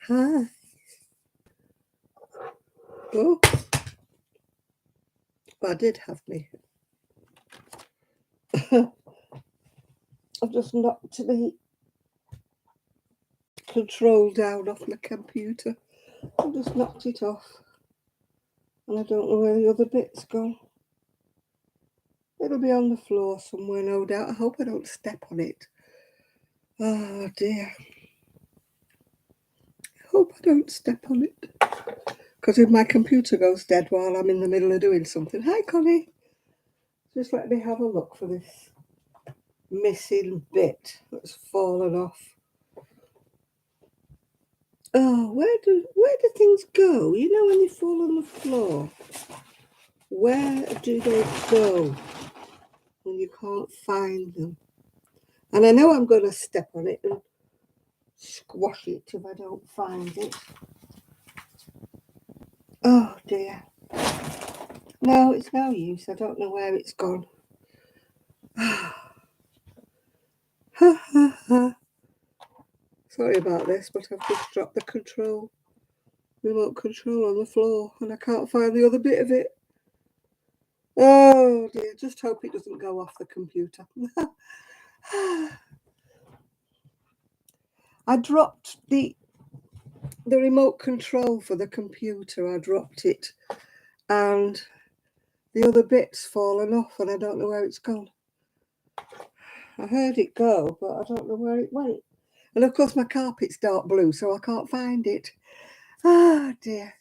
Hi. Oh, I did have me. I've just knocked the control down off my computer. I've just knocked it off. And I don't know where the other bit's gone. It'll be on the floor somewhere, no doubt. I hope I don't step on it. Oh dear. I hope I don't step on it. Because if my computer goes dead while I'm in the middle of doing something. Hi, Connie. Just let me have a look for this missing bit that's fallen off. Oh, where do things go? You know, when they fall on the floor, where do they go when you can't find them? And I know I'm going to step on it and squash it if I don't find it. Oh dear. No, it's no use. I don't know where it's gone. Sorry about this, but I've just dropped the remote control on the floor and I can't find the other bit of it. Oh dear, just hope it doesn't go off the computer. I dropped the remote control for the computer. I dropped it and the other bit's fallen off and I don't know where it's gone. I heard it go, but I don't know where it went. And of course my carpet's dark blue, so I can't find it. Ah dear.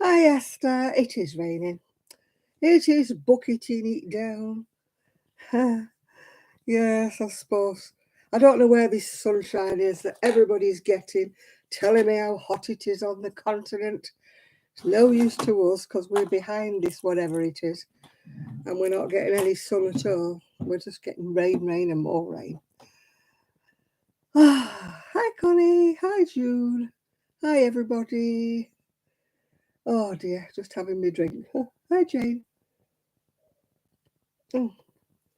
Hi Esther, it is raining. It is bucketing it down. Yes, I suppose. I don't know where this sunshine is that everybody's getting, telling me how hot it is on the continent. It's no use to us because we're behind this whatever it is. And we're not getting any sun at all. We're just getting rain, rain and more rain. Hi Connie, hi June, hi everybody. Oh dear, just having me drink. Hi Jane.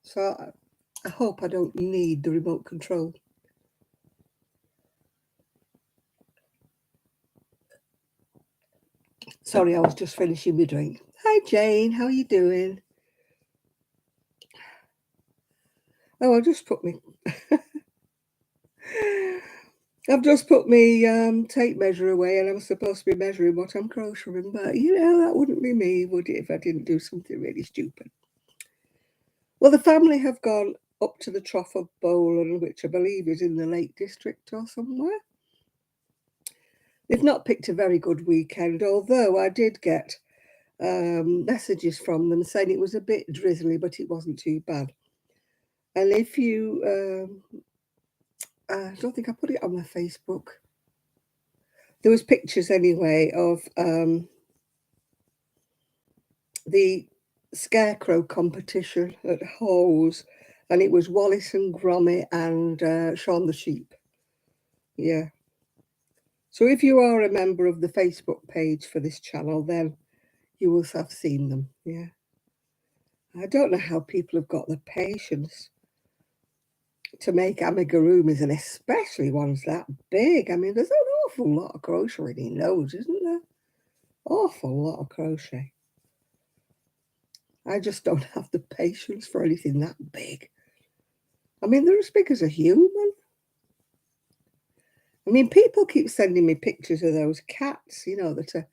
So I hope I don't need the remote control. Sorry, I was just finishing my drink. Hi Jane, how are you doing? Oh, I've just put my tape measure away and I'm supposed to be measuring what I'm crocheting, but you know, that wouldn't be me, would it, if I didn't do something really stupid? Well, the family have gone up to the Trough of Bowland, which I believe is in the Lake District or somewhere. They've not picked a very good weekend, although I did get messages from them saying it was a bit drizzly, but it wasn't too bad. And if you, I don't think I put it on my Facebook. There was pictures anyway of the scarecrow competition at Hawes, and it was Wallace and Gromit and Shaun the Sheep. Yeah. So if you are a member of the Facebook page for this channel, then you will have seen them. Yeah. I don't know how people have got the patience to make amigurumis, and especially ones that big. I mean, there's an awful lot of crochet in those, isn't there? Awful lot of crochet. I just don't have the patience for anything that big. I mean, they're as big as a human. I mean, people keep sending me pictures of those cats, you know, that are...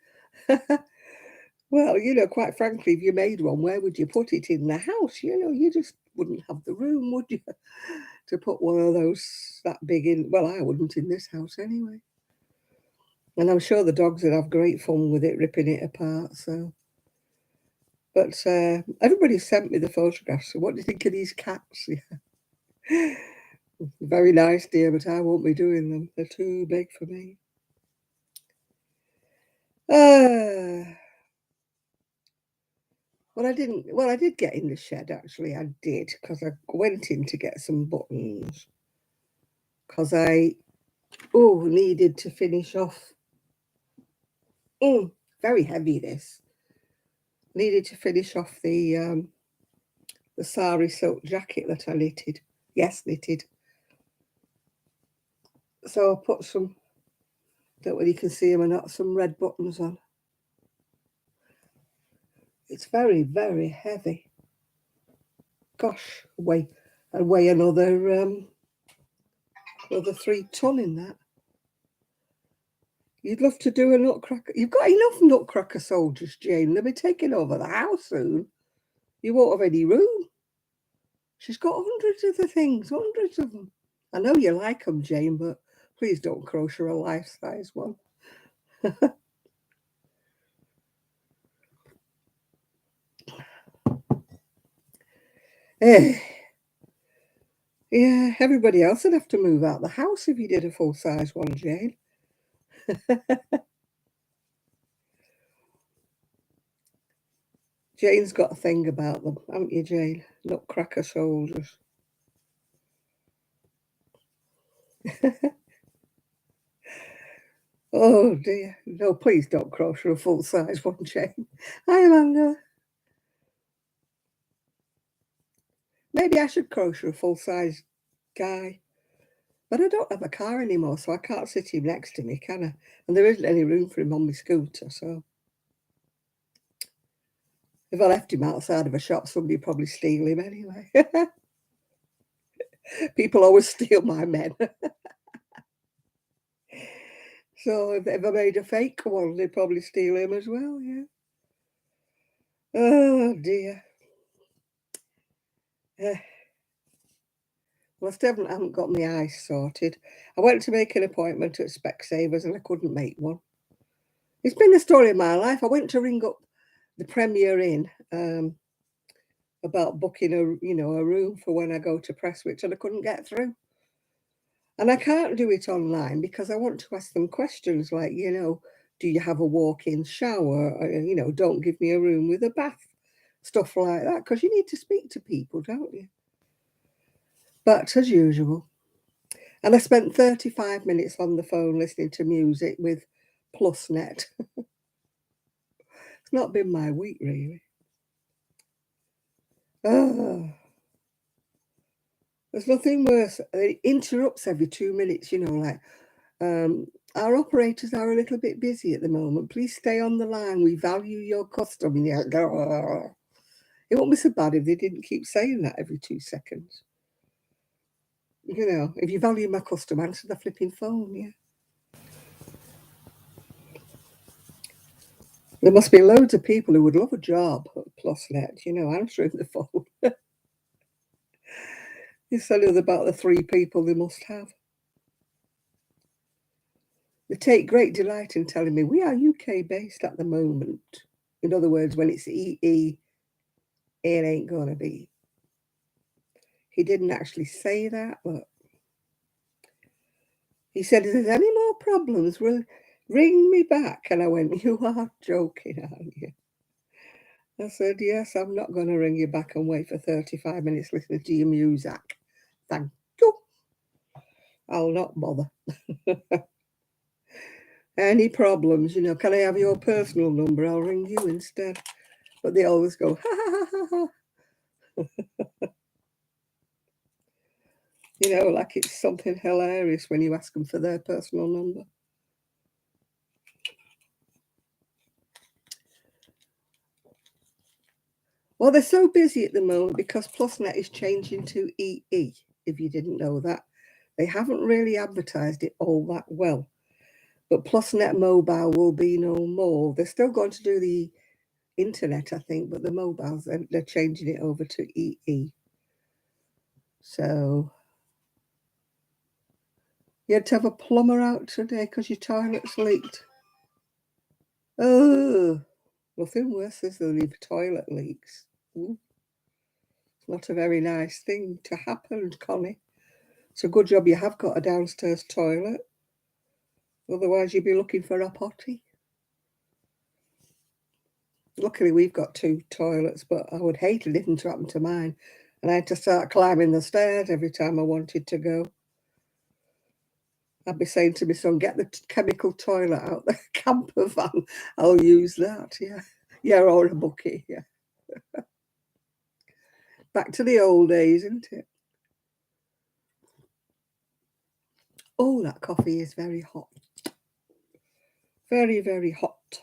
Well, you know, quite frankly, if you made one, where would you put it in the house? You know, you just wouldn't have the room, would you, to put one of those that big in? Well, I wouldn't in this house anyway. And I'm sure the dogs would have great fun with it, ripping it apart. So, but everybody sent me the photographs. So, what do you think of these cats? Yeah. Very nice, dear, but I won't be doing them. They're too big for me. Well, I didn't. Well, I did get in the shed, actually. I did, because I went in to get some buttons. Because I, needed to finish off. Very heavy, this. Needed to finish off the sari silk jacket that I knitted. Yes, knitted. So I put some Don't know whether you can see them or not, some red buttons on. It's very, very heavy. Gosh, I weigh another 3 ton in that. You'd love to do a nutcracker. You've got enough nutcracker soldiers, Jane. They'll be taking over the house soon. You won't have any room. She's got hundreds of the things, hundreds of them. I know you like them, Jane, but please don't crochet a life-size one. Yeah, everybody else would have to move out the house if you did a full-size one, Jane. Jane's got a thing about them, haven't you, Jane? Nutcracker soldiers. Oh dear. No, please don't crochet a full-size one, Jane. Hi, Amanda. Maybe I should crochet a full-size guy. But I don't have a car anymore, so I can't sit him next to me, can I? And there isn't any room for him on my scooter, so if I left him outside of a shop, somebody would probably steal him anyway. People always steal my men. So if I made a fake one, they'd probably steal him as well, yeah. Oh dear. Well, I still haven't got my eyes sorted. I went to make an appointment at Specsavers and I couldn't make one. It's been the story of my life. I went to ring up the Premier Inn about booking a room for when I go to Prestwich, and I couldn't get through. And I can't do it online because I want to ask them questions like, do you have a walk-in shower? Or, don't give me a room with a bath, stuff like that, because you need to speak to people, don't you? But as usual. And I spent 35 minutes on the phone listening to music with PlusNet. It's not been my week, really. Oh, there's nothing worse. It interrupts every 2 minutes, like, our operators are a little bit busy at the moment. Please stay on the line. We value your custom. And it won't be so bad if they didn't keep saying that every 2 seconds. If you value my custom, answer the flipping phone, yeah. There must be loads of people who would love a job at PlusNet, answering the phone. Instead of about the 3 people they must have. They take great delight in telling me we are UK based at the moment. In other words, when it's EE, it ain't going to be. He didn't actually say that, but he said, if there's any more problems, ring me back. And I went, you are joking, aren't you? I said, yes, I'm not going to ring you back and wait for 35 minutes listening to your music. Thank you. I'll not bother. Any problems, can I have your personal number? I'll ring you instead. But they always go, ha, ha, ha, ha, ha. Like it's something hilarious when you ask them for their personal number. Well, they're so busy at the moment because PlusNet is changing to EE, if you didn't know that. They haven't really advertised it all that well. But PlusNet Mobile will be no more. They're still going to do the internet, I think, but the mobiles, they're changing it over to EE. So you had to have a plumber out today because your toilet's leaked. Oh, nothing worse is than if toilet leaks. Ooh. It's not a very nice thing to happen, Connie. It's a good job you have got a downstairs toilet. Otherwise, you'd be looking for a potty. Luckily, we've got 2 toilets, but I would hate anything to happen to mine. And I had to start climbing the stairs every time I wanted to go. I'd be saying to my son, get the chemical toilet out the camper van. I'll use that, yeah. Yeah, or a bucket, yeah. Back to the old days, isn't it? Oh, that coffee is very hot. Very, very hot.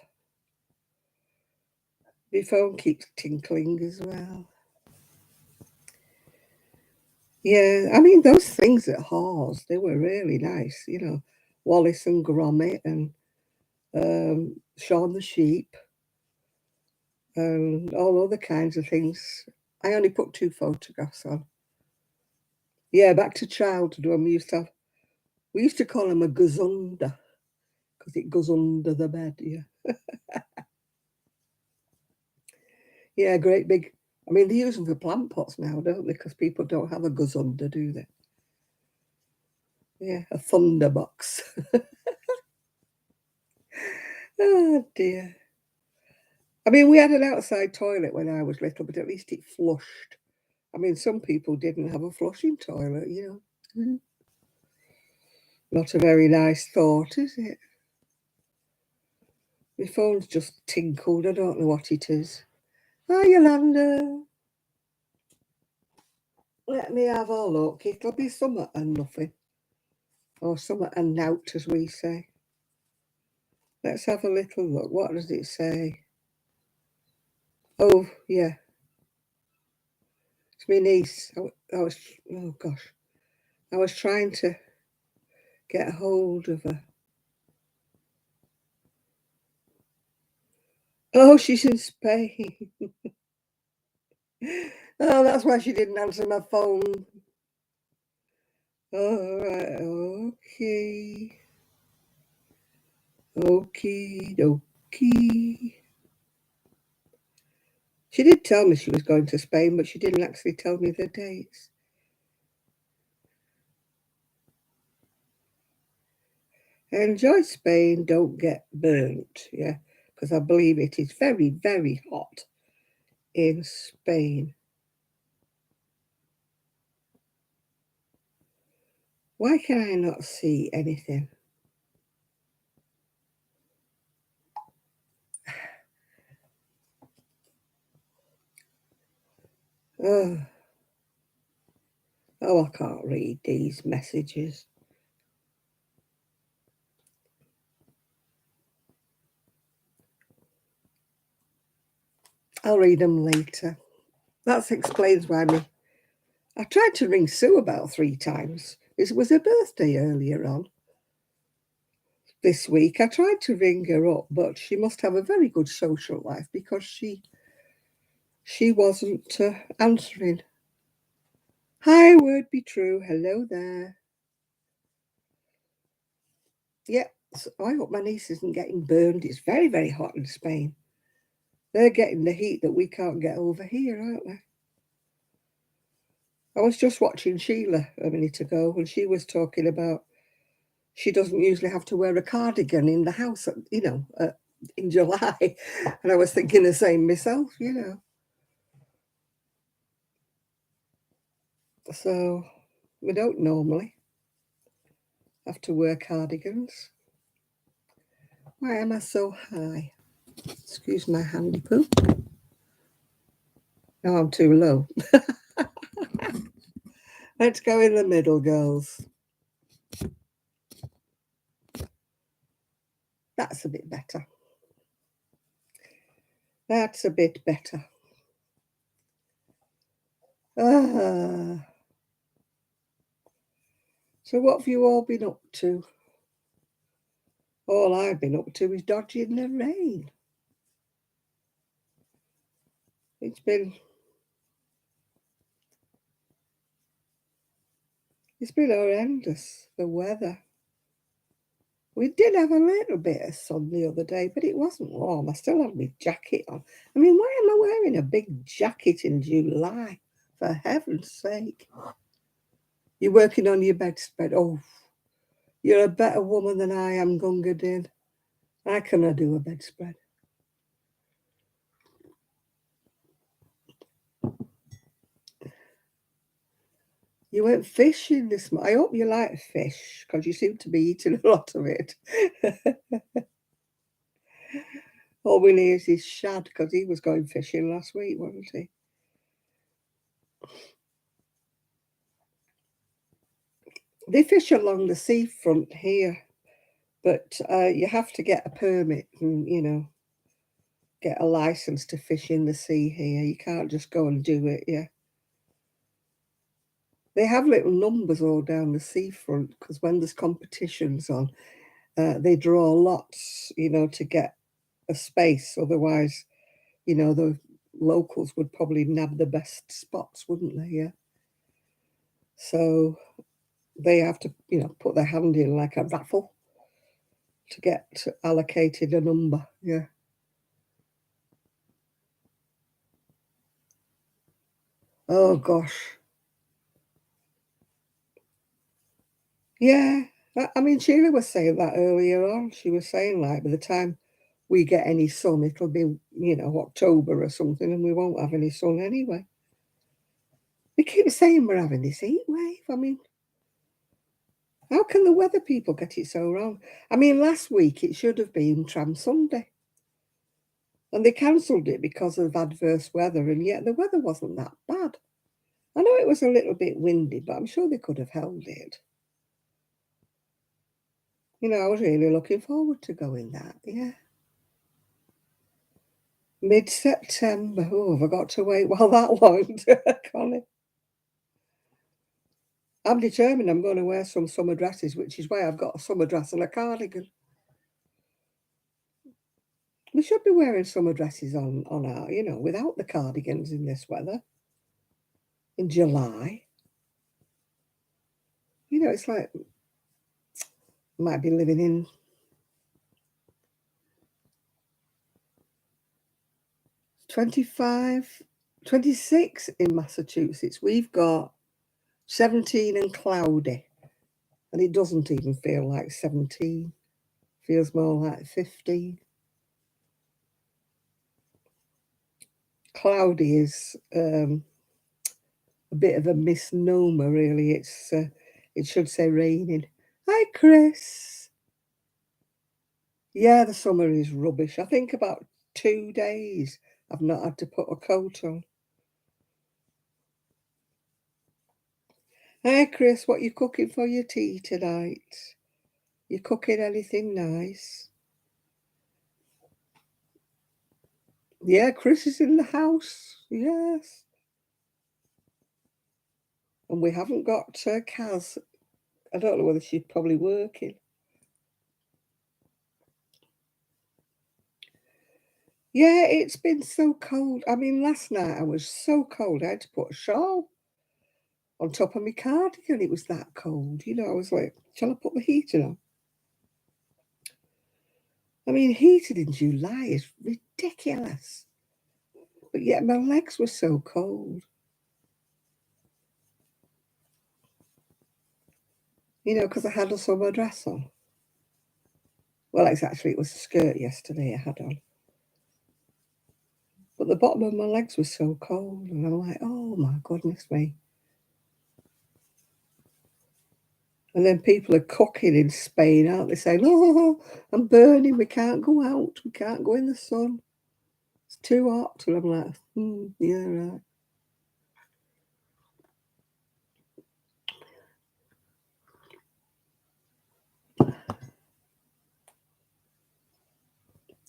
My phone keeps tinkling as well. Yeah, I mean, those things at Hawes, they were really nice, you know, Wallace and Gromit and Shaun the Sheep and all other kinds of things. I only put 2 photographs on. Yeah, back to childhood when we used to call him a gazunder because it goes under the bed, yeah. Yeah, great big. I mean, they use them for plant pots now, don't they? Because people don't have a gazunder, do they? Yeah, a thunderbox. Oh dear. I mean, we had an outside toilet when I was little, but at least it flushed. I mean, some people didn't have a flushing toilet, you know. Mhm. Not a very nice thought, is it? My phone's just tinkled. I don't know what it is. Hi, Yolanda. Let me have a look. It'll be summer and nothing. Or summer and nout, as we say. Let's have a little look. What does it say? Oh, yeah. It's my niece. Oh gosh. I was trying to get hold of her. Oh, she's in Spain. Oh, that's why she didn't answer my phone. All right, okay. Okie dokie. She did tell me she was going to Spain, but she didn't actually tell me the dates. Enjoy Spain, don't get burnt, yeah, because I believe it is very, very hot in Spain. Why can I not see anything? Oh, oh, I can't read these messages. I'll read them later. That explains why I tried to ring Sue about 3 times. It was her birthday earlier on this week. I tried to ring her up, but she must have a very good social life because she wasn't answering. Hi, word be true. Hello there. Yeah, so I hope my niece isn't getting burned. It's very, very hot in Spain. They're getting the heat that we can't get over here, aren't they? I was just watching Sheila a minute ago and she was talking about she doesn't usually have to wear a cardigan in the house, you know, in July. And I was thinking the same myself, you know. So we don't normally have to wear cardigans. Why am I so high? Excuse my handy poop. No, I'm too low. Let's go in the middle, girls. That's a bit better. That's a bit better. Ah. So what have you all been up to? All I've been up to is dodging the rain. It's been horrendous, the weather. We did have a little bit of sun the other day, but it wasn't warm. I still had my jacket on. I mean, why am I wearing a big jacket in July? For heaven's sake. You're working on your bedspread. Oh, you're a better woman than I am, Gunga Din. I cannot do a bedspread. You went fishing this morning. I hope you like fish because you seem to be eating a lot of it. All we need is Shad because he was going fishing last week, wasn't he? They fish along the seafront here, But you have to get a permit and, get a license to fish in the sea here. You can't just go and do it, yeah. They have little numbers all down the seafront because when there's competitions on, they draw lots, to get a space. Otherwise, the locals would probably nab the best spots, wouldn't they? Yeah. So they have to, put their hand in like a raffle to get allocated a number. Yeah. Oh gosh. Yeah. I mean, Sheila was saying that earlier on. She was saying, like, by the time we get any sun, it'll be, October or something, and we won't have any sun anyway. They keep saying we're having this heat wave. I mean, how can the weather people get it so wrong? I mean, last week it should have been Tram Sunday, and they cancelled it because of adverse weather, and yet the weather wasn't that bad. I know it was a little bit windy, but I'm sure they could have held it. I was really looking forward to going that, yeah. Mid-September. Oh, have I got to wait well that long, Connie? I'm determined I'm going to wear some summer dresses, which is why I've got a summer dress and a cardigan. We should be wearing summer dresses on our, without the cardigans in this weather. In July. It's like might be living in 25, 26 in Massachusetts. We've got 17 and cloudy. And it doesn't even feel like 17. Feels more like 15. Cloudy is a bit of a misnomer, really. It should say raining. Hi, Chris. Yeah, the summer is rubbish. I think about 2 days I've not had to put a coat on. Hi, Chris. What you cooking for your tea tonight? You cooking anything nice? Yeah, Chris is in the house. Yes. And we haven't got Kaz. I don't know whether she's probably working. Yeah, it's been so cold. I mean, last night I was so cold, I had to put a shawl on top of my cardigan. It was that cold. I was like, shall I put the heater on? I mean, heated in July is ridiculous. But yet my legs were so cold. Because I had a summer dress on. Well, it was a skirt yesterday I had on. But the bottom of my legs was so cold, and I'm like, oh my goodness me. And then people are cooking in Spain, aren't they? Saying, oh, I'm burning, we can't go out, we can't go in the sun. It's too hot. And I'm like, yeah, right.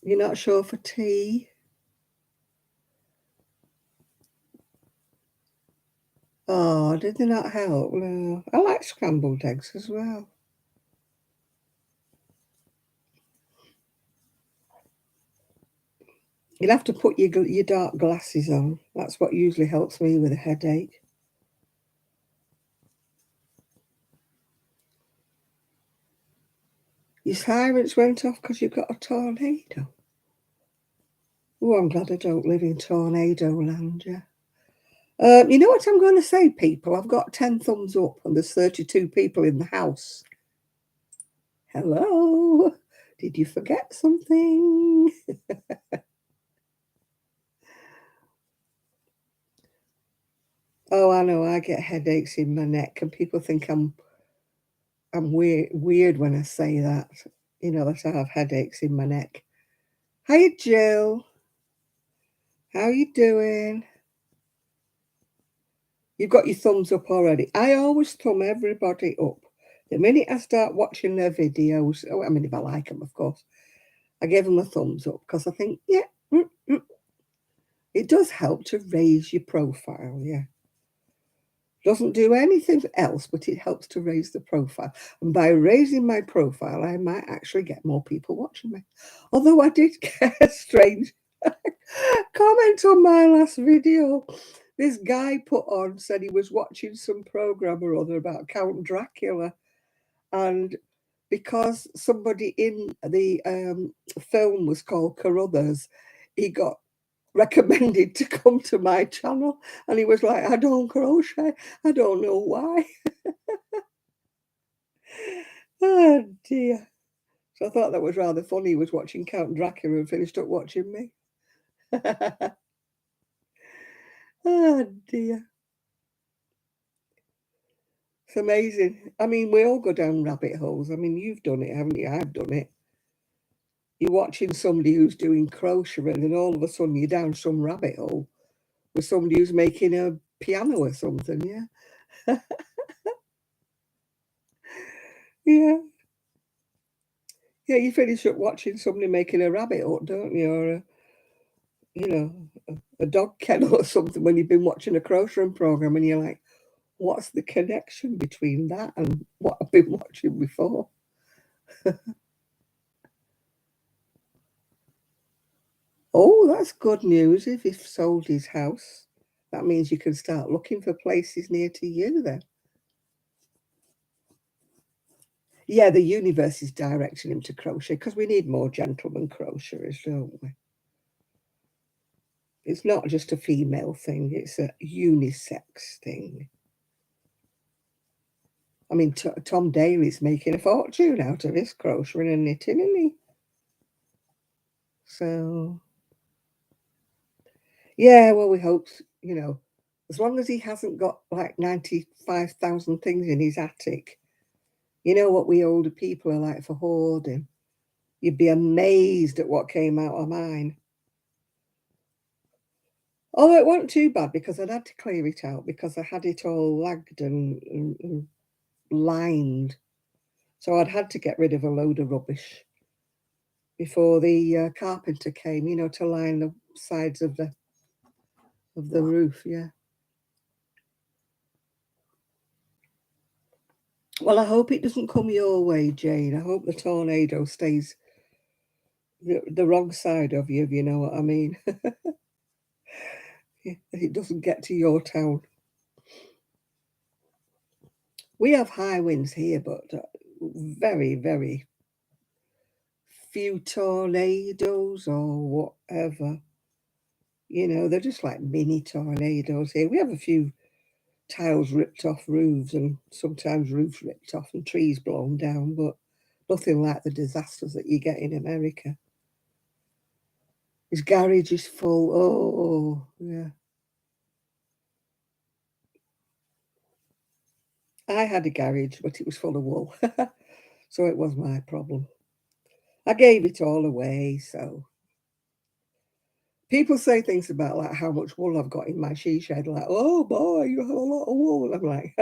You're not sure for tea? Oh, did they not help? No. I like scrambled eggs as well. You'll have to put your dark glasses on. That's what usually helps me with a headache. Your sirens went off because you've got a tornado. Oh, I'm glad I don't live in tornado land, yeah. You know what I'm going to say, people? I've got 10 thumbs up and there's 32 people in the house. Hello? Did you forget something? Oh, I know. I get headaches in my neck, and people think I'm weird when I say that. That I have headaches in my neck. Hi, Jill. How you doing? You've got your thumbs up already. I always thumb everybody up The minute I start watching their videos, oh, I mean, if I like them, of course, I give them a thumbs up because I think, yeah, it does help to raise your profile. Yeah. Doesn't do anything else, but it helps to raise the profile. And by raising my profile, I might actually get more people watching me. Although I did get a strange comment on my last video. This guy put on, said he was watching some program or other about Count Dracula. And because somebody in the film was called Carruthers, he got recommended to come to my channel, and he was like, I don't crochet, I don't know why. Oh dear. So I thought that was rather funny. He was watching Count Dracula and finished up watching me. Oh dear. It's amazing. I mean, we all go down rabbit holes. I mean, you've done it, haven't you? I've done it. You're watching somebody who's doing crochet, and then all of a sudden you're down some rabbit hole with somebody who's making a piano or something. Yeah. Yeah. Yeah, you finish up watching somebody making a rabbit hut, don't you? Or a dog kennel or something when you've been watching a crocheting program and you're like, what's the connection between that and what I've been watching before? Oh, that's good news if he's sold his house. That means you can start looking for places near to you then. Yeah, the universe is directing him to crochet because we need more gentlemen crocheters, don't we? It's not just a female thing, it's a unisex thing. I mean, Tom Daly's making a fortune out of his crocheting and knitting, isn't he? So, yeah, well, we hope, as long as he hasn't got like 95,000 things in his attic, you know what we older people are like for hoarding. You'd be amazed at what came out of mine. Although it wasn't too bad because I'd had to clear it out because I had it all lagged and lined. So I'd had to get rid of a load of rubbish before the carpenter came, to line the sides of the roof. Yeah. Well, I hope it doesn't come your way, Jane. I hope the tornado stays the wrong side of you, if you know what I mean. It doesn't get to your town. We have high winds here, but very, very few tornadoes or whatever. They're just like mini tornadoes here. We have a few tiles ripped off roofs and sometimes roofs ripped off and trees blown down, but nothing like the disasters that you get in America. His garage is full. Oh, yeah. I had a garage, but it was full of wool. So it was my problem. I gave it all away. So people say things about like how much wool I've got in my she shed, like, oh boy, you have a lot of wool. I'm like,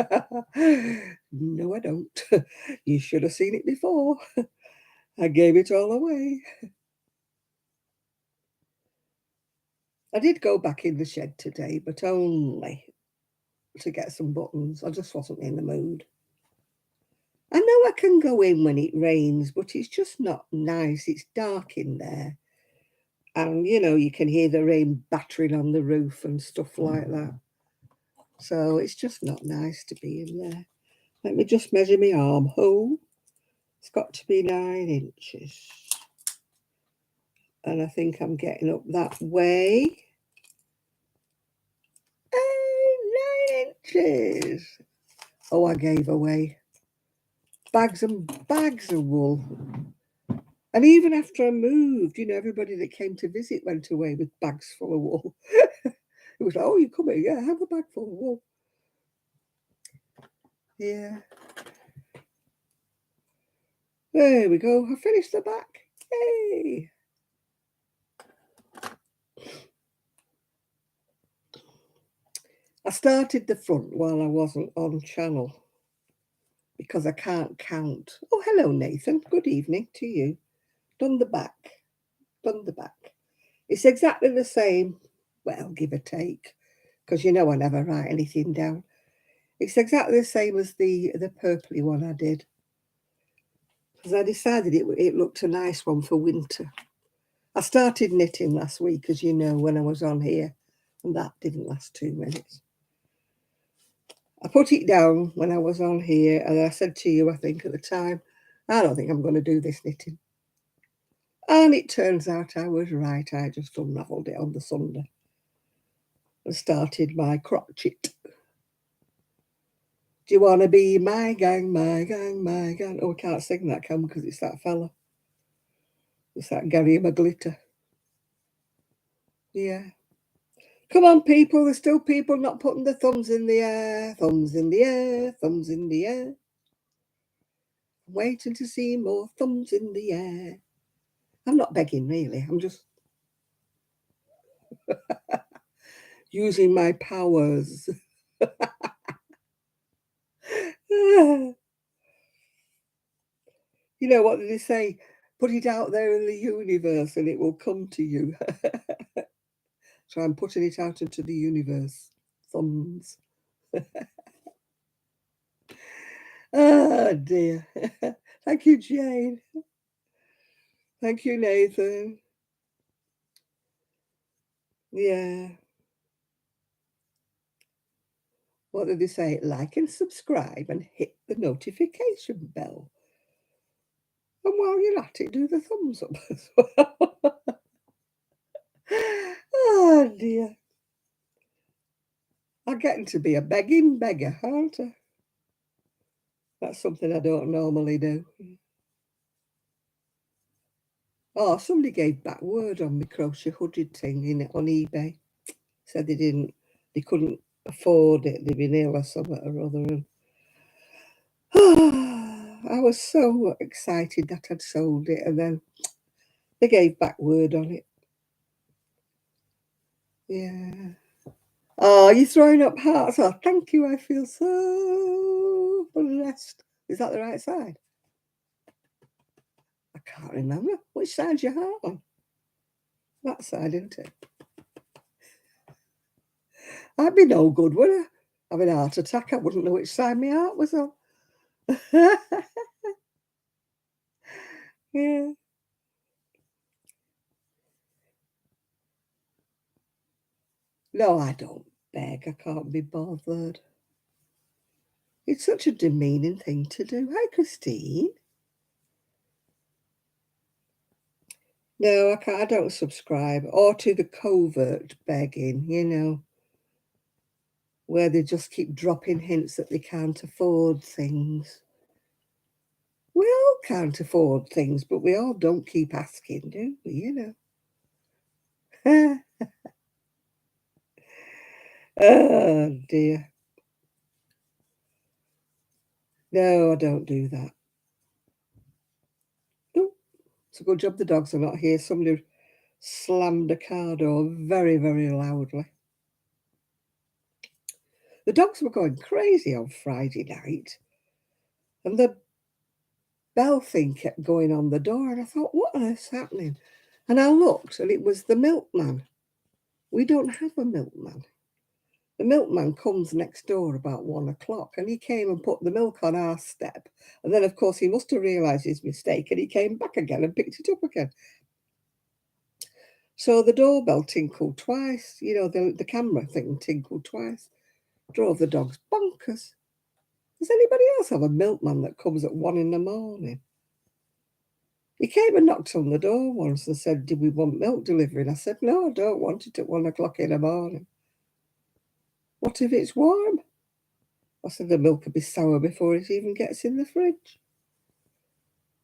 no, I don't. You should have seen it before. I gave it all away. I did go back in the shed today, but only to get some buttons. I just wasn't in the mood. I know I can go in when it rains, but it's just not nice. It's dark in there. And, you can hear the rain battering on the roof and stuff like that. So it's just not nice to be in there. Let me just measure my armhole. It's got to be 9 inches. And I think I'm getting up that way. 9 inches. Oh, I gave away bags and bags of wool. And even after I moved, everybody that came to visit went away with bags full of wool. It was like, oh, you come here, yeah, have a bag full of wool. Yeah. There we go. I finished the back. Yay. I started the front while I wasn't on channel because I can't count. Oh, hello, Nathan. Good evening to you. Done the back. Done the back. It's exactly the same, well, give or take, because you know I never write anything down. It's exactly the same as the purpley one I did. Because I decided it looked a nice one for winter. I started knitting last week, as you know, when I was on here, and that didn't last 2 minutes. I put it down when I was on here, and I said to you, I think at the time, I don't think I'm going to do this knitting. And it turns out I was right. I just unravelled it on the Sunday and started my crochet. Do you want to be my gang, my gang, my gang? Oh, I can't sing that, can we? Because it's that fella. It's that Gary McGlitter. Yeah. Come on, people. There's still people not putting their thumbs in the air. Thumbs in the air. Thumbs in the air. I'm waiting to see more thumbs in the air. I'm not begging, really. I'm just using my powers. You know, what did they say? Put it out there in the universe and it will come to you. So I'm putting it out into the universe. Thumbs. Oh, dear. Thank you, Jane. Thank you, Nathan. Yeah. What did they say? Like and subscribe and hit the notification bell. And while you're at it, do the thumbs up as well. Oh, dear. I'm getting to be a begging beggar, aren't I? That's something I don't normally do. Oh, somebody gave back word on my crochet hooded thing on eBay. Said they couldn't afford it. They'd been ill or something or other. And I was so excited that I'd sold it, and then they gave back word on it. Yeah. Oh, you're throwing up hearts. Oh, thank you. I feel so blessed. Is that the right side? I can't remember. Which side's your heart on? That side, isn't it? I'd be no good, would I? Having a heart attack, I wouldn't know which side my heart was on. Yeah. No, I don't beg. I can't be bothered. It's such a demeaning thing to do. Hi, Christine. No, I can't. I don't subscribe. Or to the covert begging, you know, where they just keep dropping hints that they can't afford things. We all can't afford things, but we all don't keep asking, do we? You know. Oh, dear. No, I don't do that. Oh, it's a good job the dogs are not here. Somebody slammed a car door very, very loudly. The dogs were going crazy on Friday night, and the bell thing kept going on the door, and I thought, what on earth's happening? And I looked, and it was the milkman. We don't have a milkman. The milkman comes next door about 1 o'clock, and he came and put the milk on our step. And then, of course, he must have realised his mistake, and he came back again and picked it up again. So the doorbell tinkled twice. You know, the camera thing tinkled twice. Drove the dogs bonkers. Does anybody else have a milkman that comes at 1 in the morning? He came and knocked on the door once and said, did we want milk delivery? And I said, no, I don't want it at 1 o'clock in the morning. What if it's warm? I said, the milk will be sour before it even gets in the fridge.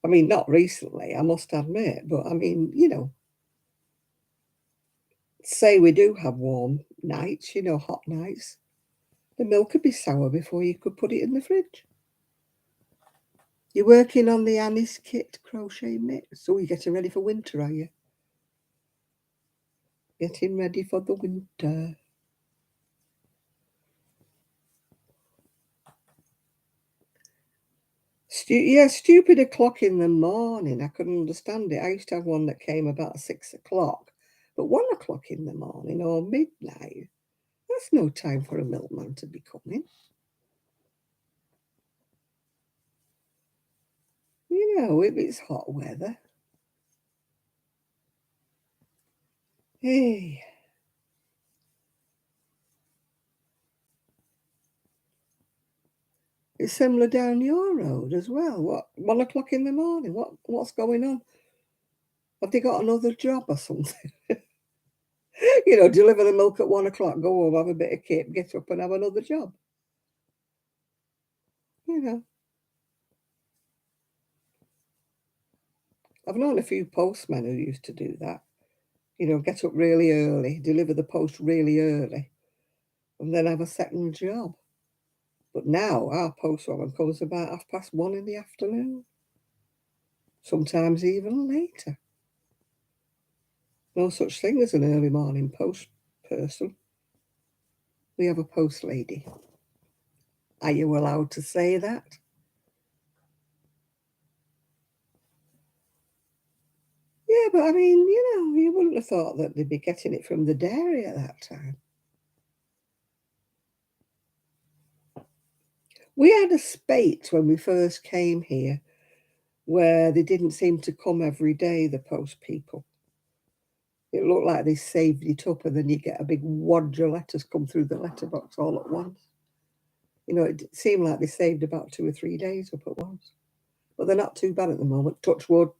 I mean, not recently, I must admit, but I mean, you know, say we do have warm nights, you know, hot nights, the milk could be sour before you could put it in the fridge. You're working on the Annie's kit crochet mix. So you're getting ready for winter, are you? Getting ready for the winter. Yeah, stupid o'clock in the morning. I couldn't understand it. I used to have one that came about 6 o'clock, but 1 o'clock in the morning or midnight, that's no time for a milkman to be coming. You know, if it's hot weather. Hey, it's similar down your road as well. What, 1 o'clock in the morning? What's going on? Have they got another job or something? You know, deliver the milk at 1 o'clock, go home, have a bit of cake, get up and have another job. You know, I've known a few postmen who used to do that. You know, get up really early, deliver the post really early, and then have a second job. But now our postwoman comes about 1:30 in the afternoon, sometimes even later. No such thing as an early morning post person. We have a post lady. Are you allowed to say that? Yeah, but I mean, you know, you wouldn't have thought that they'd be getting it from the dairy at that time. We had a spate when we first came here where they didn't seem to come every day, the post people. It looked like they saved it up, and then you get a big wad of letters come through the letterbox all at once. You know, it seemed like they saved about 2 or 3 days up at once. But they're not too bad at the moment. Touch wood.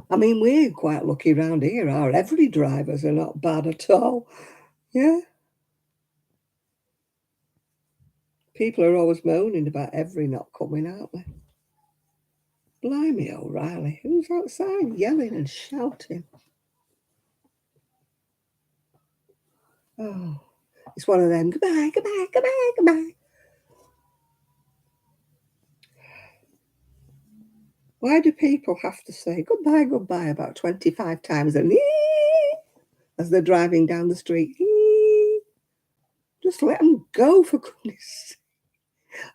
I mean, we're quite lucky round here. Our every drivers are not bad at all. Yeah. People are always moaning about every not coming, aren't they? Blimey, O'Reilly. Who's outside yelling and shouting? Oh, it's one of them. Goodbye, goodbye, goodbye, goodbye. Why do people have to say goodbye, goodbye about 25 times and as they're driving down the street? Just let them go, for goodness sake.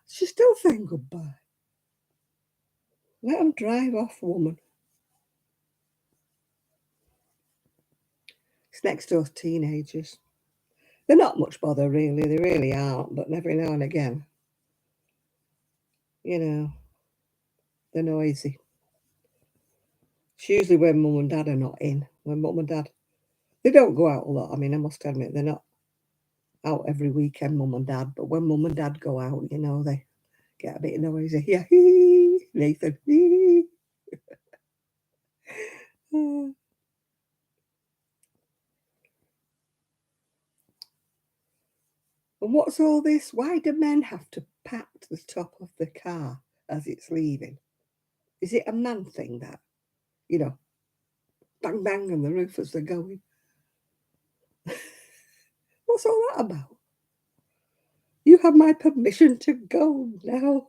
She's still saying goodbye. Let them drive off, woman. It's next door to teenagers. They're not much bother, really. They really aren't. But every now and again, you know, they're noisy. It's usually when mum and dad are not in. When mum and dad, they don't go out a lot. I mean, I must admit, they're not out every weekend, mum and dad. But when mum and dad go out, you know, they get a bit noisy. Yeah, Nathan. And what's all this? Why do men have to pat the top of the car as it's leaving? Is it a man thing that, you know, bang bang on the roof as they're going? What's all that about? You have my permission to go now.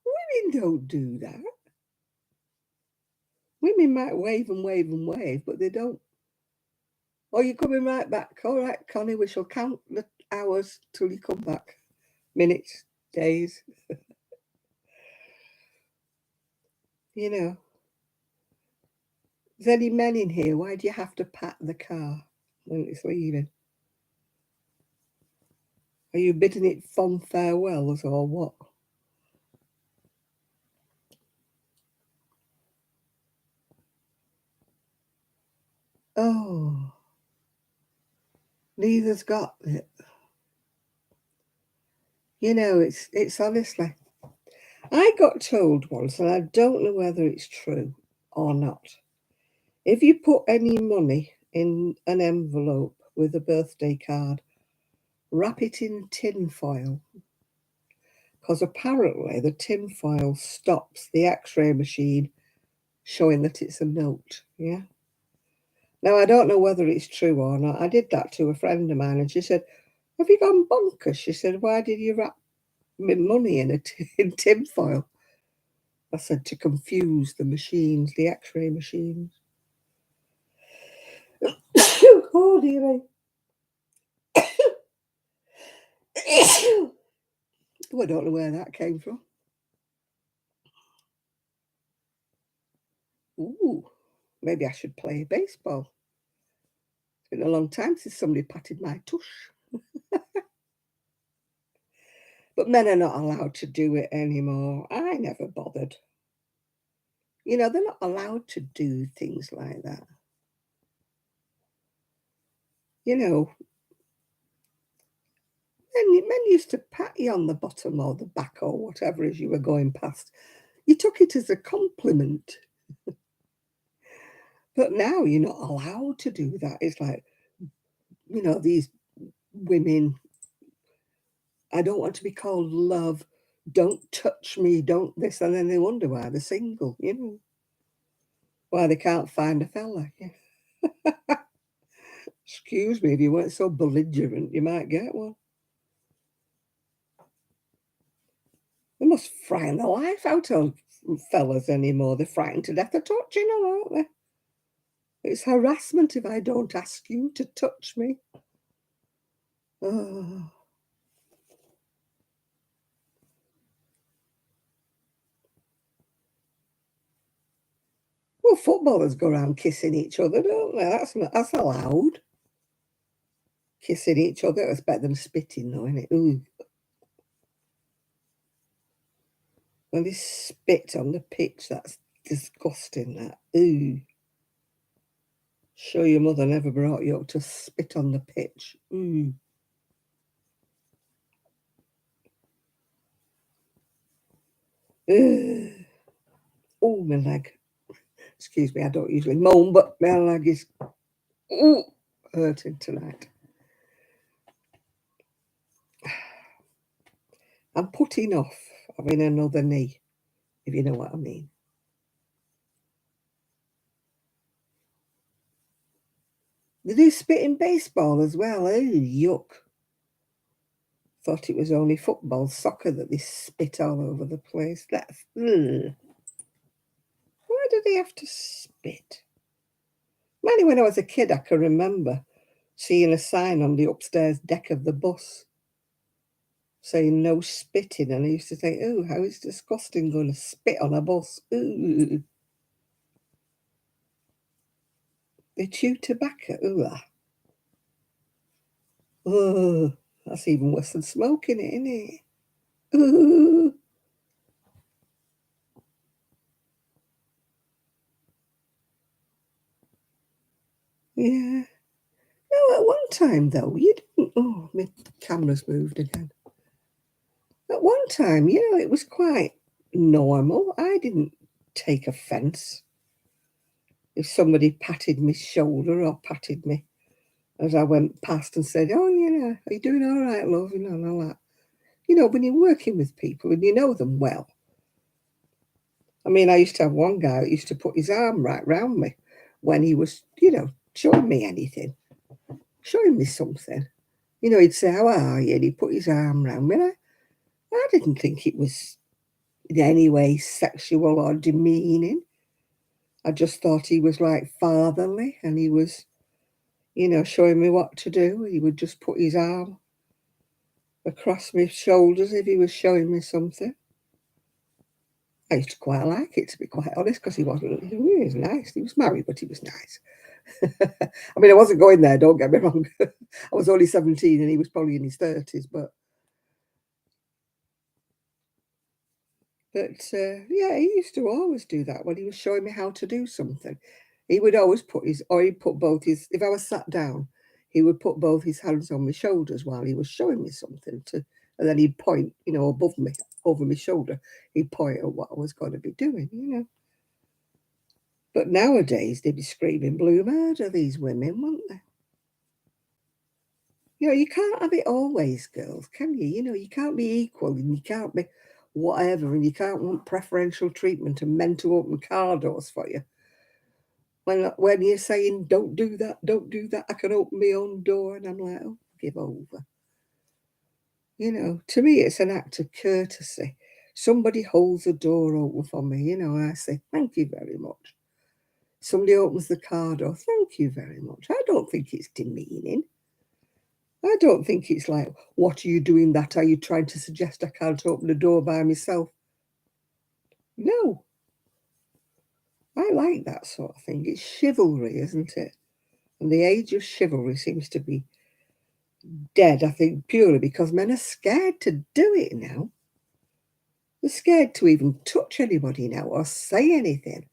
Women don't do that. Women might wave and wave and wave, but they don't. Oh, you're coming right back. All right, Connie, we shall count the hours till you come back. Minutes, days, you know. Is there any men in here? Why do you have to pat the car when it's leaving? Are you bidding it fond farewells or what? Oh, neither's got it. You know, it's honestly. I got told once, and I don't know whether it's true or not. If you put any money in an envelope with a birthday card, wrap it in tin foil, because apparently the tin foil stops the X-ray machine showing that it's a note. Yeah. Now I don't know whether it's true or not. I did that to a friend of mine, and she said, "Have you gone bonkers?" She said, "Why did you wrap my money in in tin foil?" I said, "To confuse the machines, the X-ray machines." Oh dear me. Oh, I don't know where that came from. Ooh, maybe I should play baseball. It's been a long time since somebody patted my tush. But men are not allowed to do it anymore. I never bothered. You know, they're not allowed to do things like that. You know, men used to pat you on the bottom or the back or whatever as you were going past. You took it as a compliment. But now you're not allowed to do that. It's like, you know, these women, I don't want to be called love. Don't touch me. Don't this. And then they wonder why they're single, you know, why they can't find a fella. Yeah. Excuse me, if you weren't so belligerent, you might get one. They must frighten the life out of fellas anymore. They're frightened to death of touching them, aren't they? It's harassment if I don't ask you to touch me. Oh. Well, footballers go around kissing each other, don't they? That's allowed. Kissing each other, it's better than spitting, though, isn't it? Ooh. When they spit on the pitch, that's disgusting. That ooh. Sure, your mother never brought you up to spit on the pitch. Ooh. Ugh. Oh, my leg. Excuse me, I don't usually moan, but my leg is ooh, hurting tonight. I'm putting off having another knee, if you know what I mean. They do spit in baseball as well. Oh, yuck. Thought it was only football, soccer that they spit all over the place. That's ugh. Why do they have to spit? Maybe when I was a kid, I can remember seeing a sign on the upstairs deck of the bus saying no spitting, and I used to think, oh, how is disgusting going to spit on a bus? Ooh. They chew tobacco. Ooh. Oh, that's even worse than smoking it, isn't it? Ooh. Yeah. No, at one time though, you didn't. Oh, my camera's moved again. At one time, you know, it was quite normal. I didn't take offence if somebody patted my shoulder or patted me as I went past and said, "Oh, yeah, are you doing all right, love?" You know, and all that. You know, when you're working with people and you know them well. I mean, I used to have one guy that used to put his arm right round me when he was, you know, showing me anything, showing me something. You know, he'd say, "How are you?" And he'd put his arm round me. And I didn't think it was in any way sexual or demeaning. I just thought he was like fatherly and he was, you know, showing me what to do. He would just put his arm across my shoulders if he was showing me something. I used to quite like it, to be quite honest, because he wasn't, he was nice. He was married, but he was nice. I mean, I wasn't going there, don't get me wrong. I was only 17 and he was probably in his 30s, but yeah, he used to always do that when he was showing me how to do something. He would always put his, or he'd put both his, if I was sat down, he would put both his hands on my shoulders while he was showing me something to, and then he'd point, you know, above me, over my shoulder. He'd point at what I was going to be doing, you know. But nowadays they'd be screaming blue murder, these women, wouldn't they? You know, you can't have it always, girls, can you? You know, you can't be equal and you can't be whatever, and you can't want preferential treatment and men to open car doors for you. When you're saying, don't do that, I can open my own door, and I'm like, oh, give over. You know, to me, it's an act of courtesy. Somebody holds the door open for me, you know, I say, thank you very much. Somebody opens the car door, thank you very much. I don't think it's demeaning. I don't think it's like, "What are you doing that? Are you trying to suggest I can't open the door by myself?" No, I like that sort of thing. It's chivalry, isn't it? And the age of chivalry seems to be dead, I think, purely because men are scared to do it now. They're scared to even touch anybody now or say anything.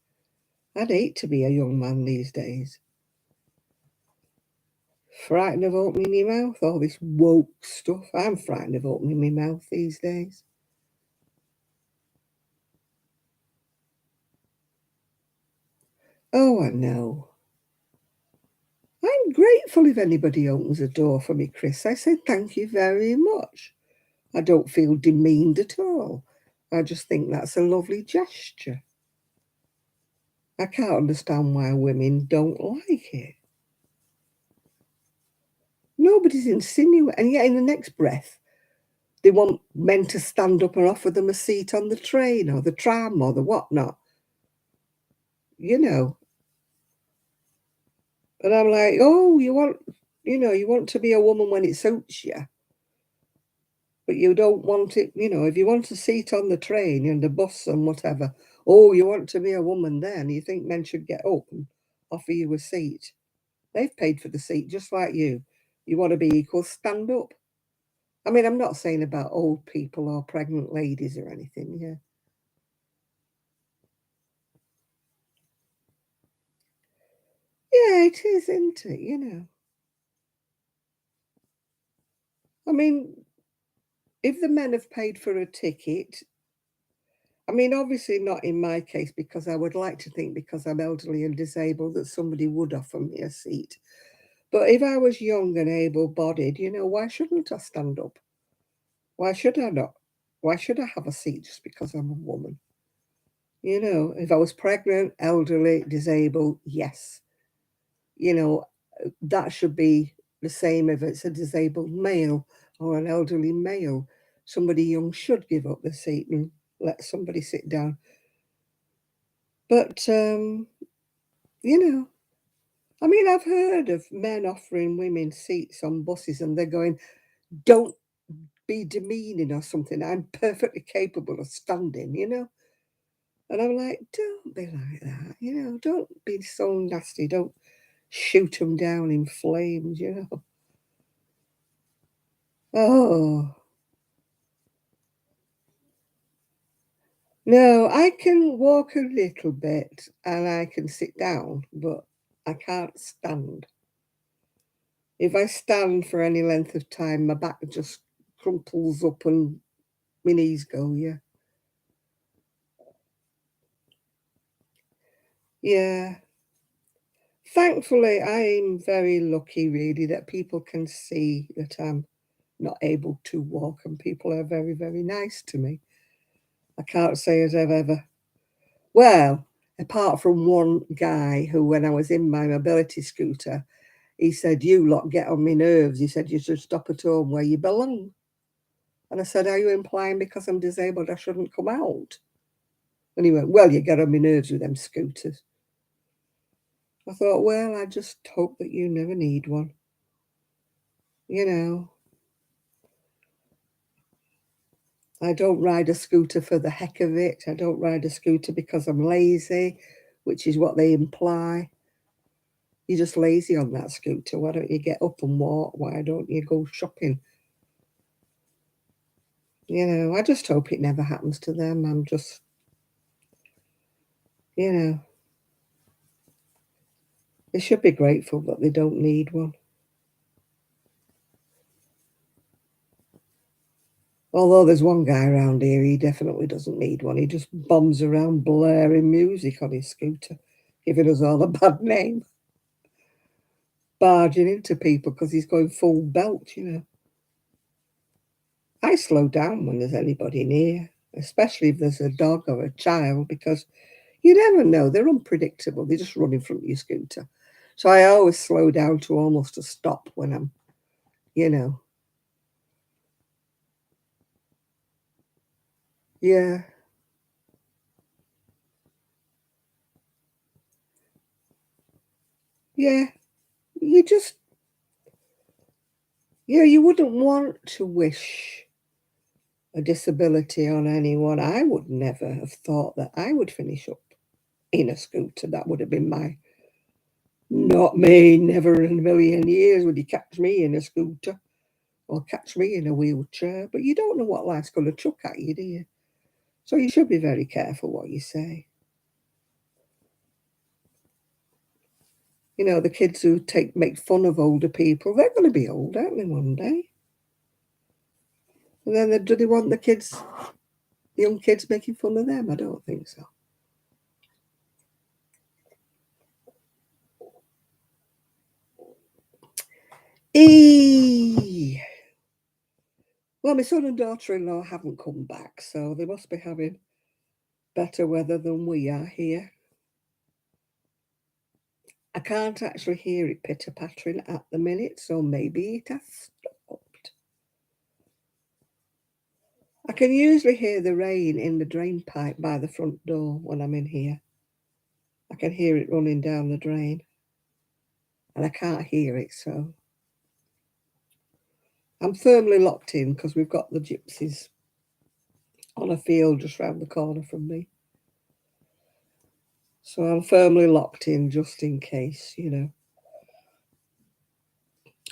I'd hate to be a young man these days. Frightened of opening your mouth, all this woke stuff. I'm frightened of opening my mouth these days. Oh, I know. I'm grateful if anybody opens a door for me, Chris. I say thank you very much. I don't feel demeaned at all. I just think that's a lovely gesture. I can't understand why women don't like it. Nobody's insinuating, and yet in the next breath, they want men to stand up and offer them a seat on the train or the tram or the whatnot. You know, and I'm like, oh, you want to be a woman when it suits you, but you don't want it, if you want a seat on the train and the bus and whatever, oh, you want to be a woman then. You think men should get up and offer you a seat. They've paid for the seat just like you. You want to be equal, stand up. I mean, I'm not saying about old people or pregnant ladies or anything, yeah. Yeah, it is, isn't it? I mean, if the men have paid for a ticket, I mean, obviously not in my case because I would like to think because I'm elderly and disabled that somebody would offer me a seat. But if I was young and able-bodied, why shouldn't I stand up? Why should I not? Why should I have a seat just because I'm a woman? If I was pregnant, elderly, disabled, yes. You know, that should be the same if it's a disabled male or an elderly male. Somebody young should give up the seat and let somebody sit down. But, you know, I mean, I've heard of men offering women seats on buses and they're going, don't be demeaning or something. I'm perfectly capable of standing. And I'm like, don't be like that. Don't be so nasty. Don't shoot them down in flames. Oh, no, I can walk a little bit and I can sit down, but I can't stand. If I stand for any length of time, my back just crumples up and my knees go, yeah. Yeah. Thankfully, I'm very lucky, really, that people can see that I'm not able to walk, and people are very, very nice to me. I can't say as I've ever, well, apart from one guy who, when I was in my mobility scooter, he said, "You lot get on my nerves." He said, "You should stop at home where you belong." And I said, "Are you implying because I'm disabled I shouldn't come out?" And he went, "Well, you get on my nerves with them scooters." I thought, well, I just hope that you never need one. You know, I don't ride a scooter for the heck of it. I don't ride a scooter because I'm lazy, which is what they imply. You're just lazy on that scooter. Why don't you get up and walk? Why don't you go shopping? I just hope it never happens to them. I'm just, you know, they should be grateful that they don't need one. Although there's one guy around here, he definitely doesn't need one. He just bombs around blaring music on his scooter, giving us all a bad name, barging into people because he's going full belt. I slow down when there's anybody near, especially if there's a dog or a child, because you never know. They're unpredictable. They just run in front of your scooter. So I always slow down to almost a stop when I'm, you know, yeah, yeah. You just, You know, you wouldn't want to wish a disability on anyone. I would never have thought that I would finish up in a scooter. That would have been my, not me, never in a million years would you catch me in a scooter or catch me in a wheelchair. But you don't know what life's going to chuck at you, do you? So you should be very careful what you say. You know, the kids who make fun of older people, they're going to be old, aren't they, one day? And then do they want the kids, the young kids making fun of them? I don't think so. Well, my son and daughter-in-law haven't come back, so they must be having better weather than we are here. I can't actually hear it pitter-pattering at the minute, so maybe it has stopped. I can usually hear the rain in the drain pipe by the front door when I'm in here. I can hear it running down the drain, and I can't hear it, so I'm firmly locked in because we've got the gypsies on a field just round the corner from me. So I'm firmly locked in just in case, you know.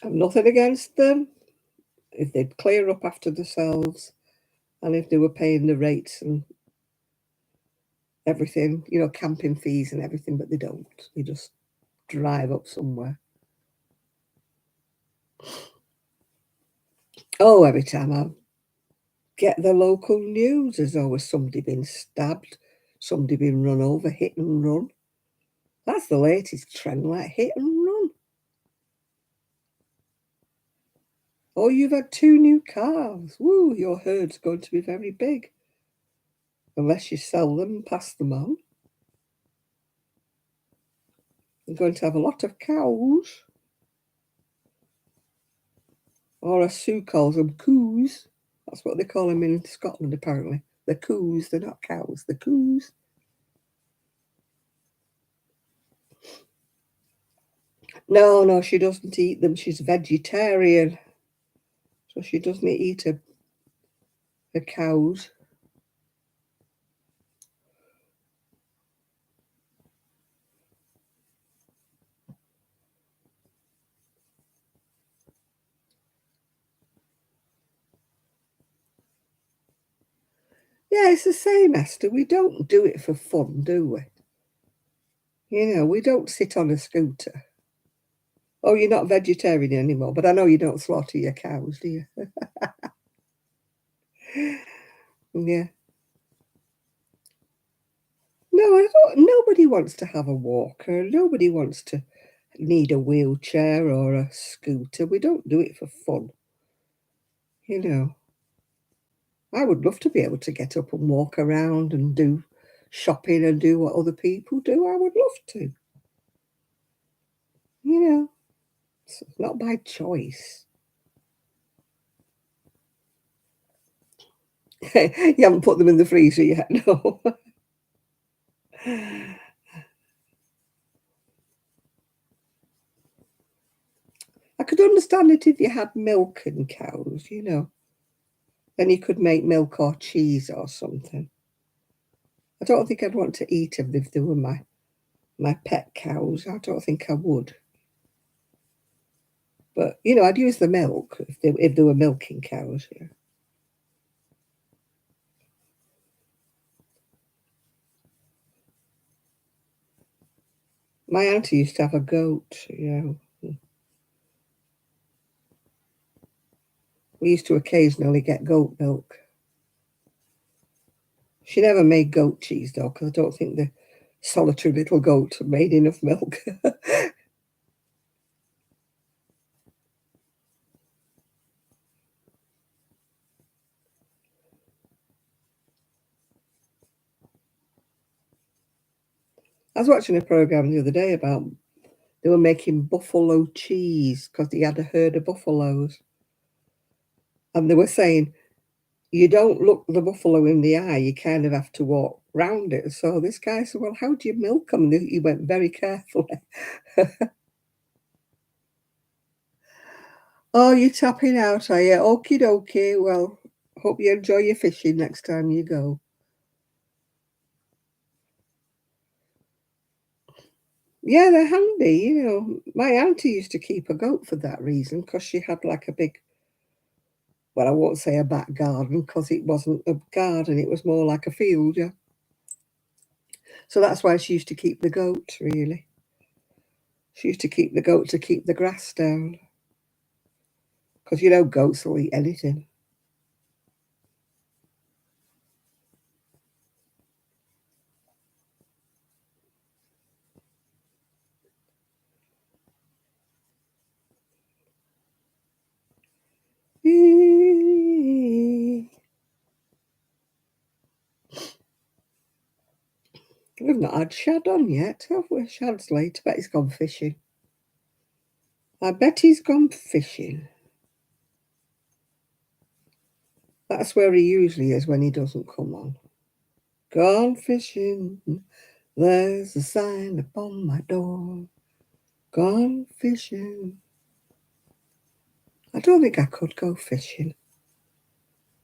I've nothing against them. If they'd clear up after themselves and if they were paying the rates and everything, you know, camping fees and everything, but they don't. They just drive up somewhere. Oh, every time I get the local news, there's always somebody been stabbed, somebody been run over, hit and run. That's the latest trend, like hit and run. Oh, you've had 2 new cars. Woo, your herd's going to be very big. Unless you sell them and pass them on. You're going to have a lot of cows. Or as Sue calls them, coos. That's what they call them in Scotland, apparently. The coos, they're not cows, the coos. No, she doesn't eat them. She's vegetarian. So she doesn't eat her cows. Yeah, it's the same, Esther. We don't do it for fun, do we? You know, we don't sit on a scooter. Oh, you're not vegetarian anymore, but I know you don't slaughter your cows, do you? Yeah. No, I don't. Nobody wants to have a walker. Nobody wants to need a wheelchair or a scooter. We don't do it for fun. You know, I would love to be able to get up and walk around and do shopping and do what other people do. I would love to. You know, it's not by choice. You haven't put them in the freezer yet, no. I could understand it if you had milk and cows, you know. Then you could make milk or cheese or something. I don't think I'd want to eat them if they were my pet cows. I don't think I would. But you know, I'd use the milk if they were milking cows. Yeah. My auntie used to have a goat. You know, we used to occasionally get goat milk. She never made goat cheese though, because I don't think the solitary little goat made enough milk. I was watching a program the other day about they were making buffalo cheese because they had a herd of buffaloes, and they were saying you don't look the buffalo in the eye, you kind of have to walk round it. So this guy said, "Well, how do you milk them?" And he went very carefully. Oh, you're tapping out, are you? Okie dokie. Well, hope you enjoy your fishing next time you go. Yeah, they're handy, you know. My auntie used to keep a goat for that reason, because she had like a big, well, I won't say a back garden, because it wasn't a garden, it was more like a field, yeah. So that's why she used to keep the goat, really. She used to keep the goat to keep the grass down, because you know goats will eat anything. We've not had Shad on yet, have we? Shad's late. I bet he's gone fishing. I bet he's gone fishing. That's where he usually is when he doesn't come on. Gone fishing. There's a sign upon my door. Gone fishing. I don't think I could go fishing.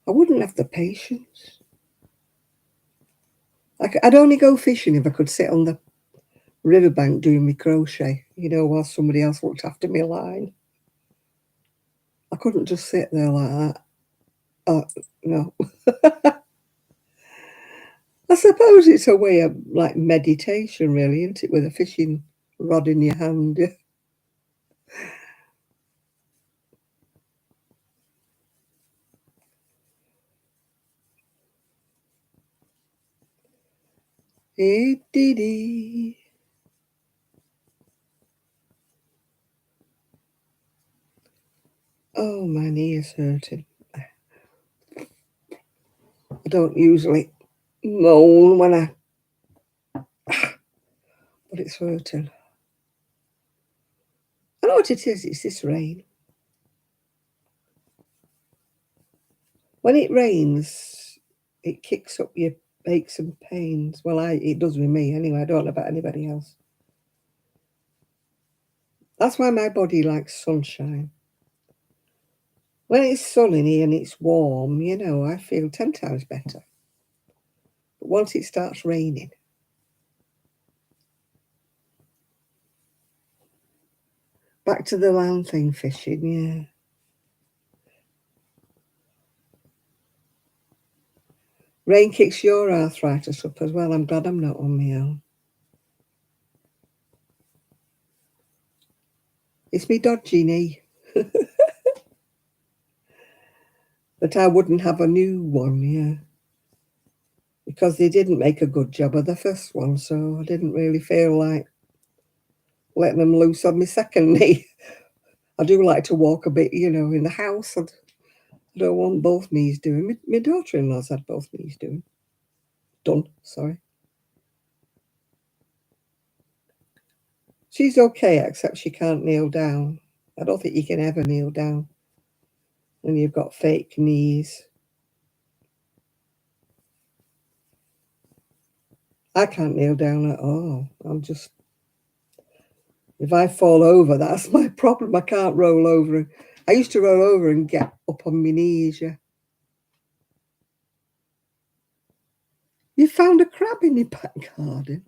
I wouldn't have the patience. I'd only go fishing if I could sit on the riverbank doing my crochet, you know, while somebody else looked after my line. I couldn't just sit there like that. No. I suppose it's a way of like meditation, really, isn't it? With a fishing rod in your hand. Hey, dee dee. Oh, my knee is hurting. I don't usually moan when but it's hurting. I know what it is. It's this rain. When it rains, it kicks up your aches and pains. Well, it does with me anyway. I don't know about anybody else. That's why my body likes sunshine. When it's sunny and it's warm, you know, I feel 10 times better. But once it starts raining, back to the land thing fishing, yeah. Rain kicks your arthritis up as well. I'm glad I'm not on my own. It's me dodgy knee. But I wouldn't have a new one, yeah. Because they didn't make a good job of the first one, so I didn't really feel like letting them loose on my second knee. I do like to walk a bit, you know, in the house. I don't want both knees doing. My daughter-in-law's had both knees done, sorry. She's okay, except she can't kneel down. I don't think you can ever kneel down when you've got fake knees. I can't kneel down at all. If I fall over, that's my problem. I can't roll over. I used to roll over and get up on my knees, yeah. You found a crab in your back garden?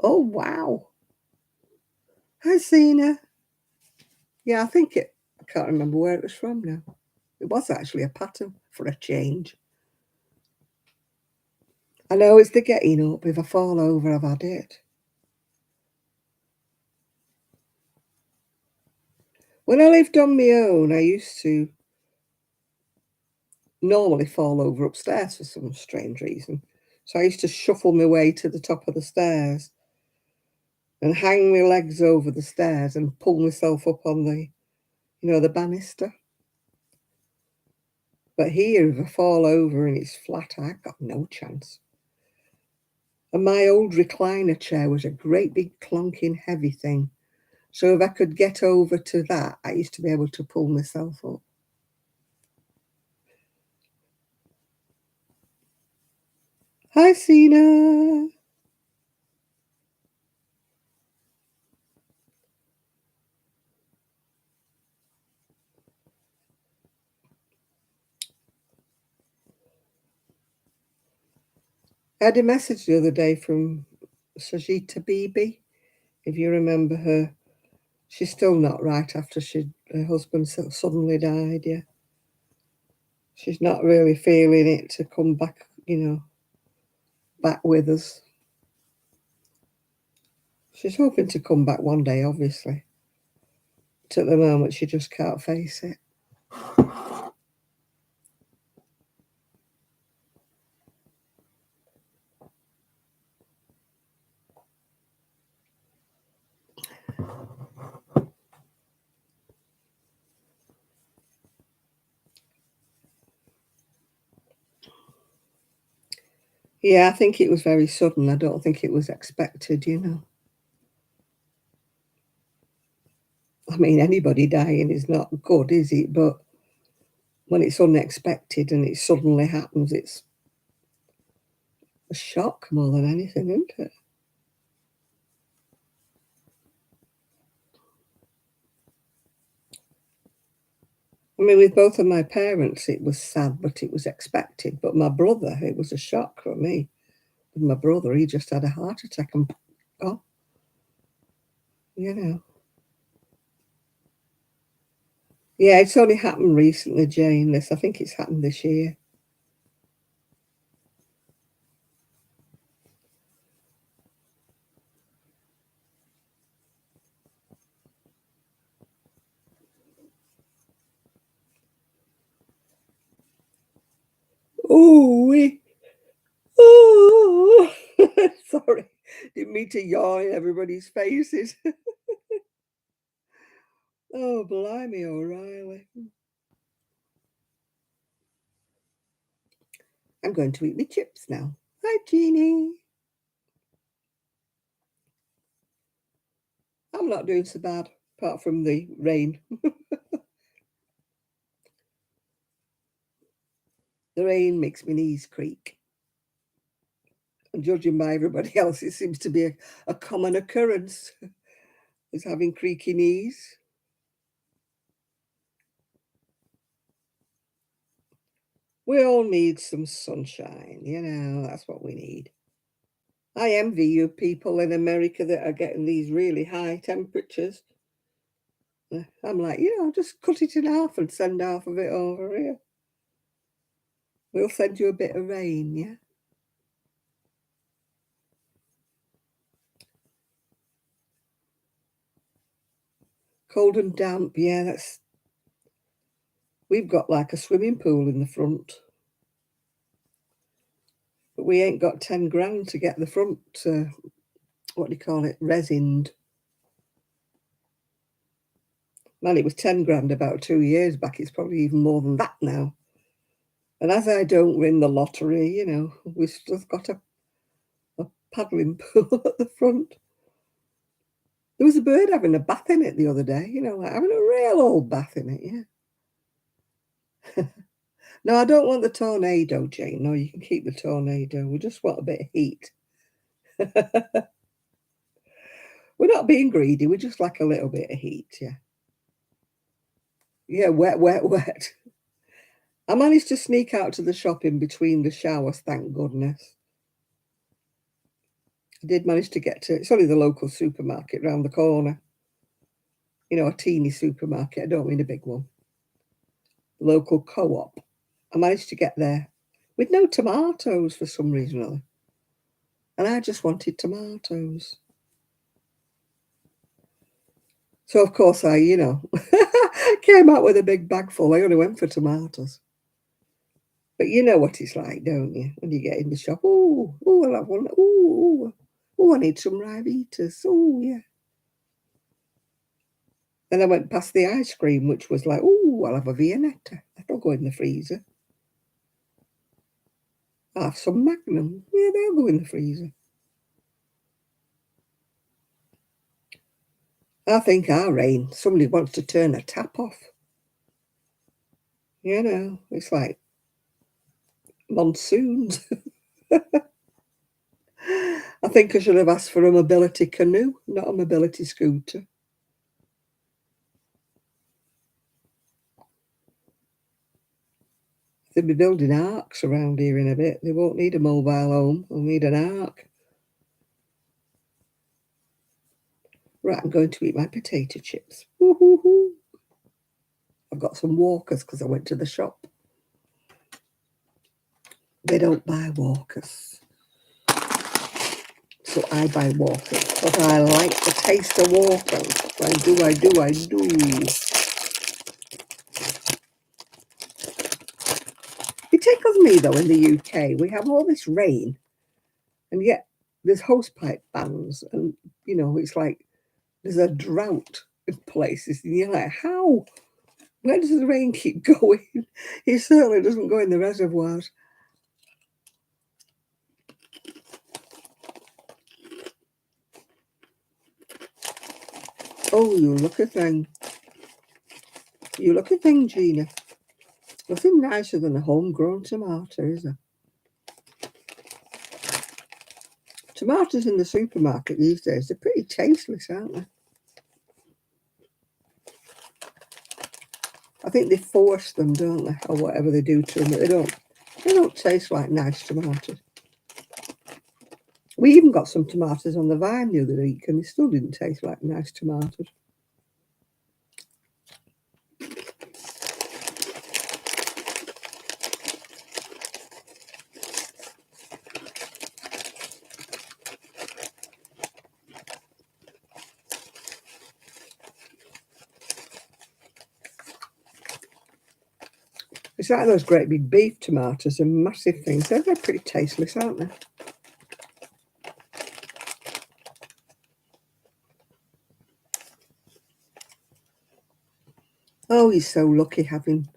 Oh, wow. Hi, Sina. Yeah, I can't remember where it was from now. It was actually a pattern for a change. I know it's the getting up. If I fall over, I've had it. When I lived on my own, I used to normally fall over upstairs for some strange reason. So I used to shuffle my way to the top of the stairs and hang my legs over the stairs and pull myself up on the banister. But here, if I fall over and it's flat, I've got no chance. And my old recliner chair was a great big clunking heavy thing. So if I could get over to that, I used to be able to pull myself up. Hi, Sina. I had a message the other day from Sajita Bibi, if you remember her. She's still not right after her husband suddenly died, yeah. She's not really feeling it to come back, back with us. She's hoping to come back one day, obviously. But at the moment, she just can't face it. Yeah, I think it was very sudden. I don't think it was expected. I mean, anybody dying is not good, is it? But when it's unexpected and it suddenly happens, it's a shock more than anything, isn't it? I mean, with both of my parents, it was sad, but it was expected. But my brother, it was a shock for me. With my brother, he just had a heart attack and oh, you know. Yeah, it's only happened recently, Jane. I think it's happened this year. Oh, oh, sorry, didn't mean to yawn in everybody's faces. Oh, blimey, O'Reilly. I'm going to eat my chips now. Hi, Jeannie. I'm not doing so bad, apart from the rain. The rain makes my knees creak. And judging by everybody else, it seems to be a common occurrence, is having creaky knees. We all need some sunshine, that's what we need. I envy you people in America that are getting these really high temperatures. I'm like, just cut it in half and send half of it over here. We'll send you a bit of rain, yeah? Cold and damp, yeah, we've got like a swimming pool in the front. But we ain't got 10 grand to get the front, what do you call it, resined. Man, it was 10 grand about 2 years back. It's probably even more than that now. And as I don't win the lottery, we've still got a paddling pool at the front. There was a bird having a bath in it the other day, like having a real old bath in it, yeah. No, I don't want the tornado, Jane. No, you can keep the tornado. We just want a bit of heat. We're not being greedy. We just like a little bit of heat, yeah. Yeah, wet, wet, wet. I managed to sneak out to the shop in between the showers, thank goodness. I did manage to get to it's only the local supermarket round the corner. A teeny supermarket. I don't mean a big one. Local co-op. I managed to get there with no tomatoes for some reason or other. And I just wanted tomatoes. So of course I, came out with a big bag full. I only went for tomatoes. But you know what it's like, don't you? When you get in the shop, I'll have one. I need some Rivitas. Oh, yeah. Then I went past the ice cream, which was like, I'll have a Viennetta. That'll go in the freezer. I'll have some Magnum. Yeah, they'll go in the freezer. I think our rain, somebody wants to turn a tap off. It's like monsoons. I think I should have asked for a mobility canoe, not a mobility scooter. They'll be building arks around here in a bit. They won't need a mobile home. They'll need an ark. Right, I'm going to eat my potato chips. Woo-hoo-hoo. I've got some walkers because I went to the shop. They don't buy walkers. So I buy walkers because I like the taste of walkers. I do. It tickles me though in the UK. We have all this rain and yet there's hosepipe bans and, you know, it's like there's a drought in places. And you're like, how? Where does the rain keep going? It certainly doesn't go in the reservoirs. Oh, you lucky thing. You lucky thing, Gina. Nothing nicer than a homegrown tomato, is there? Tomatoes in the supermarket these days, they're pretty tasteless, aren't they? I think they force them, don't they? Or whatever they do to them, but they don't taste like nice tomatoes. We even got some tomatoes on the vine the other week and they still didn't taste like nice tomatoes. It's like those great big beef tomatoes and massive things. They're pretty tasteless, aren't they? Oh, you're so lucky having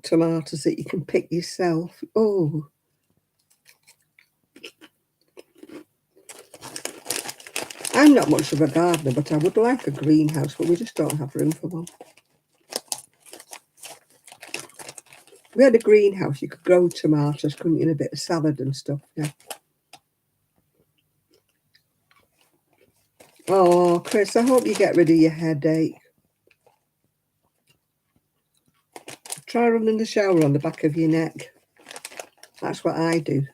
tomatoes that you can pick yourself. Oh. I'm not much of a gardener, but I would like a greenhouse, but we just don't have room for one. We had a greenhouse, you could grow tomatoes, couldn't you, and a bit of salad and stuff, yeah. Oh, Chris, I hope you get rid of your headache. Try running the shower on the back of your neck. That's what I do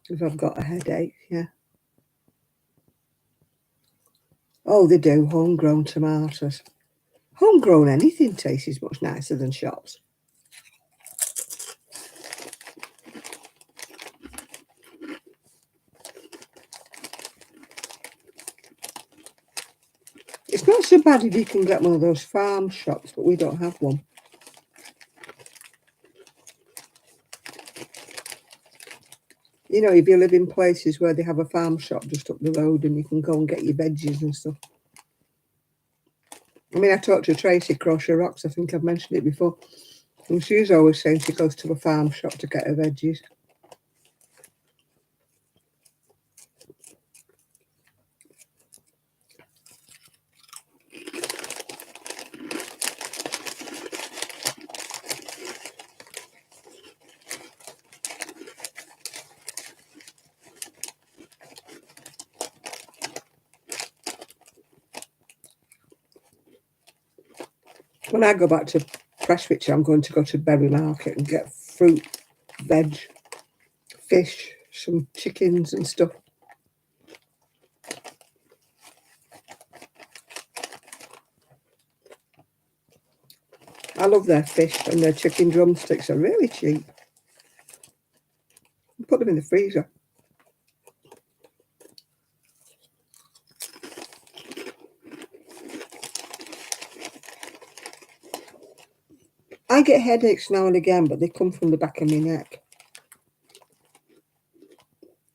if I've got a headache, yeah. Oh, they do, homegrown tomatoes. Homegrown anything tastes much nicer than shops. It's not so bad if you can get one of those farm shops, but we don't have one. You know, if you live in places where they have a farm shop just up the road and you can go and get your veggies and stuff. I mean, I talked to Tracy Crochet Rocks, I think I've mentioned it before, and she's always saying she goes to a farm shop to get her veggies. When I go back to Prestwich, I'm going to go to Berry Market and get fruit, veg, fish, some chickens and stuff. I love their fish, and their chicken drumsticks are really cheap. Put them in the freezer. I get headaches now and again, but they come from the back of my neck.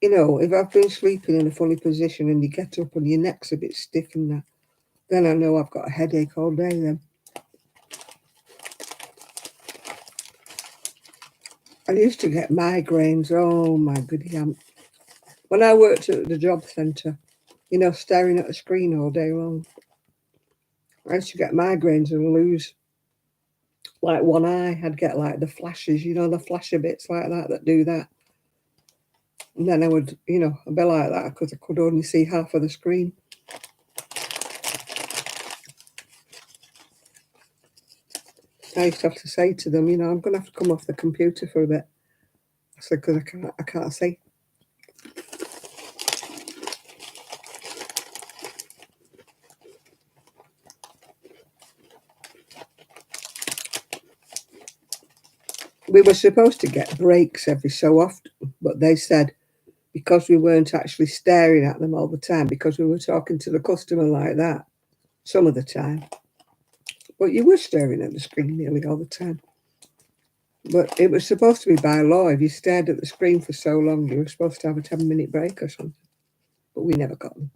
You know, if I've been sleeping in a funny position and you get up and your neck's a bit stiff and that, then I know I've got a headache all day then. I used to get migraines. Oh my goody aunt. When I worked at the job centre, you know, staring at a screen all day long, I used to get migraines and lose like one eye. I'd get like the flashes, you know, the flasher bits like that do that. And then I would, you know, I'd be like that because I could only see half of the screen. I used to have to say to them, you know, I'm going to have to come off the computer for a bit. I said, because I can't see. We were supposed to get breaks every so often, but they said because we weren't actually staring at them all the time, because we were talking to the customer like that some of the time. But you were staring at the screen nearly all the time. But it was supposed to be by law. If you stared at the screen for so long, you were supposed to have a 10-minute break or something. But we never got them.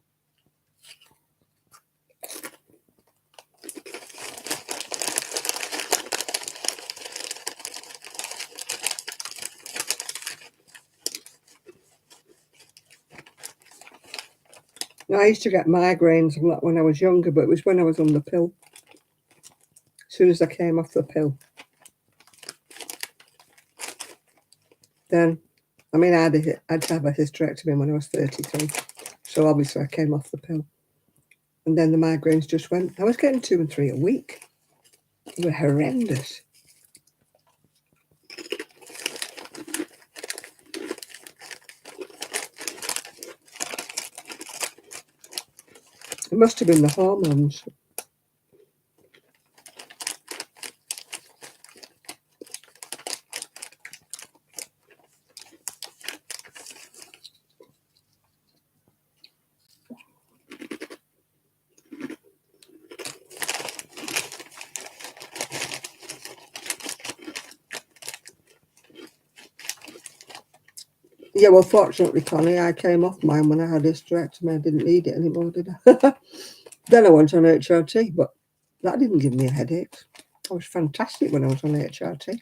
Now, I used to get migraines a lot when I was younger, but it was when I was on the pill. As soon as I came off the pill, then, I mean, I'd have a hysterectomy when I was 33. So obviously I came off the pill. And then the migraines just went. I was getting 2 and 3 a week. They were horrendous. It must have been the hormones. Yeah, well, fortunately, Connie, I came off mine when I had a hysterectomy. I didn't need it anymore, did I? Then I went on HRT, but that didn't give me a headache. I was fantastic when I was on HRT.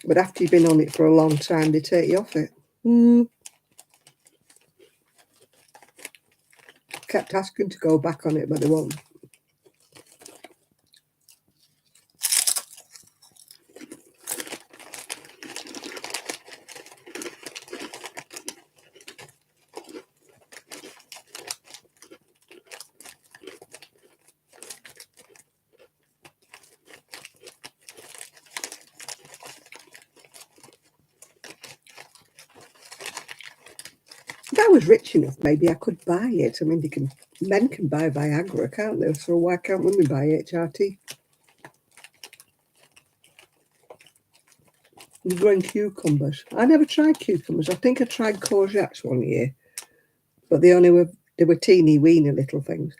But after you've been on it for a long time, they take you off it. Kept asking to go back on it, but they won't. If I was rich enough, maybe I could buy it. I mean, men can buy Viagra, can't they? So why can't women buy HRT? You're growing cucumbers. I never tried cucumbers. I think I tried courgettes one year, but they were teeny weeny little things.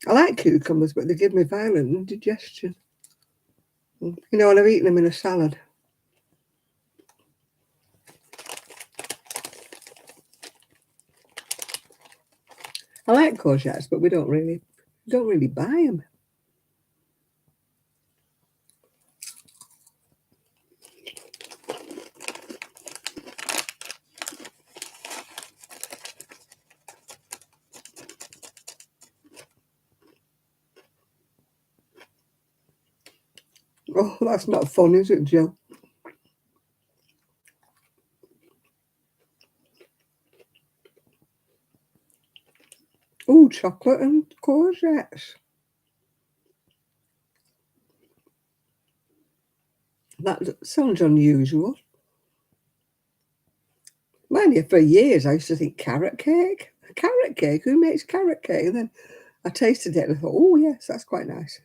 I like cucumbers, but they give me violent indigestion. You know, and I've eaten them in a salad. I like courgettes, but we don't really buy them. Oh, that's not fun, is it, Jill? Oh, chocolate and courgettes. That sounds unusual. Mind you, for years I used to think carrot cake. Carrot cake? Who makes carrot cake? And then I tasted it and I thought, oh, yes, that's quite nice.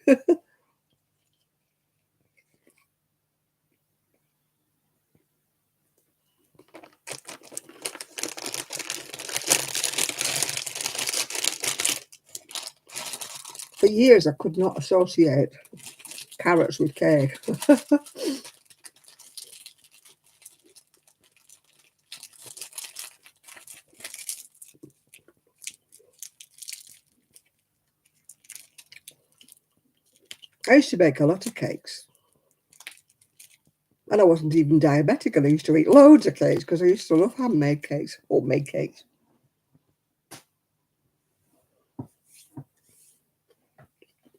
For years I could not associate carrots with cake. I used to bake a lot of cakes. And I wasn't even diabetic, and I used to eat loads of cakes because I used to love homemade cakes.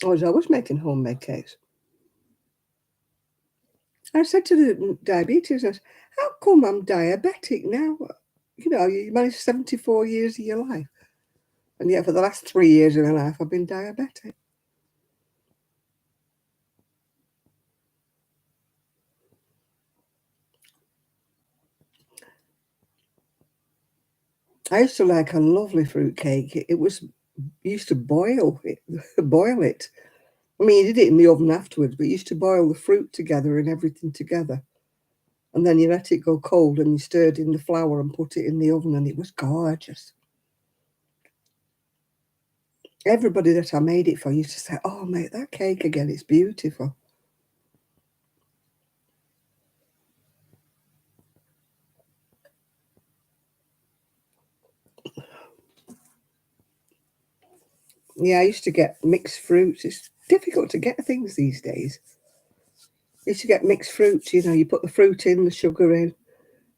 I was always making homemade cakes. I said to the diabetes, how come I'm diabetic now? You know, you managed 74 years of your life. And yet for the last 3 years of my life, I've been diabetic. I used to like a lovely fruit cake. It was, you used to boil it, boil it. I mean, you did it in the oven afterwards, but you used to boil the fruit together and everything together. And then you let it go cold and you stirred in the flour and put it in the oven, and it was gorgeous. Everybody that I made it for used to say, oh, make that cake again, it's beautiful. Yeah, I used to get mixed fruits. It's difficult to get things these days. I used to get mixed fruits, you know, you put the fruit in, the sugar in,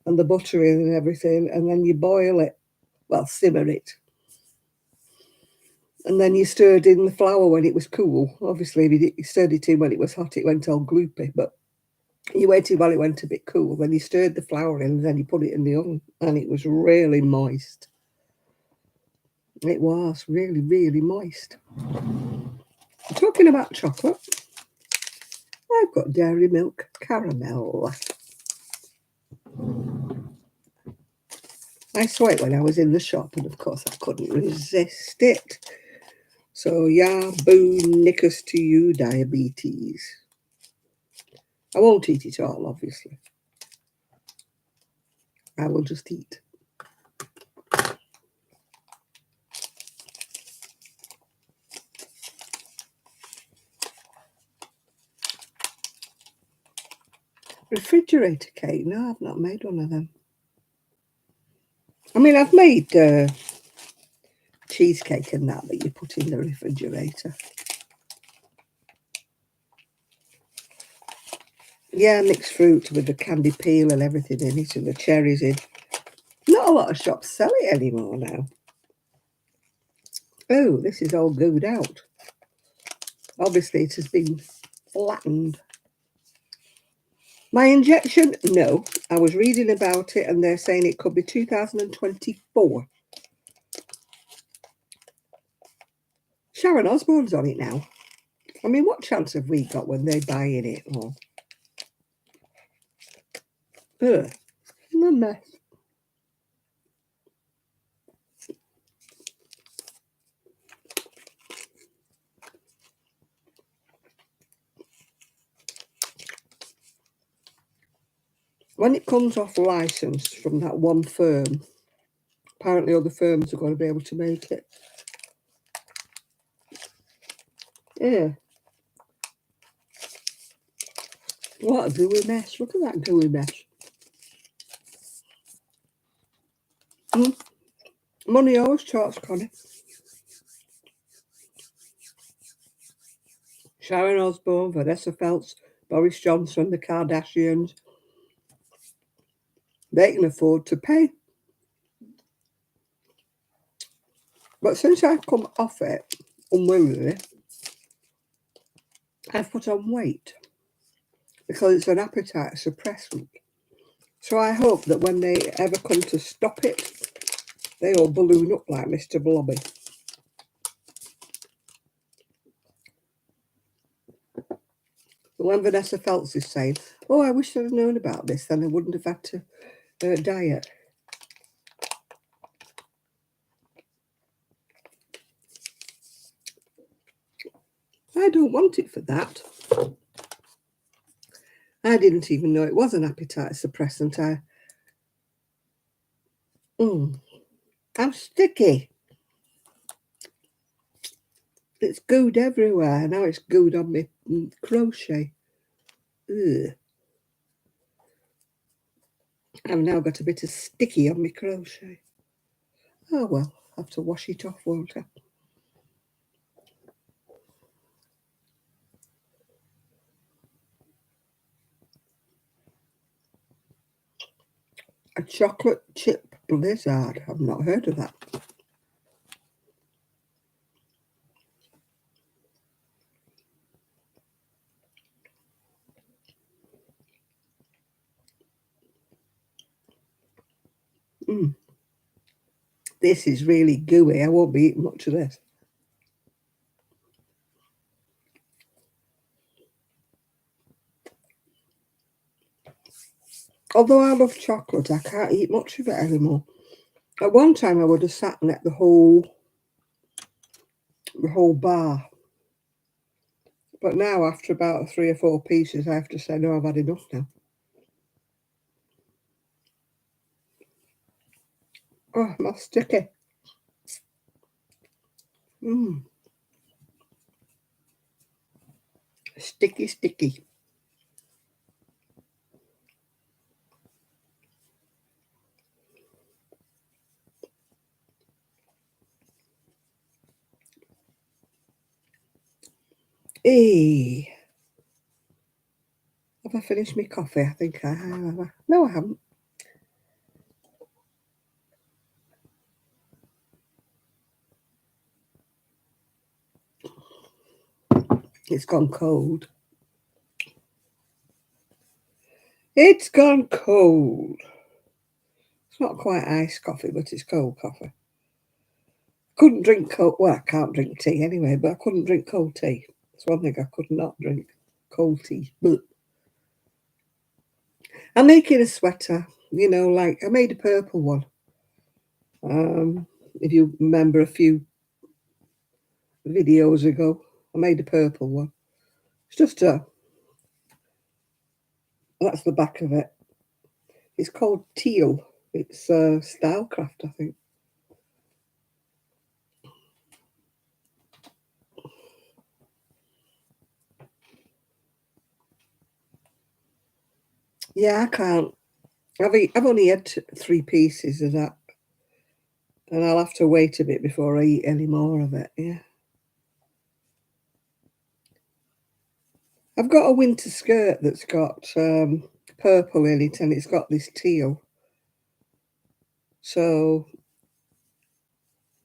and the butter in and everything, and then you boil it, well, simmer it. And then you stirred in the flour when it was cool. Obviously, if you stirred it in when it was hot, it went all gloopy, but you waited while it went a bit cool. Then you stirred the flour in, and then you put it in the oven, and it was really moist. It was really, really moist. Talking about chocolate, I've got dairy milk caramel. I saw it when I was in the shop, and of course I couldn't resist it. So, yeah, boo, knickers to you, diabetes. I won't eat it all, obviously. I will just eat. Refrigerator cake? No, I've not made one of them. I mean, I've made cheesecake and that you put in the refrigerator. Yeah, mixed fruit with the candy peel and everything in it and the cherries in. Not a lot of shops sell it anymore now. Oh, this is all gooed out. Obviously, it has been flattened. My injection? No. I was reading about it and they're saying it could be 2024. Sharon Osbourne's on it now. I mean, what chance have we got when they're buying it? Or, ugh, a mess. When it comes off license from that one firm, apparently other firms are going to be able to make it. Yeah. What a gooey mess. Look at that gooey mess. Money always talks, Connie. Sharon Osbourne, Vanessa Feltz, Boris Johnson, the Kardashians. They can afford to pay. But since I've come off it unwillingly, I've put on weight because it's an appetite suppressant. So I hope that when they ever come to stop it, they all balloon up like Mr. Blobby. But when Vanessa Feltz is saying, oh, I wish I'd have known about this, then I wouldn't have had to diet. I don't want it for that. I didn't even know it was an appetite suppressant. I'm sticky. It's gooed everywhere. Now it's gooed on my crochet. Ugh. I've now got a bit of sticky on my crochet. Oh well, I'll have to wash it off, won't I? A chocolate chip blizzard. I've not heard of that. This is really gooey. I won't be eating much of this. Although I love chocolate, I can't eat much of it anymore. At one time, I would have sat and ate the whole bar. But now, after about 3 or 4 pieces, I have to say, no, I've had enough now. Oh, my sticky. Sticky, sticky. Hey, have I finished my coffee? I think I have. No, I haven't. It's gone cold. It's gone cold. It's not quite iced coffee, but it's cold coffee. Couldn't drink cold. Well, I can't drink tea anyway, but I couldn't drink cold tea. That's one thing I could not drink. Cold tea. Blech. I'm making a sweater, like I made a purple one. If you remember a few videos ago, I made a purple one. It's just that's the back of it. It's called Teal. It's Stylecraft, I think. Yeah, I can't. I've only had 3 pieces of that, and I'll have to wait a bit before I eat any more of it. Yeah, I've got a winter skirt that's got purple in it, and it's got this teal. So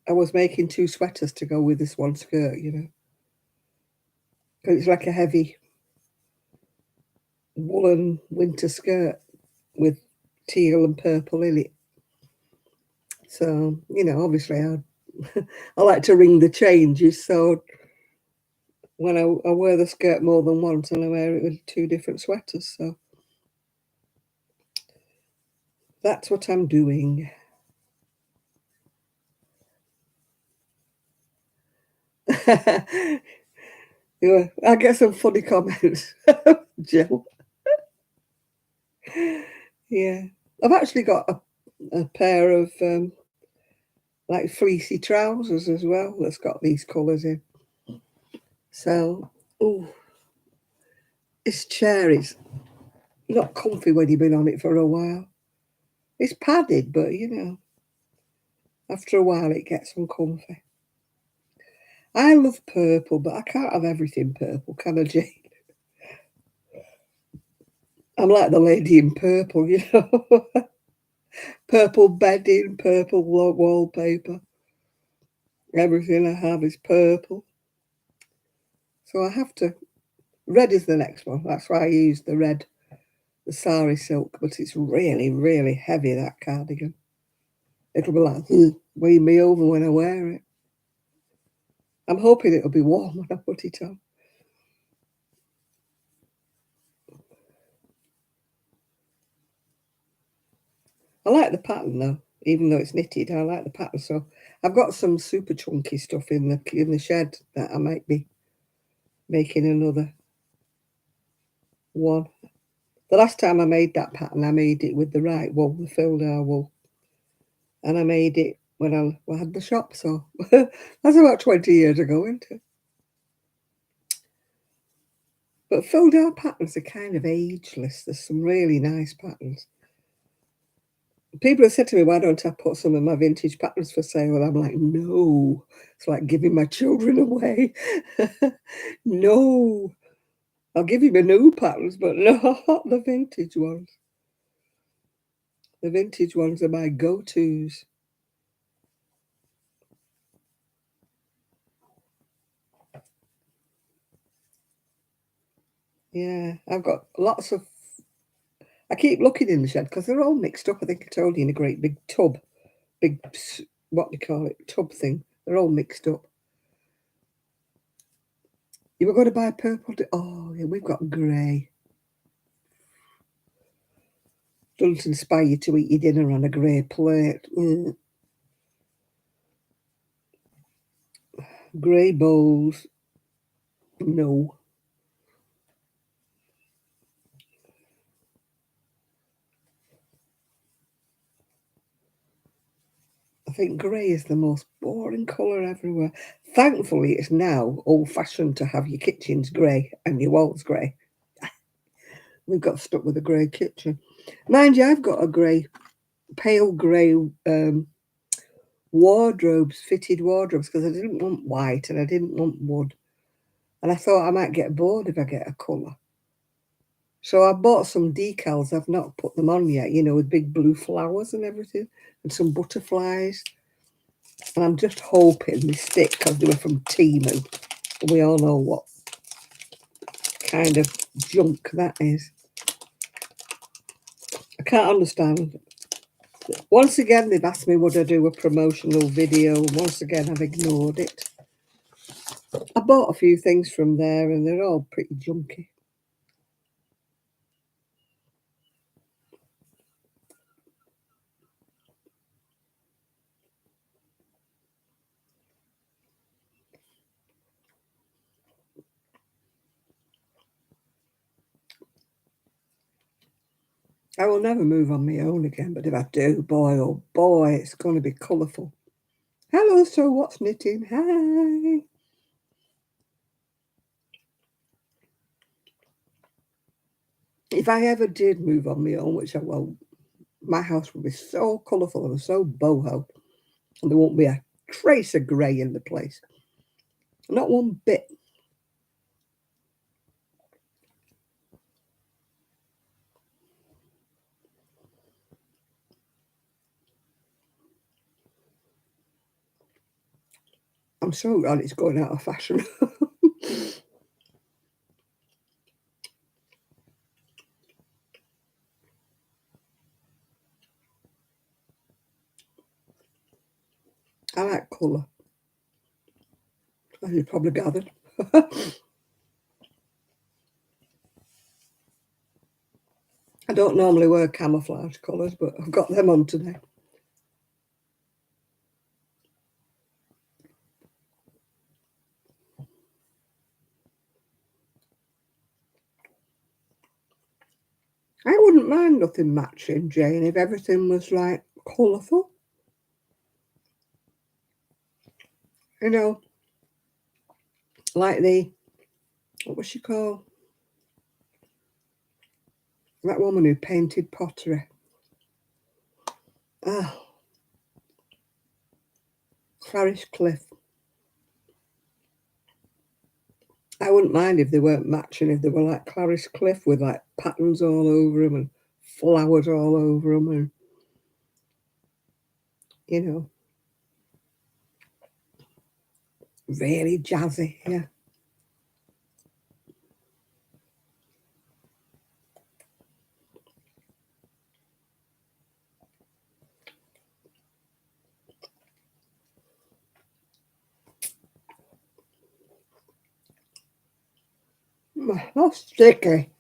I was making 2 sweaters to go with this one skirt, 'cause it's like a heavy woolen winter skirt with teal and purple in it. So, obviously I like to ring the changes. So when I wear the skirt more than once, and I wear it with 2 different sweaters. So that's what I'm doing. Yeah, I get some funny comments, Jill. Yeah. I've actually got a pair of like fleecy trousers as well that's got these colours in. So, oh, this chair is not comfy when you've been on it for a while. It's padded, but after a while it gets uncomfy. I love purple, but I can't have everything purple, can I, Jane? I'm like the lady in purple, purple bedding, purple wallpaper. Everything I have is purple. So I have to. Red is the next one. That's why I use the red, the sari silk, but it's really, really heavy, that cardigan. It'll be like, weigh me over when I wear it. I'm hoping it'll be warm when I put it on. I like the pattern though, even though it's knitted. I like the pattern. So I've got some super chunky stuff in the shed that I might be making another one. The last time I made that pattern, I made it with the right wool, the Fildar wool, and I made it when I had the shop. So that's about 20 years ago, isn't it? But Fildar patterns are kind of ageless. There's some really nice patterns. People have said to me, why don't I put some of my vintage patterns for sale? And I'm like, no, it's like giving my children away. No, I'll give you the new patterns, but not the vintage ones. The vintage ones are my go-tos. Yeah, I've got lots of I keep looking in the shed because they're all mixed up. I think I told you, in a great big tub. Big, what do you call it, tub thing. They're all mixed up. You were going to buy purple. Oh, yeah, we've got grey. Doesn't inspire you to eat your dinner on a grey plate. Grey bowls. No. I think grey is the most boring colour everywhere. Thankfully, it's now old-fashioned to have your kitchens grey and your walls grey. We've got stuck with a grey kitchen. Mind you, I've got a grey, pale grey wardrobes, fitted wardrobes, because I didn't want white and I didn't want wood. And I thought I might get bored if I get a colour. So I bought some decals. I've not put them on yet, you know, with big blue flowers and everything, and some butterflies. And I'm just hoping they stick because they were from Temu. And we all know what kind of junk that is. I can't understand. Once again, they've asked me would I do a promotional video. Once again, I've ignored it. I bought a few things from there and they're all pretty junky. I will never move on my own again, but if I do, boy, oh boy, it's going to be colourful. Hello, so what's knitting? Hi. If I ever did move on my own, which I won't, my house would be so colourful and so boho, and there won't be a trace of grey in the place. Not one bit. I'm so glad it's going out of fashion. I like colour, as you probably gathered. I don't normally wear camouflage colours, but I've got them on today. I wouldn't mind nothing matching, Jane, if everything was like colourful. You know, like what was she called? That woman who painted pottery. Oh, Clarice Cliff. I wouldn't mind if they weren't matching, if they were like Clarice Cliff with like patterns all over them and flowers all over them and, you know, really jazzy, yeah. That's sticky.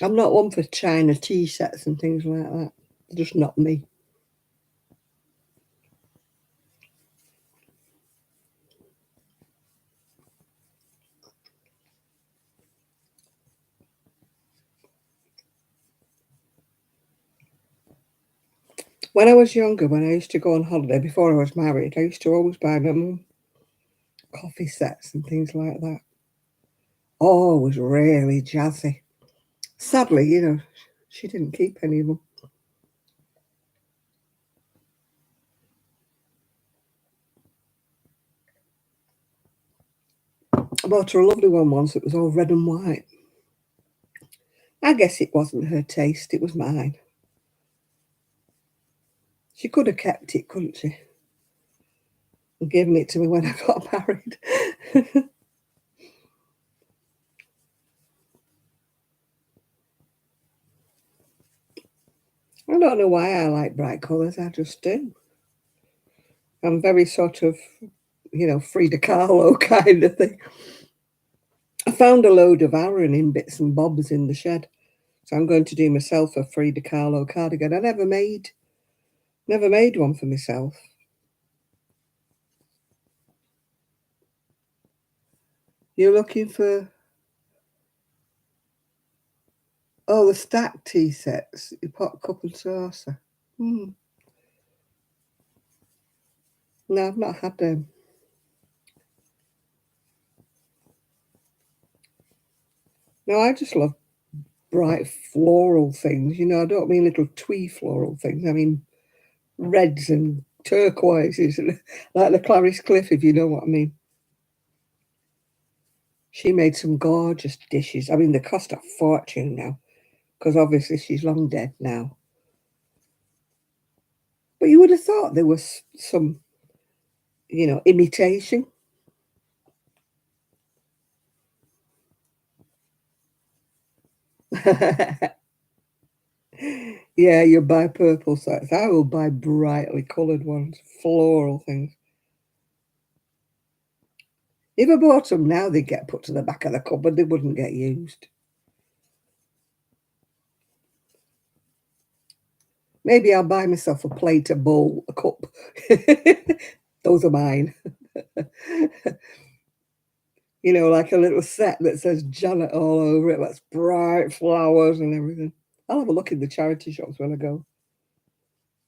I'm not one for China tea sets and things like that. Just not me. When I was younger, when I used to go on holiday before I was married, I used to always buy my mum coffee sets and things like that. Oh, it was really jazzy. Sadly, you know, she didn't keep any of them. I bought her a lovely one once. It was all red and white. I guess it wasn't her taste. It was mine. She could have kept it, couldn't she? And given it to me when I got married. I don't know why I like bright colours, I just do. I'm very sort of, Frida Kahlo kind of thing. I found a load of Aran in bits and bobs in the shed, so I'm going to do myself a Frida Kahlo cardigan. I never made one for myself. You're looking for, oh, the stacked tea sets, your pot, cup and saucer. Hmm. No, I've not had them. No, I just love bright floral things. I don't mean little twee floral things. I mean reds and turquoises, like the Clarice Cliff, if you know what I mean. She made some gorgeous dishes. I mean, they cost a fortune now, because obviously she's long dead now. But you would have thought there was some, imitation. Yeah, you buy purple sets. I will buy brightly coloured ones, floral things. If I bought them now, they'd get put to the back of the cupboard. They wouldn't get used. Maybe I'll buy myself a plate, a bowl, a cup. Those are mine. Like a little set that says Janet all over it. That's bright flowers and everything. I'll have a look in the charity shops when I go.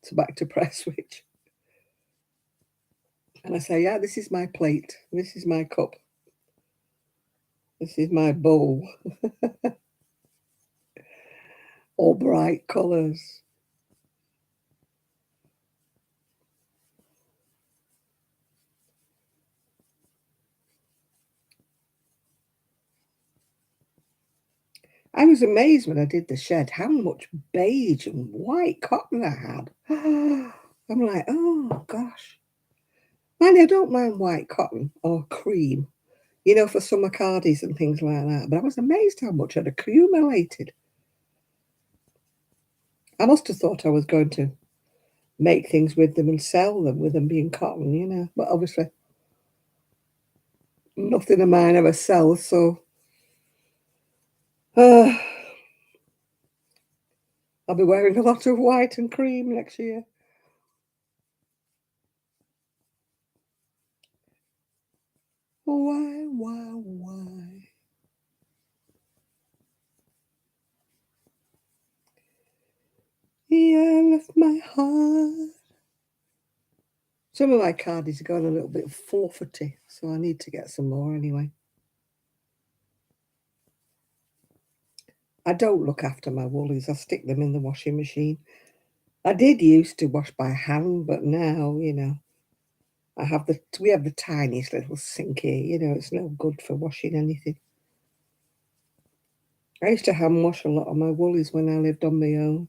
It's back to Prestwich. And I say, yeah, this is my plate. This is my cup. This is my bowl. All bright colours. I was amazed when I did the shed how much beige and white cotton I had. I'm like, oh gosh. Mind you, I don't mind white cotton or cream, for summer cardies and things like that. But I was amazed how much I'd accumulated. I must have thought I was going to make things with them and sell them with them being cotton. But obviously nothing of mine ever sells, so uh, I'll be wearing a lot of white and cream next year. Why? Yeah, I left my heart. Some of my cardies are going a little bit fluffety, so I need to get some more anyway. I don't look after my woolies. I stick them in the washing machine. I did used to wash by hand, but now, we have the tiniest little sink here. It's no good for washing anything. I used to hand wash a lot of my woolies when I lived on my own,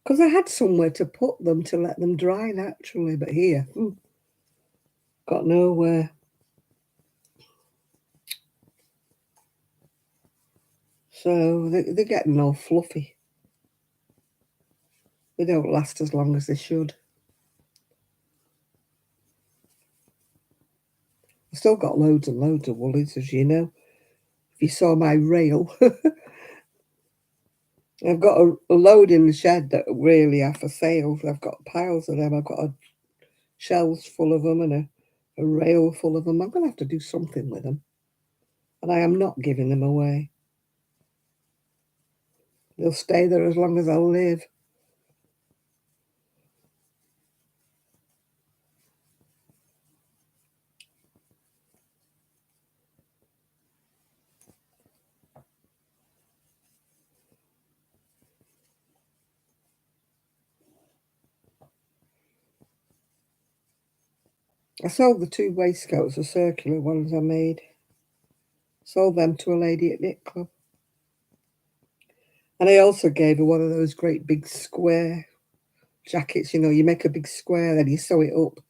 because I had somewhere to put them to let them dry naturally. But here, got nowhere. So they're getting all fluffy. They don't last as long as they should. I've still got loads and loads of woolies, as you know. If you saw my rail, I've got a load in the shed that really are for sale. I've got piles of them. I've got shelves full of them and a rail full of them. I'm going to have to do something with them. And I am not giving them away. They'll stay there as long as I live. I sold the 2 waistcoats, the circular ones I made. Sold them to a lady at Knit Club. And I also gave her one of those great big square jackets. You make a big square, then you sew it up.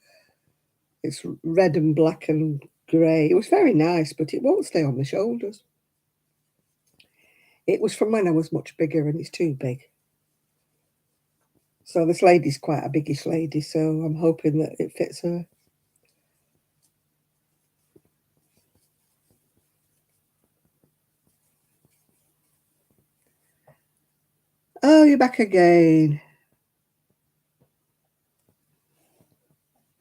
It's red and black and grey. It was very nice, but it won't stay on my shoulders. It was from when I was much bigger, and it's too big. So this lady's quite a biggish lady, so I'm hoping that it fits her. Oh, you're back again.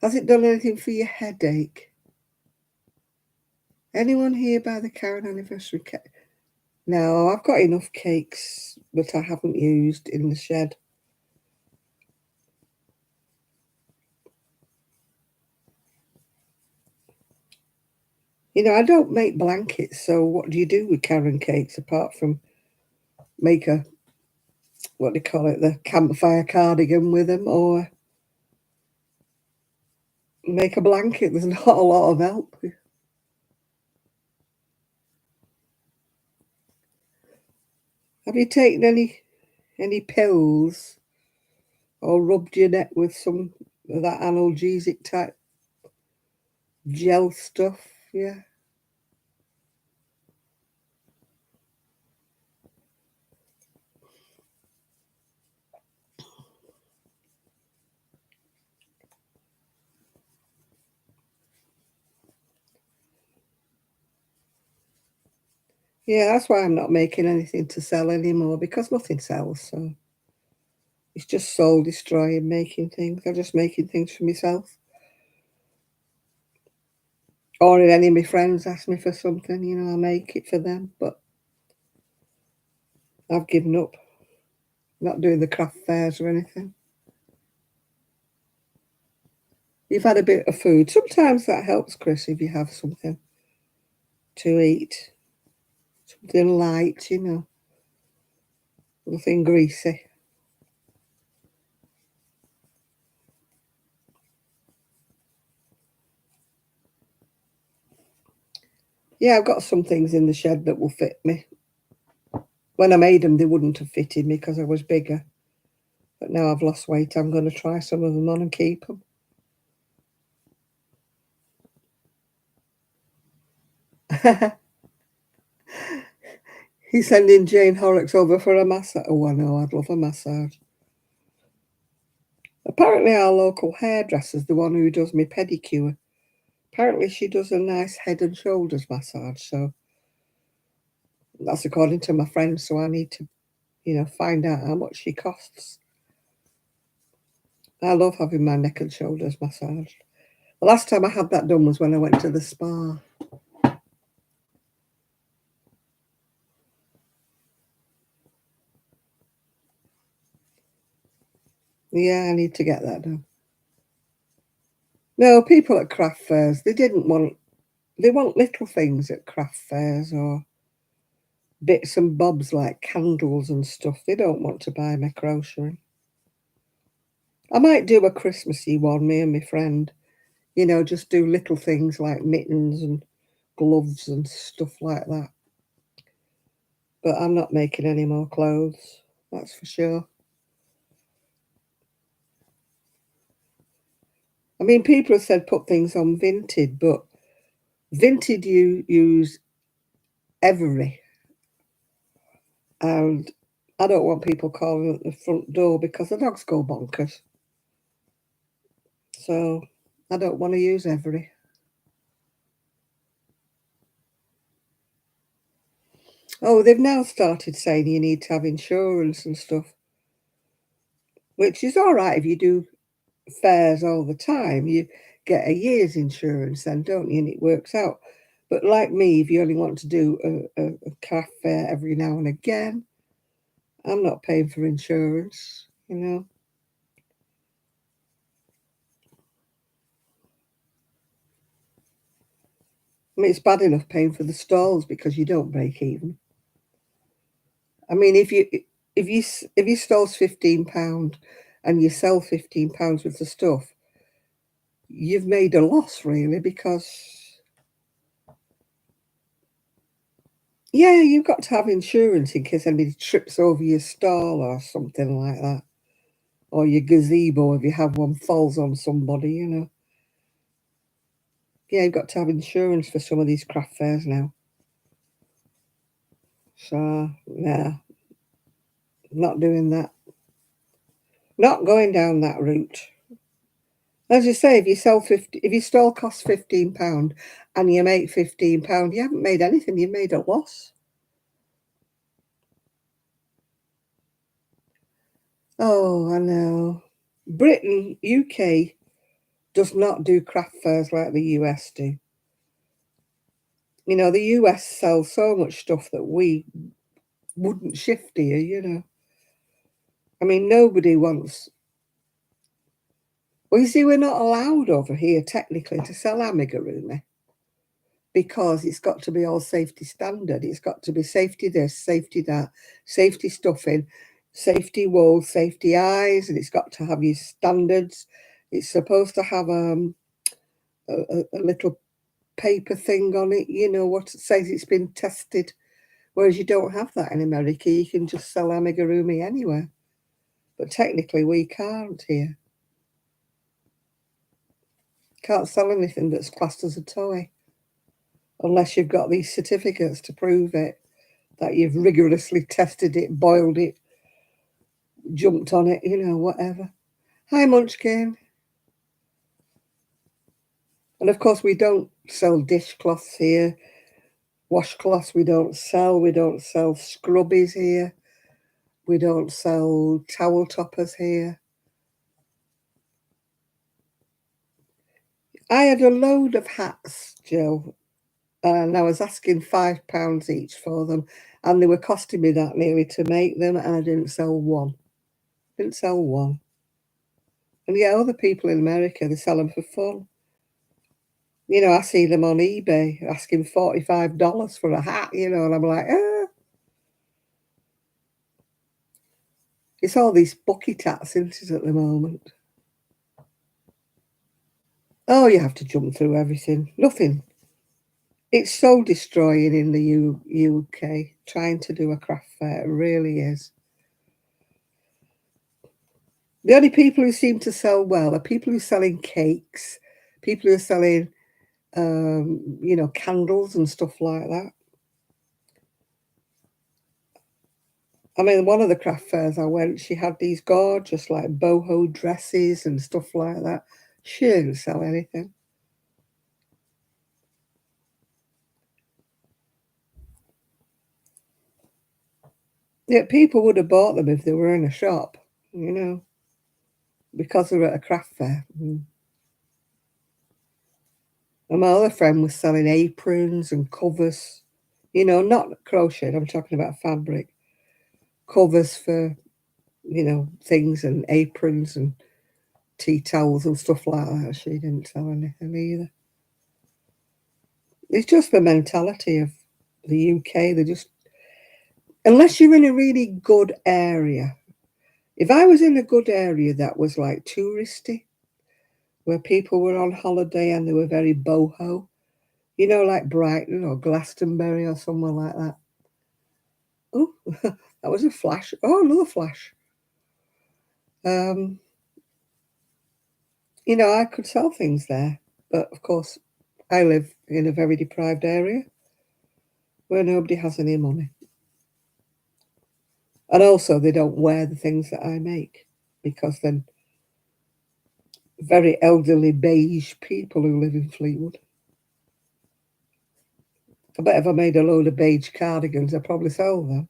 Has it done anything for your headache? Anyone here by the Karen anniversary cake? No, I've got enough cakes that I haven't used in the shed. You know, I don't make blankets, so what do you do with Karen cakes apart from make a, what do you call it, the campfire cardigan with them, or make a blanket? There's not a lot of help. Have you taken any pills or rubbed your neck with some of that analgesic type gel stuff? Yeah. Yeah, that's why I'm not making anything to sell anymore because nothing sells. So it's just soul destroying making things. I'm just making things for myself. Or if any of my friends ask me for something, you know, I make it for them. But I've given up, not doing the craft fairs or anything. You've had a bit of food. Sometimes that helps, Chris, if you have something to eat, something light, you know, nothing greasy. Yeah, I've got some things in the shed that will fit me. When I made them, they wouldn't have fitted me because I was bigger. But now I've lost weight, I'm going to try some of them on and keep them. He's sending Jane Horrocks over for a massage. Oh, I know, I'd love a massage. Apparently, our local hairdresser's the one who does me pedicure. Apparently, she does a nice head and shoulders massage. So that's according to my friend. So I need to, you know, find out how much she costs. I love having my neck and shoulders massaged. The last time I had that done was when I went to the spa. Yeah, I need to get that done. No, people at craft fairs, they want little things at craft fairs or bits and bobs like candles and stuff. They don't want to buy my crochet. I might do a Christmassy one, me and my friend. You know, just do little things like mittens and gloves and stuff like that. But I'm not making any more clothes, that's for sure. I mean, people have said put things on Vinted, but Vinted you use every, and I don't want people calling at the front door because the dogs go bonkers. So I don't want to use every. Oh, they've now started saying you need to have insurance and stuff, which is all right if you do fairs all the time. You get a year's insurance then, don't you? And it works out. But like me, if you only want to do a craft fair every now and again, I'm not paying for insurance, you know. I mean, it's bad enough paying for the stalls because you don't break even. I mean, if your stall's £15 and you sell £15 worth of stuff, you've made a loss really because yeah, you've got to have insurance in case anybody trips over your stall or something like that, or your gazebo if you have one falls on somebody, you know. Yeah, you've got to have insurance for some of these craft fairs now. So yeah, not doing that. Not going down that route. As you say, if your stall costs £15 and you make £15, you haven't made anything, you've made a loss. Oh, I know. Britain, UK does not do craft fairs like the US do. You know, the US sells so much stuff that we wouldn't shift here, you know. I mean, nobody wants. Well, you see, we're not allowed over here technically to sell amigurumi because it's got to be all safety standard. It's got to be safety this, safety that, safety stuffing, safety wool, safety eyes, and it's got to have your standards. It's supposed to have a little paper thing on it, you know, what it says it's been tested. Whereas you don't have that in America. You can just sell amigurumi anywhere. But technically we can't here. Can't sell anything that's classed as a toy. Unless you've got these certificates to prove it, that you've rigorously tested it, boiled it, jumped on it, you know, whatever. Hi, Munchkin. And of course, we don't sell dishcloths here. Washcloths we don't sell. We don't sell scrubbies here. We don't sell towel toppers here. I had a load of hats, Jill, and I was asking £5 each for them, and they were costing me that nearly to make them, and I didn't sell one. Didn't sell one. And yet other people in America, they sell them for fun. You know, I see them on eBay asking $45 for a hat, you know, and I'm like, It's all these bucket hats, isn't it, at the moment? Oh, you have to jump through everything. Nothing. It's soul destroying in the UK, trying to do a craft fair. It really is. The only people who seem to sell well are people who are selling cakes, people who are selling, you know, candles and stuff like that. I mean, one of the craft fairs I went, she had these gorgeous, like, boho dresses and stuff like that. She didn't sell anything. Yeah, people would have bought them if they were in a shop, you know, because they were at a craft fair. And my other friend was selling aprons and covers, you know, not crochet, I'm talking about fabric, covers for, you know, things and aprons and tea towels and stuff like that. She didn't sell anything either. It's just the mentality of the UK. They just, unless you're in a really good area. If I was in a good area that was like touristy, where people were on holiday and they were very boho, you know, like Brighton or Glastonbury or somewhere like that. Oh, that was a flash. Oh, another flash. Um, you know, I could sell things there, but of course, I live in a very deprived area where nobody has any money. And also, they don't wear the things that I make because then very elderly beige people who live in Fleetwood. I bet if I made a load of beige cardigans, I'd probably sell them.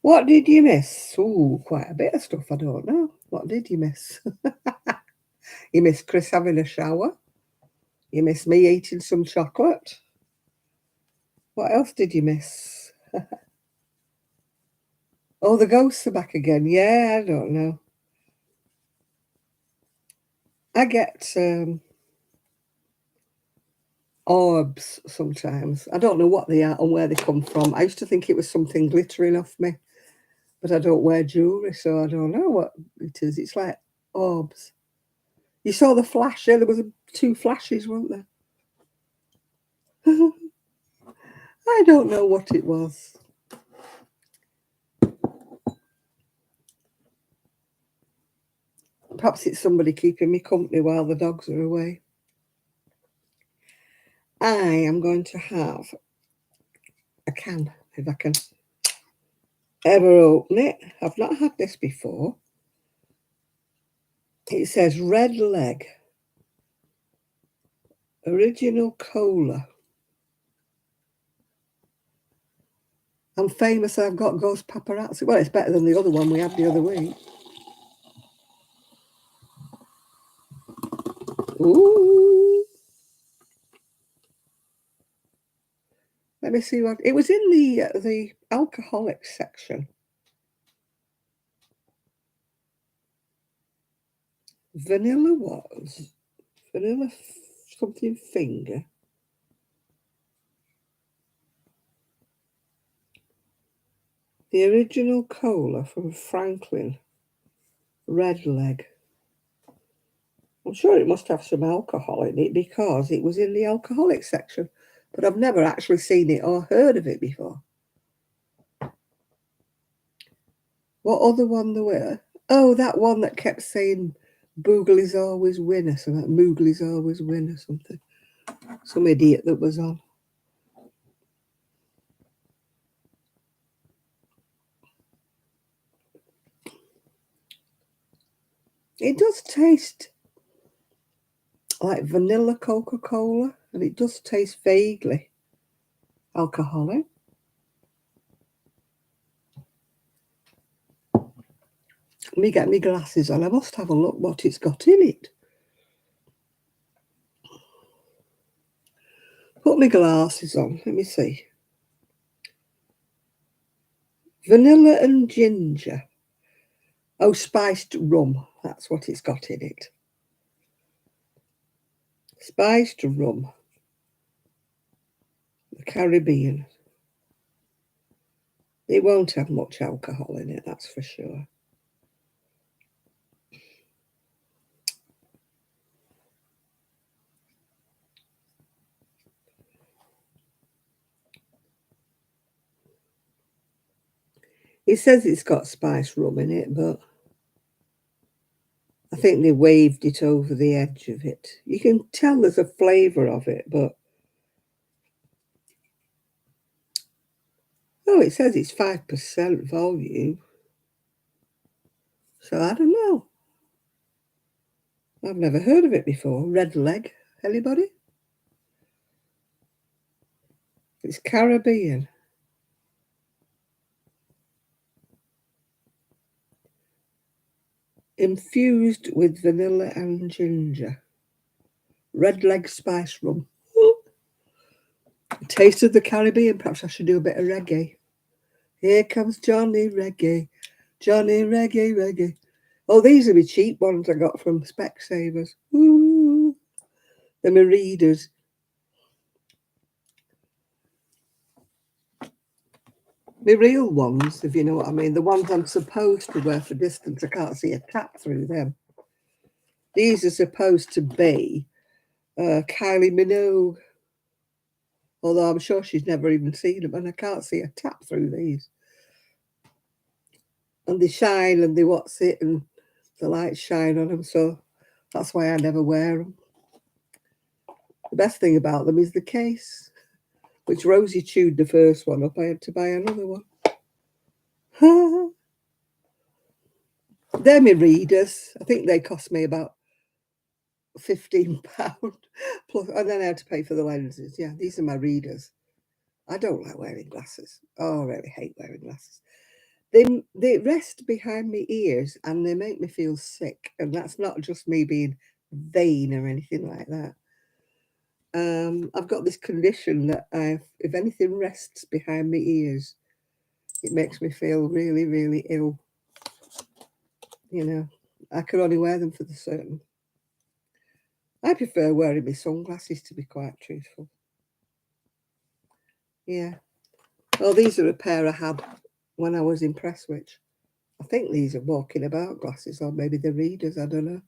What did you miss? Oh, quite a bit of stuff. I don't know. What did you miss? You missed Chris having a shower. You missed me eating some chocolate. What else did you miss? Oh, the ghosts are back again. Yeah, I don't know. I get orbs sometimes. I don't know what they are and where they come from. I used to think it was something glittering off me, but I don't wear jewellery, so I don't know what it is. It's like orbs. You saw the flash, yeah? There was two flashes, weren't there? I don't know what it was. Perhaps it's somebody keeping me company while the dogs are away. I am going to have I can, if I can ever open it. I've not had this before. It says red leg. Original cola. I'm famous, I've got ghost paparazzi. Well, it's better than the other one we had the other week. Ooh. Let me see what it was in the alcoholic section. Vanilla was vanilla something finger. The original cola from Franklin. Red leg. I'm sure it must have some alcohol in it because it was in the alcoholic section, but I've never actually seen it or heard of it before. What other one there were? Oh, that one that kept saying Boogly's always win or something. Moogly's always win or something. Some idiot that was on. It does taste like vanilla Coca-Cola, and it does taste vaguely alcoholic. Let me get my glasses on. I must have a look what it's got in it. Put my glasses on. Let me see. Vanilla and ginger. Oh, spiced rum. That's what it's got in it. Spiced rum. The Caribbean. It won't have much alcohol in it, that's for sure. It says it's got spiced rum in it, but I think they waved it over the edge of it. You can tell there's a flavour of it, but oh, it says it's 5% volume. So I don't know. I've never heard of it before. Red leg. Anybody? It's Caribbean. Infused with vanilla and ginger. Red leg spice rum. Taste of the Caribbean. Perhaps I should do a bit of reggae. Here comes Johnny Reggae. Johnny Reggae, Reggae. Oh, these are the cheap ones I got from Specsavers. Ooh. They're my readers. The real ones, if you know what I mean, the ones I'm supposed to wear for distance, I can't see a tap through them. These are supposed to be Kylie Minogue, although I'm sure she's never even seen them, and I can't see a tap through these. And they shine, and they what's it, and the lights shine on them, so that's why I never wear them. The best thing about them is the case, which Rosie chewed the first one up. I had to buy another one. They're my readers. I think they cost me about £15 plus, and then I had to pay for the lenses. Yeah, these are my readers. I don't like wearing glasses. Oh, I really hate wearing glasses. They rest behind my ears and they make me feel sick. And that's not just me being vain or anything like that. I've got this condition that if anything rests behind my ears, it makes me feel really, really ill. You know, I can only wear them for the certain. I prefer wearing my sunglasses, to be quite truthful. Yeah. Oh, these are a pair I had when I was in Prestwich. I think these are walking about glasses, or maybe they're readers, I don't know.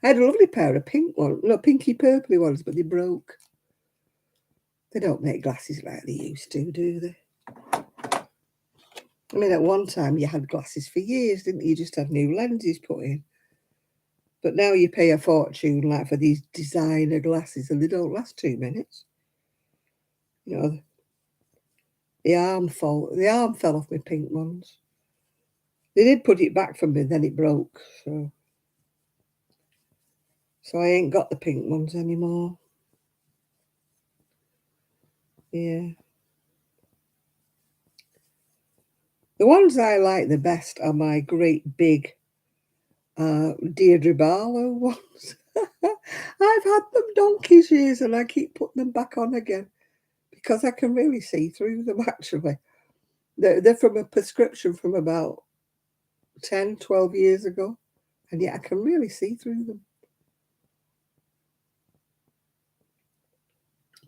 I had a lovely pair of pink ones, no, pinky purpley ones, but they broke. They don't make glasses like they used to, do they? I mean, at one time you had glasses for years, didn't you? You just had new lenses put in. But now you pay a fortune like for these designer glasses and they don't last 2 minutes. You know, The arm fell off my pink ones. They did put it back for me, then it broke, so I ain't got the pink ones anymore. Yeah. The ones I like the best are my great big Deirdre Barlow ones. I've had them donkey's years and I keep putting them back on again because I can really see through them actually. They're from a prescription from about 10, 12 years ago, and yet I can really see through them.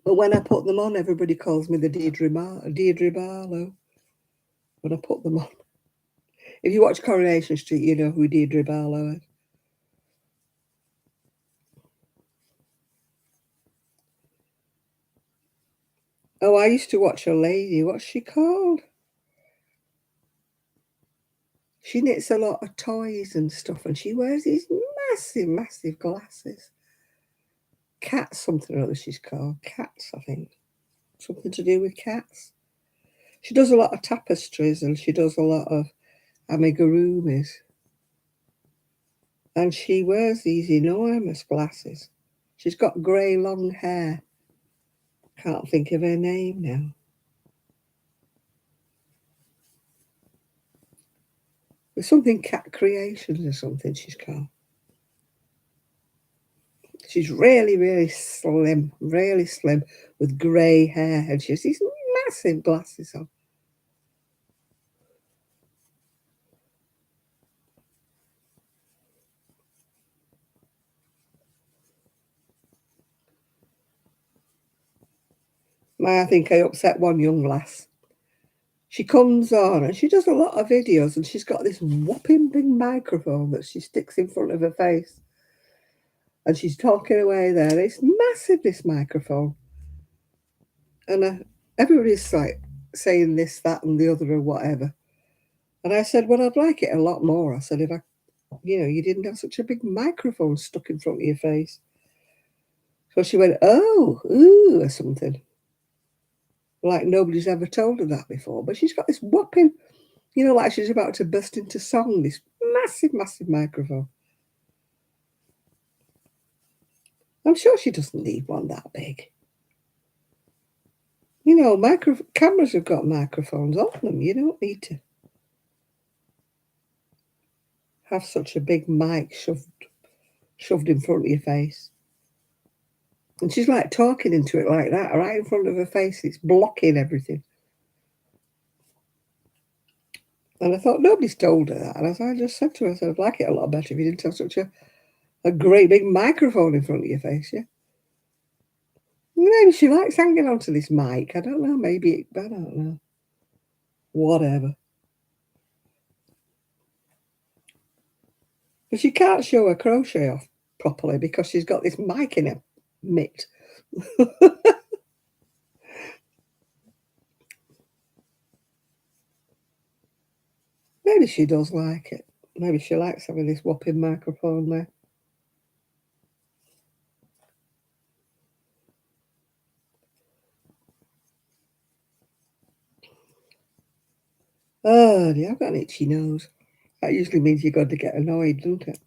But when I put them on, everybody calls me the Deirdre Barlow when I put them on. If you watch Coronation Street, you know who Deirdre Barlow is. Oh, I used to watch a lady. What's she called? She knits a lot of toys and stuff, and she wears these massive, massive glasses. Cats, something or other she's called. Cats, I think. Something to do with cats. She does a lot of tapestries and she does a lot of amigurumis. And she wears these enormous glasses. She's got grey long hair. Can't think of her name now. There's something Cat Creations or something she's called. She's really, really slim with grey hair, and she has these massive glasses on. I think I upset one young lass. She comes on and she does a lot of videos, and she's got this whopping big microphone that she sticks in front of her face. And she's talking away there. It's massive, this microphone. And everybody's like saying this, that, and the other, or whatever. And I said, well, I'd like it a lot more. I said, if you didn't have such a big microphone stuck in front of your face. So she went, oh, ooh, or something. Like nobody's ever told her that before. But she's got this whopping, like she's about to burst into song, this massive, massive microphone. I'm sure she doesn't need one that big. Cameras have got microphones on them. You don't need to have such a big mic shoved in front of your face. And she's like talking into it like that, right in front of her face. It's blocking everything. And I thought, nobody's told her that. And I just said to her, I said, I'd like it a lot better if you didn't have such a great big microphone in front of your face, yeah? Maybe she likes hanging onto this mic. I don't know. Maybe, I don't know. Whatever. But she can't show her crochet off properly because she's got this mic in her mitt. Maybe she does like it. Maybe she likes having this whopping microphone there. Oh, dear, I've got an itchy nose. That usually means you've got to get annoyed, doesn't it?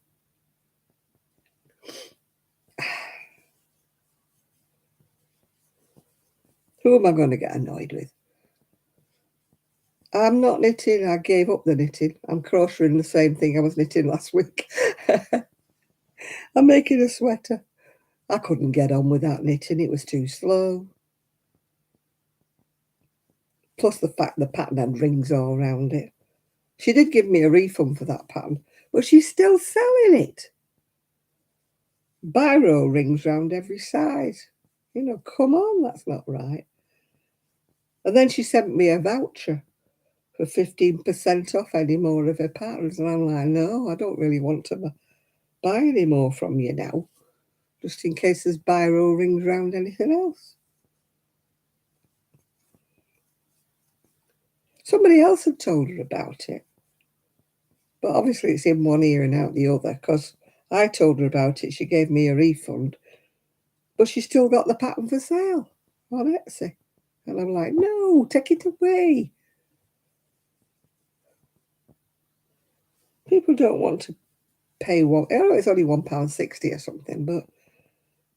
Who am I going to get annoyed with? I'm not knitting. I gave up the knitting. I'm crocheting the same thing I was knitting last week. I'm making a sweater. I couldn't get on with that knitting. It was too slow. Plus the fact the pattern had rings all around it. She did give me a refund for that pattern, but she's still selling it. Biro rings round every side. Come on, that's not right. And then she sent me a voucher for 15% off any more of her patterns. And I'm like, no, I don't really want to buy any more from you now, just in case there's biro rings round anything else. Somebody else had told her about it. But obviously it's in one ear and out the other, because I told her about it. She gave me a refund, but she still got the pattern for sale on Etsy. And I'm like, no, take it away. People don't want to pay one. I know it's only £1.60 or something, but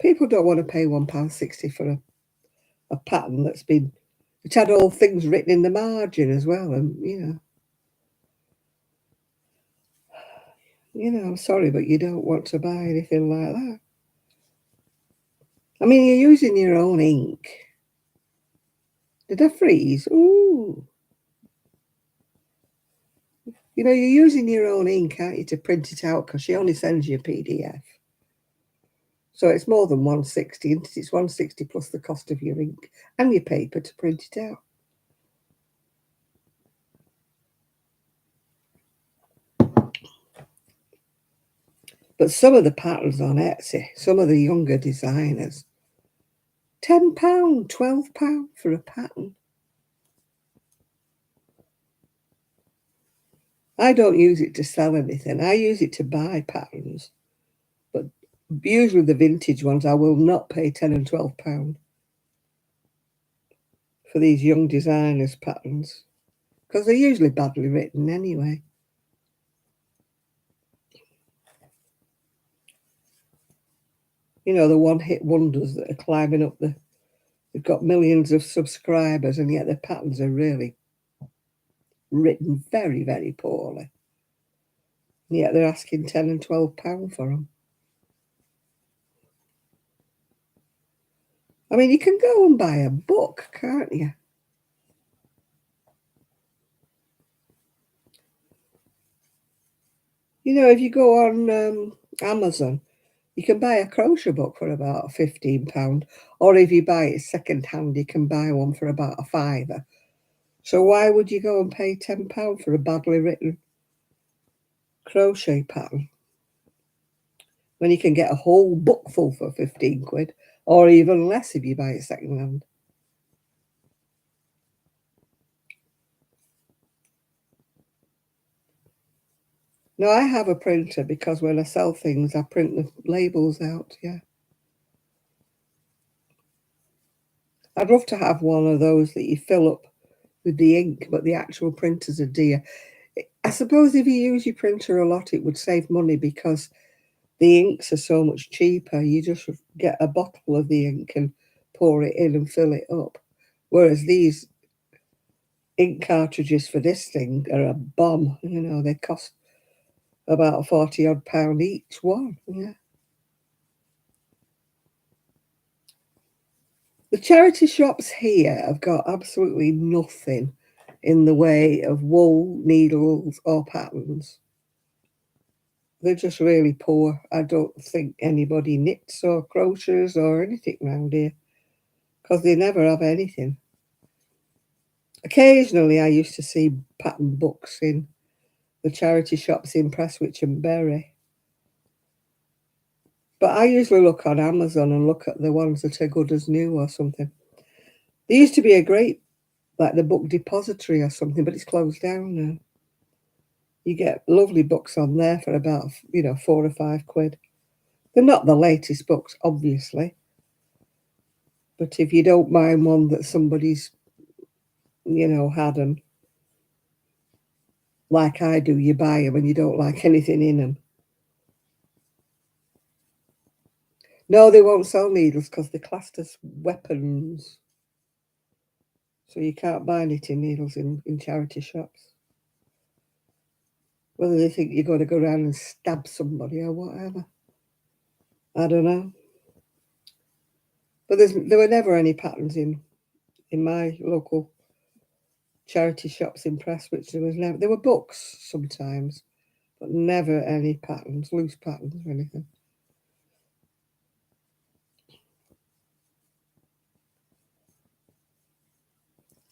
people don't want to pay £1.60 for a pattern which had all things written in the margin as well. And I'm sorry, but you don't want to buy anything like that. I mean, you're using your own ink. Did I freeze? Ooh. You're using your own ink, aren't you, to print it out, because she only sends you a PDF. So it's more than 160, and it's 160 plus the cost of your ink and your paper to print it out. But some of the patterns on Etsy, some of the younger designers, £10, £12 for a pattern. I don't use it to sell anything. I use it to buy patterns. But usually the vintage ones, I will not pay £10 and £12 for these young designers' patterns, because they're usually badly written anyway. The one-hit wonders that are climbing up they've got millions of subscribers, and yet their patterns are really written very, very poorly. And yet they're asking £10 and £12 for them. I mean, you can go and buy a book, can't you? If you go on Amazon, you can buy a crochet book for about £15. Or if you buy it second hand, you can buy one for about £5. So why would you go and pay £10 for a badly written crochet pattern when you can get a whole book full for 15 quid, or even less if you buy it second hand? No, I have a printer, because when I sell things, I print the labels out, yeah. I'd love to have one of those that you fill up with the ink, but the actual printers are dear. I suppose if you use your printer a lot, it would save money, because the inks are so much cheaper. You just get a bottle of the ink and pour it in and fill it up. Whereas these ink cartridges for this thing are a bomb. They cost about 40 odd pound each one. Yeah. The charity shops here have got absolutely nothing in the way of wool, needles, or patterns. They're just really poor. I don't think anybody knits or crochets or anything round here, because they never have anything. Occasionally I used to see pattern books in the charity shops in Prestwich and Bury. But I usually look on Amazon and look at the ones that are good as new or something. There used to be a great, like the Book Depository or something, but it's closed down now. You get lovely books on there for about, 4 or 5 quid. They're not the latest books, obviously. But if you don't mind one that somebody's, had them, like I do, you buy them and you don't like anything in them. No, they won't sell needles because they're classed as weapons. So you can't buy knitting needles in charity shops. Whether they think you're going to go around and stab somebody or whatever, I don't know. But there were never any patterns in my local charity shops in Prestwich. There were books sometimes, but never any patterns, loose patterns or anything.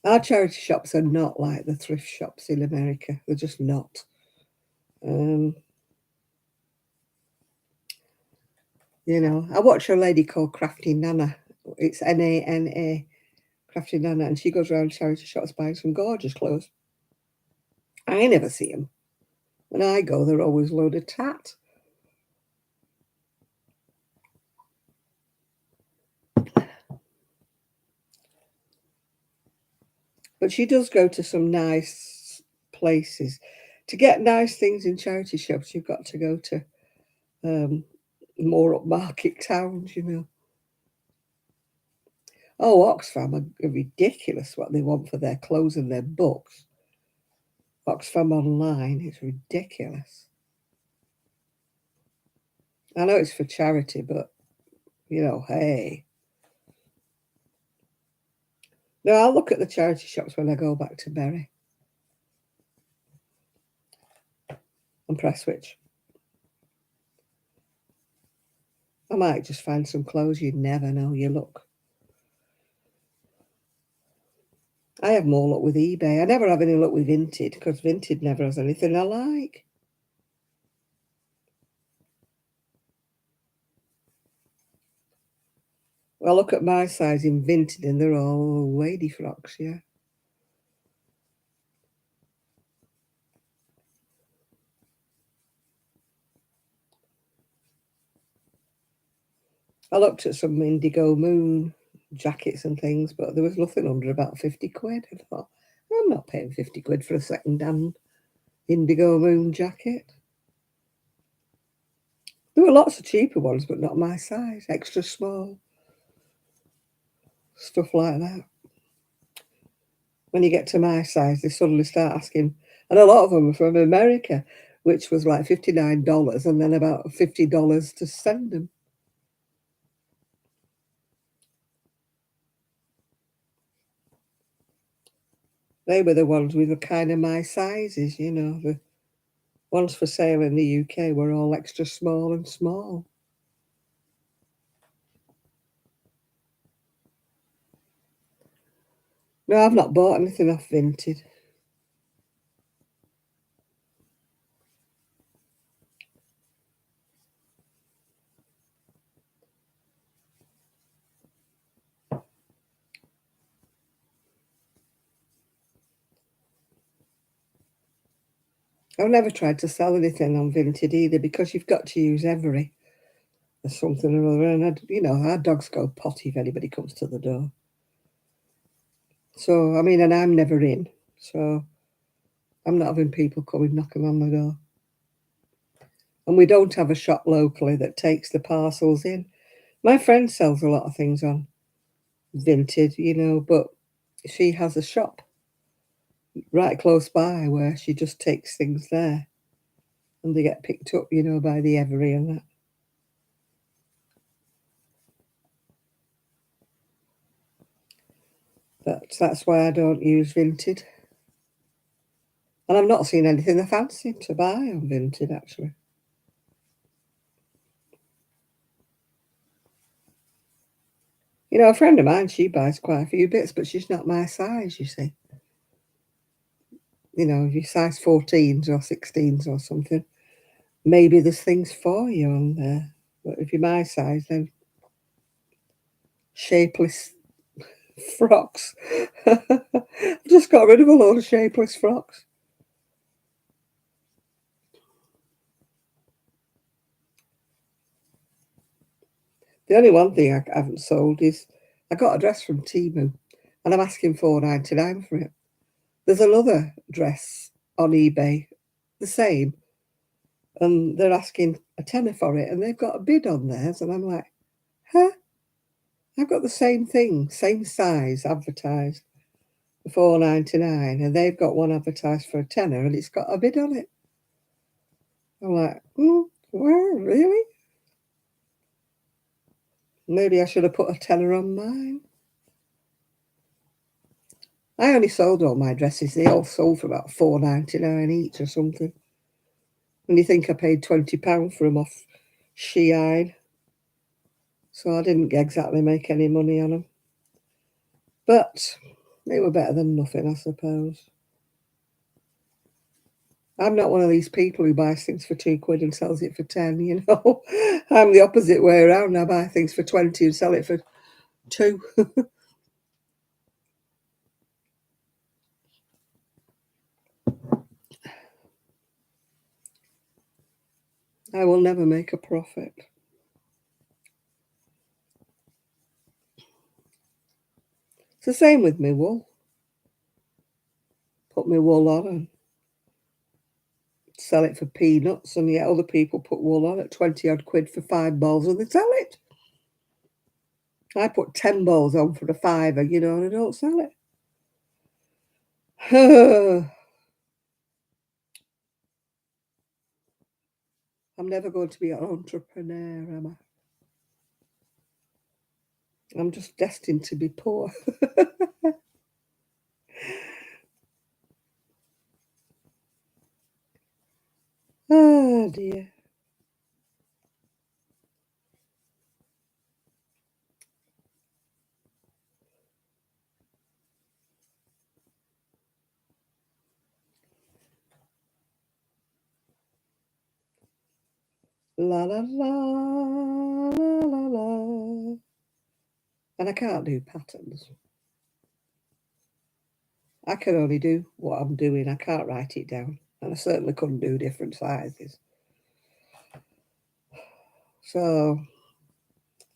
Our charity shops are not like the thrift shops in America. They're just not. I watch a lady called Crafty Nana. It's Nana, Crafty Nana, and she goes around charity shops buying some gorgeous clothes. I never see them. When I go, they're always loaded tat. But she does go to some nice places. To get nice things in charity shops, you've got to go to um, more upmarket towns, you know. Oh, Oxfam are ridiculous what they want for their clothes and their books. Oxfam online is ridiculous. I know it's for charity, but, you know, hey. No, I'll look at the charity shops when I go back to Bury and press switch. I might just find some clothes. You never know. You look. I have more luck with eBay. I never have any luck with Vinted because Vinted never has anything I like. Well, look at my size in Vinted and they're all lady frocks, yeah. I looked at some Indigo Moon jackets and things, but there was nothing under about 50 quid. I thought, I'm not paying 50 quid for a second-hand Indigo Moon jacket. There were lots of cheaper ones, but not my size, extra small, stuff like that. When you get to my size, they suddenly start asking, and a lot of them are from America, which was like $59, and then about $50 to send them. They were the ones with the kind of my sizes, you know. The ones for sale in the UK were all extra small and small. No, I've not bought anything off Vinted. I've never tried to sell anything on Vinted either because you've got to use every or something or other. And, you know, our dogs go potty if anybody comes to the door. So, I mean, and I'm never in. So I'm not having people coming knocking on the door. And we don't have a shop locally that takes the parcels in. My friend sells a lot of things on Vinted, you know, but she has a shop right close by where she just takes things there and they get picked up, you know, by the Every and that. That's why I don't use Vinted. And I've not seen anything I fancy to buy on Vinted, actually. You know, a friend of mine, she buys quite a few bits, but she's not my size, you see. You know, if you're size 14s or 16s or something, maybe there's things for you on there. But if you're my size, then shapeless frocks. I've just got rid of a load of shapeless frocks. The only one thing I haven't sold is I got a dress from Temu and I'm asking $4.99 for it. There's another dress on eBay, the same, and they're asking a tenner for it and they've got a bid on theirs. And I'm like, huh? I've got the same thing, same size advertised for $4.99 and they've got one advertised for a tenner and it's got a bid on it. I'm like, well, really? Maybe I should have put a tenner on mine. I only sold all my dresses. They all sold for about $4.99 each or something. And you think I paid £20 for them off Shein. So I didn't exactly make any money on them. But they were better than nothing, I suppose. I'm not one of these people who buys things for 2 quid and sells it for 10, you know. I'm the opposite way around. I buy things for 20 and sell it for 2. I will never make a profit. It's the same with me wool. put my wool on and sell it for peanuts, and yet other people put wool on at 20 odd quid for 5 balls and they sell it. I put 10 balls on for a fiver, you know, and I don't sell it. I'm never going to be an entrepreneur, am I? I'm just destined to be poor. Oh dear. La la la la la la. And I can't do patterns. I can only do what I'm doing. I can't write it down. And I certainly couldn't do different sizes. So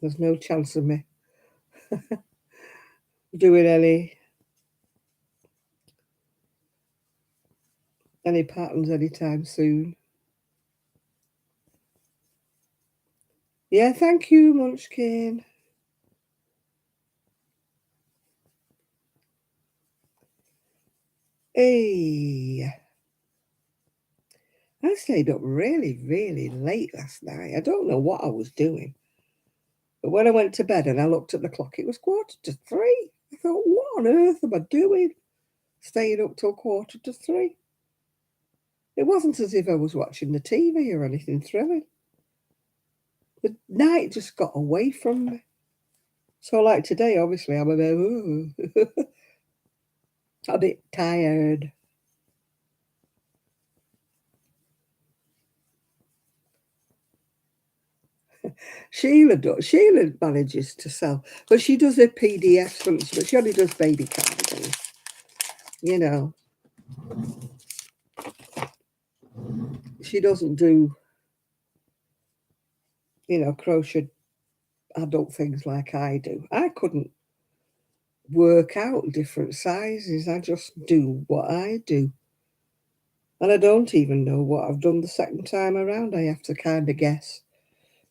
there's no chance of me doing any patterns anytime soon. Yeah, thank you, Munchkin. Hey, I stayed up really, really late last night. I don't know what I was doing. But when I went to bed and I looked at the clock, it was 3:15. I thought, what on earth am I doing? Staying up till 3:15. It wasn't as if I was watching the TV or anything thrilling. The night just got away from me. So, like today, obviously, I'm a bit tired. Sheila manages to sell, but she does her PDFs, but she only does baby cardigans. You know, she doesn't do, crochet adult things like I do. I couldn't work out different sizes. I just do what I do. And I don't even know what I've done the second time around. I have to kind of guess.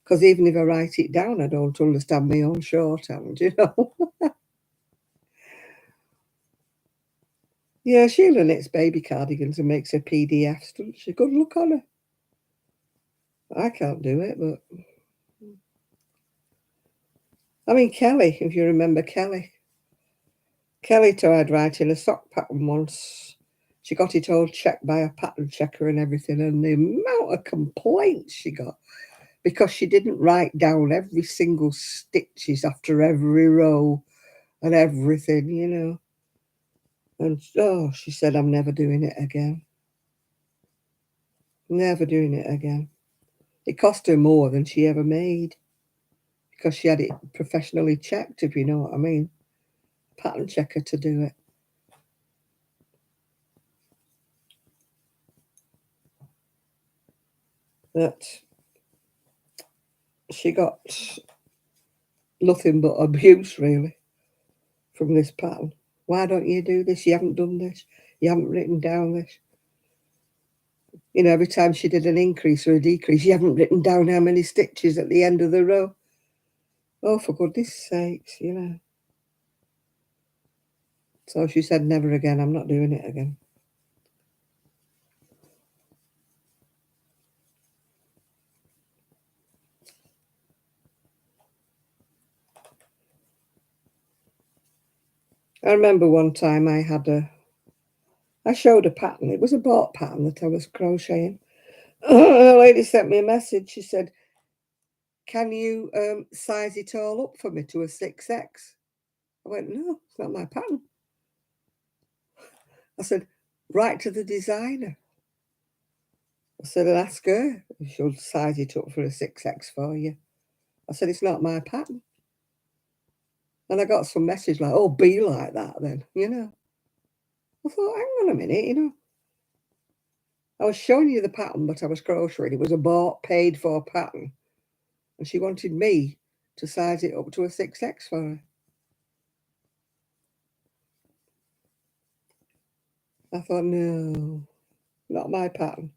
Because even if I write it down, I don't understand my own shorthand, you know. Yeah, Sheila knits baby cardigans and makes her PDFs, doesn't she? Good luck on her. I can't do it, but I mean, Kelly, if you remember Kelly. Kelly tried writing a sock pattern once. She got it all checked by a pattern checker and everything, and the amount of complaints she got because she didn't write down every single stitches after every row and everything, you know. And oh, she said, I'm never doing it again. Never doing it again. It cost her more than she ever made because she had it professionally checked, if you know what I mean. Pattern checker to do it. But she got nothing but abuse, really, from this pattern. Why don't you do this? You haven't done this. You haven't written down this. You know, every time she did an increase or a decrease, you haven't written down how many stitches at the end of the row. Oh, for goodness sakes, you know. So she said, never again. I'm not doing it again. I remember one time I showed a pattern. It was a bought pattern that I was crocheting. A lady sent me a message. She said, can you size it all up for me to a 6X? I went, no, it's not my pattern. I said, write to the designer. I said, and ask her if she'll size it up for a 6X for you. I said, it's not my pattern. And I got some message like, oh, be like that then, you know. I thought, hang on a minute, you know. I was showing you the pattern, but I was crocheting. It was a bought, paid for pattern. And she wanted me to size it up to a 6X for her. I thought, no, not my pattern.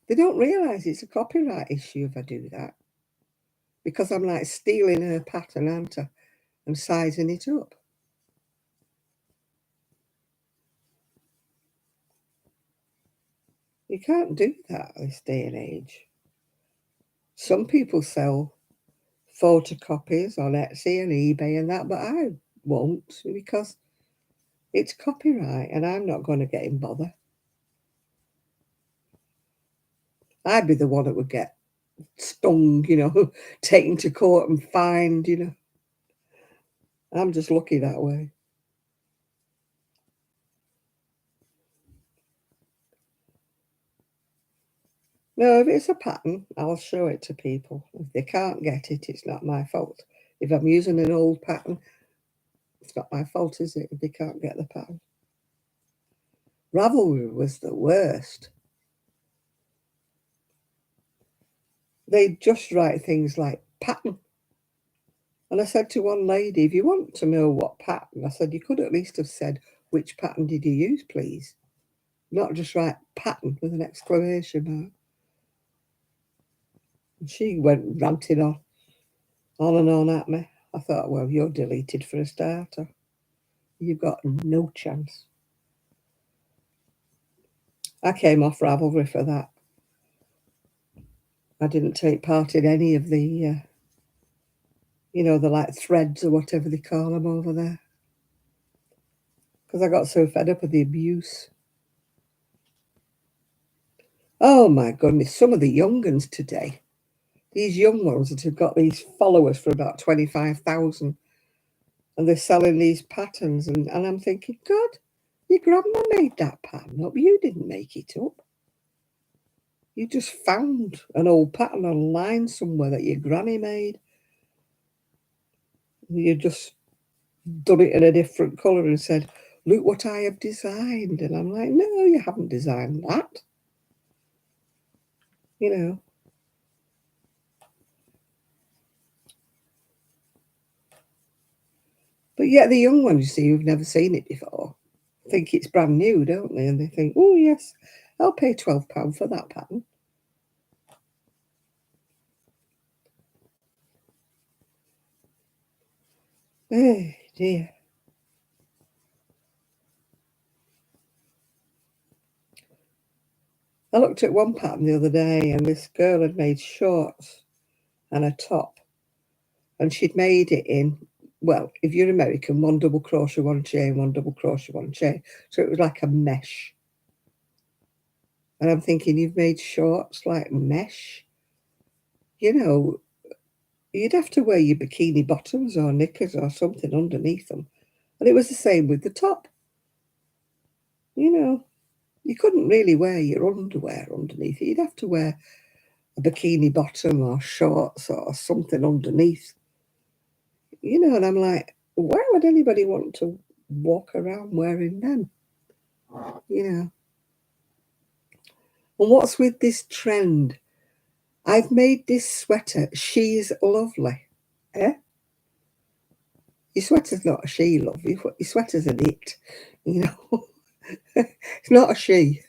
They don't realise it's a copyright issue if I do that. Because I'm like stealing her pattern, aren't I? And sizing it up. You can't do that this day and age. Some people sell photocopies on Etsy and eBay and that, but I won't because it's copyright and I'm not going to get in bother. I'd be the one that would get stung, taken to court and fined. I'm just lucky that way. No, if it's a pattern, I'll show it to people. If they can't get it, it's not my fault. If I'm using an old pattern, it's not my fault, is it, if they can't get the pattern? Ravelry was the worst. They just write things like pattern. And I said to one lady, if you want to know what pattern, I said, you could at least have said, which pattern did you use, please? Not just write pattern with an exclamation mark. And she went ranting on and on at me. I thought, well, you're deleted for a starter. You've got no chance. I came off Ravelry for that. I didn't take part in any of the, the like threads or whatever they call them over there. Because I got so fed up with the abuse. Oh my goodness, some of the young uns today, these young ones that have got these followers for about 25,000 and they're selling these patterns and I'm thinking, God, your grandma made that pattern up. You didn't make it up. You just found an old pattern online somewhere that your granny made. You just done it in a different colour and said, look what I have designed. And I'm like, no, you haven't designed that. But yet the young ones, you see, who've never seen it before, think it's brand new, don't they? And they think, oh, yes, I'll pay £12 for that pattern. Oh, dear. I looked at one pattern the other day and this girl had made shorts and a top. And she'd made it in, well, if you're American, one double crochet, one chain, one double crochet, one chain. So it was like a mesh. And I'm thinking, you've made shorts like mesh? You'd have to wear your bikini bottoms or knickers or something underneath them. And it was the same with the top. You couldn't really wear your underwear underneath it. You'd have to wear a bikini bottom or shorts or something underneath. And I'm like, why would anybody want to walk around wearing them? And what's with this trend? I've made this sweater. She's lovely. Eh? Your sweater's not a she, love. Your sweater's an it. It's not a she.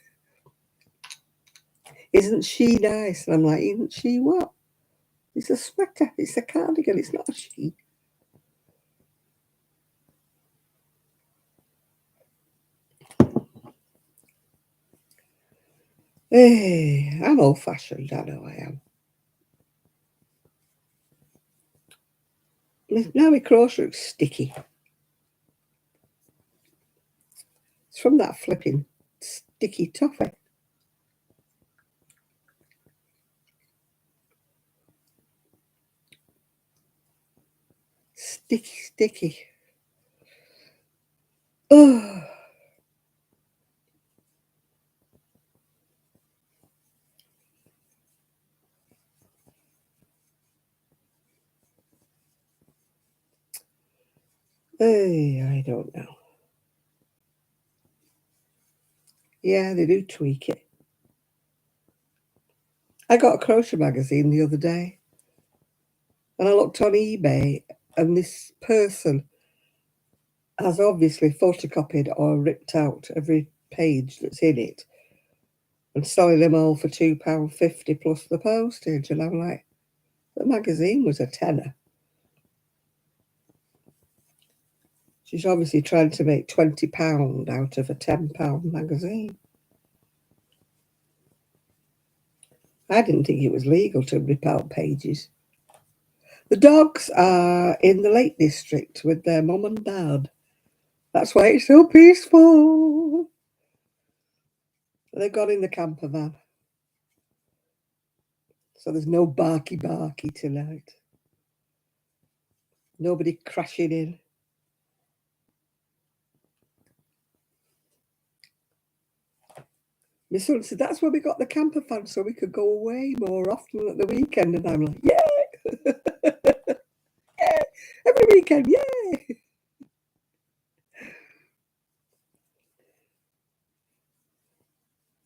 Isn't she nice? And I'm like, isn't she what? It's a sweater. It's a cardigan. It's not a she. Hey, I'm old-fashioned. I know I am. Now my crochet looks sticky. It's from that flipping sticky toffee. Sticky. Oh. Hey, I don't know. Yeah, they do tweak it. I got a crochet magazine the other day and I looked on eBay and this person has obviously photocopied or ripped out every page that's in it and selling them all for £2.50 plus the postage. And I'm like, the magazine was a tenner. She's obviously trying to make £20 out of a £10 magazine. I didn't think it was legal to rip out pages. The dogs are in the Lake District with their mum and dad. That's why it's so peaceful. They've got in the camper van. So there's no barky tonight. Nobody crashing in. My son said, that's why we got the camper van, so we could go away more often at the weekend. And I'm like, yeah. Yeah. Every weekend, yay.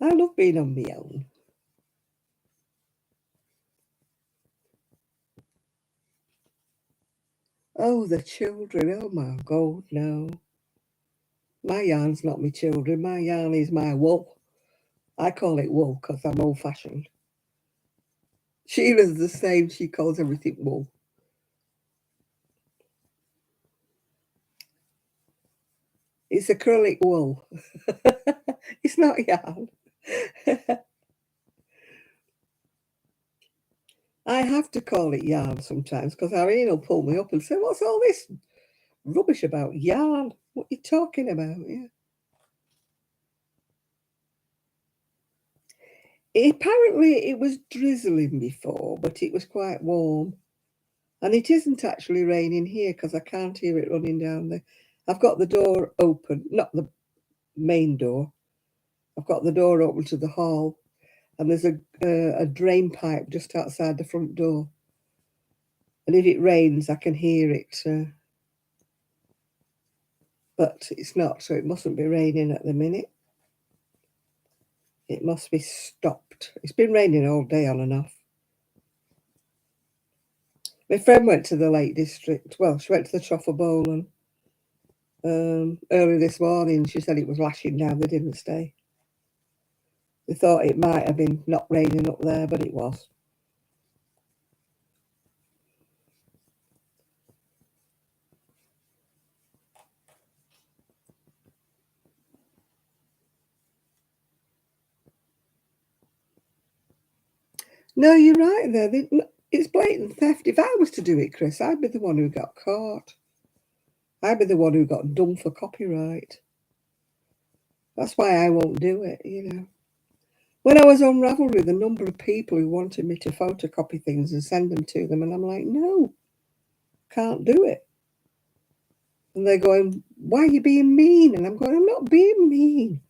I love being on my own. Oh, the children. Oh, my God, no. My yarn's not my children. My yarn is my wool. I call it wool because I'm old-fashioned. Sheila's the same. She calls everything wool. It's acrylic wool. It's not yarn. I have to call it yarn sometimes because Irene will pull me up and say, what's all this rubbish about yarn? What are you talking about? Yeah. Apparently it was drizzling before, but it was quite warm. And it isn't actually raining here because I can't hear it running down there. I've got the door open, not the main door. I've got the door open to the hall, and there's a drain pipe just outside the front door. And if it rains, I can hear it. But it's not, so it mustn't be raining at the minute. It must be stopped. It's been raining all day on and off. My friend went to the Lake District. Well, she went to the Troffer Bowl, and early this morning she said it was lashing down. They didn't stay. They thought it might have been not raining up there, but it was. No, you're right there. It's blatant theft. If I was to do it, Chris, I'd be the one who got caught. I'd be the one who got done for copyright. That's why I won't do it, you know. When I was on Ravelry, the number of people who wanted me to photocopy things and send them to them, and I'm like, no, can't do it. And they're going, why are you being mean? And I'm going, I'm not being mean.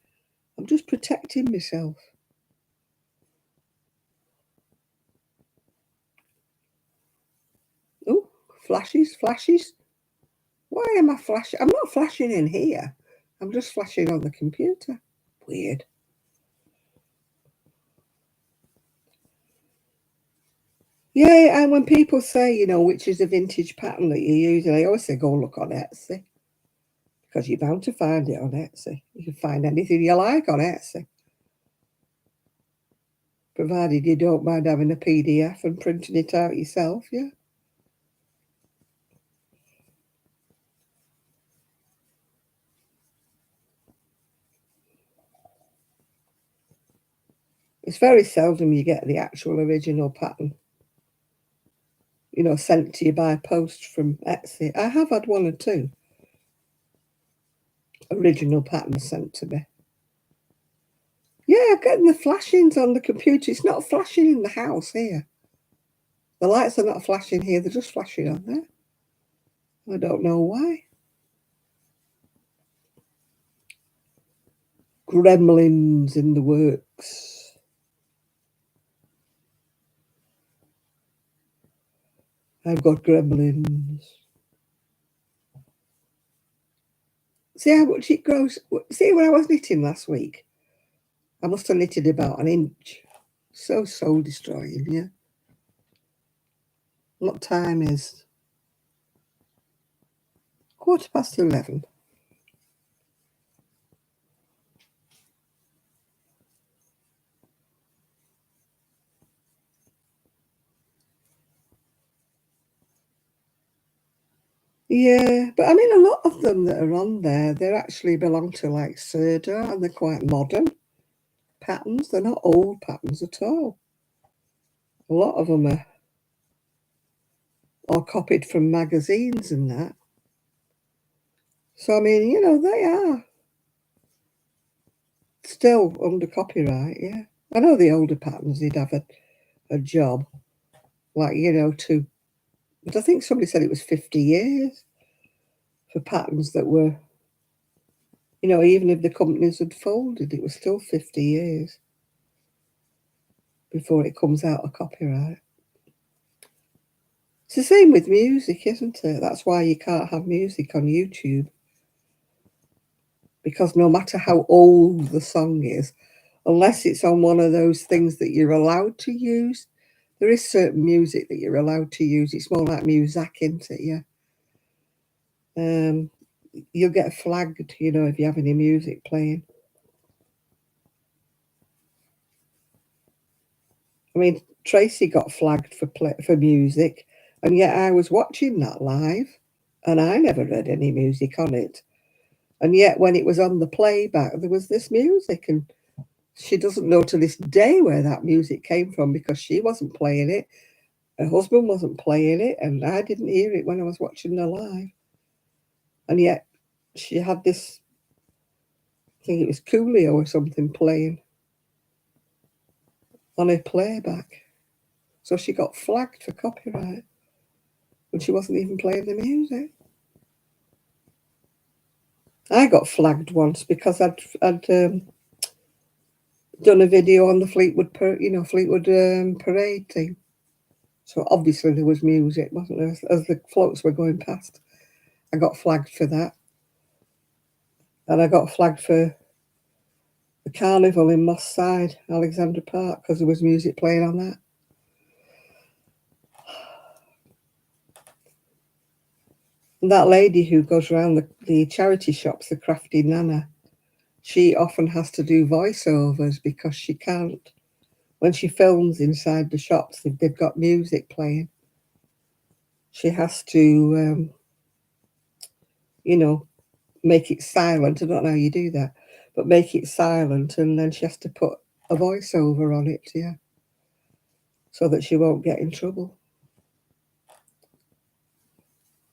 I'm just protecting myself. Oh, flashes. Why am I flashing? I'm not flashing in here. I'm just flashing on the computer. Weird. Yeah, and when people say, you know, which is a vintage pattern that you're using, I always say, go look on Etsy. Because you're bound to find it on Etsy. You can find anything you like on Etsy. Provided you don't mind having a PDF and printing it out yourself, yeah. It's very seldom you get the actual original pattern, you know, sent to you by post from Etsy. I have had one or two original patterns sent to me. Yeah, getting the flashings on the computer. It's not flashing in the house here. The lights are not flashing here. They're just flashing on there. I don't know why. Gremlins in the works. I've got gremlins. See how much it grows. See, when I was knitting last week, I must have knitted about an inch. So soul destroying, yeah. What time is? 11:15. Yeah, but I mean, a lot of them that are on there, they actually belong to like Serda, and they're quite modern patterns. They're not old patterns at all. A lot of them are copied from magazines and that. So, I mean, they are still under copyright, yeah. I know the older patterns, they'd have a job, like, but I think somebody said it was 50 years for patterns that were, even if the companies had folded, it was still 50 years before it comes out of copyright. It's the same with music, isn't it? That's why you can't have music on YouTube, because no matter how old the song is, unless it's on one of those things that you're allowed to use, there is certain music that you're allowed to use. It's more like music, isn't it? Yeah. Um, you'll get flagged, if you have any music playing. I mean, Tracy got flagged for music, and yet I was watching that live, and I never heard any music on it. And yet, when it was on the playback, there was this music, and she doesn't know to this day where that music came from because she wasn't playing it. Her husband wasn't playing it, and I didn't hear it when I was watching her live. And yet, she had this, I think it was Coolio or something, playing on her playback. So she got flagged for copyright when she wasn't even playing the music. I got flagged once because I'd done a video on the Fleetwood parade thing. So obviously there was music, wasn't there? As the floats were going past, I got flagged for that, and I got flagged for the carnival in Moss Side, Alexandra Park, because there was music playing on that. And that lady who goes around the charity shops, the Crafty Nana, she often has to do voiceovers because she can't. When she films inside the shops, if they've got music playing, she has to, make it silent. I don't know how you do that, but make it silent, and then she has to put a voiceover on it, yeah, so that she won't get in trouble.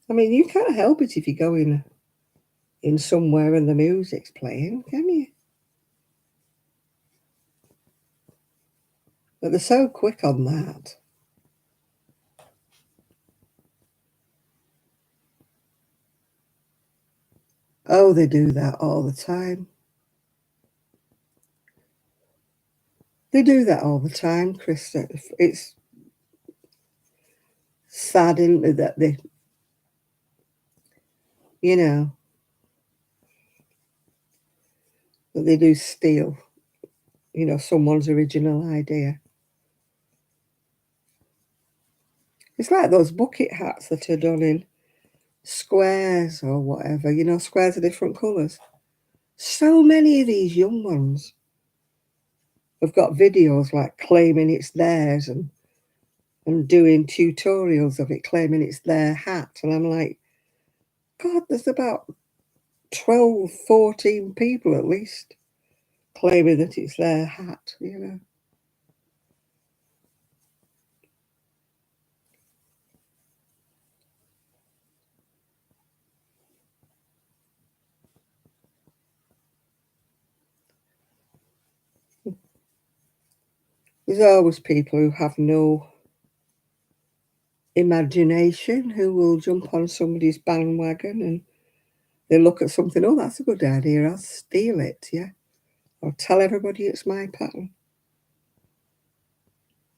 I mean, you can't help it if you go in somewhere and the music's playing, can you? But they're so quick on that. Oh, they do that all the time. They do that all the time, Krista. It's sad, isn't it, that you know, that they do steal, someone's original idea. It's like those bucket hats that are done in squares or whatever, squares are different colours. So many of these young ones have got videos like claiming it's theirs, and doing tutorials of it, claiming it's their hat. And I'm like, God, there's about 12, 14 people at least claiming that it's their hat. There's always people who have no imagination who will jump on somebody's bandwagon, and they look at something, oh, that's a good idea, I'll steal it, yeah. Or tell everybody it's my pattern.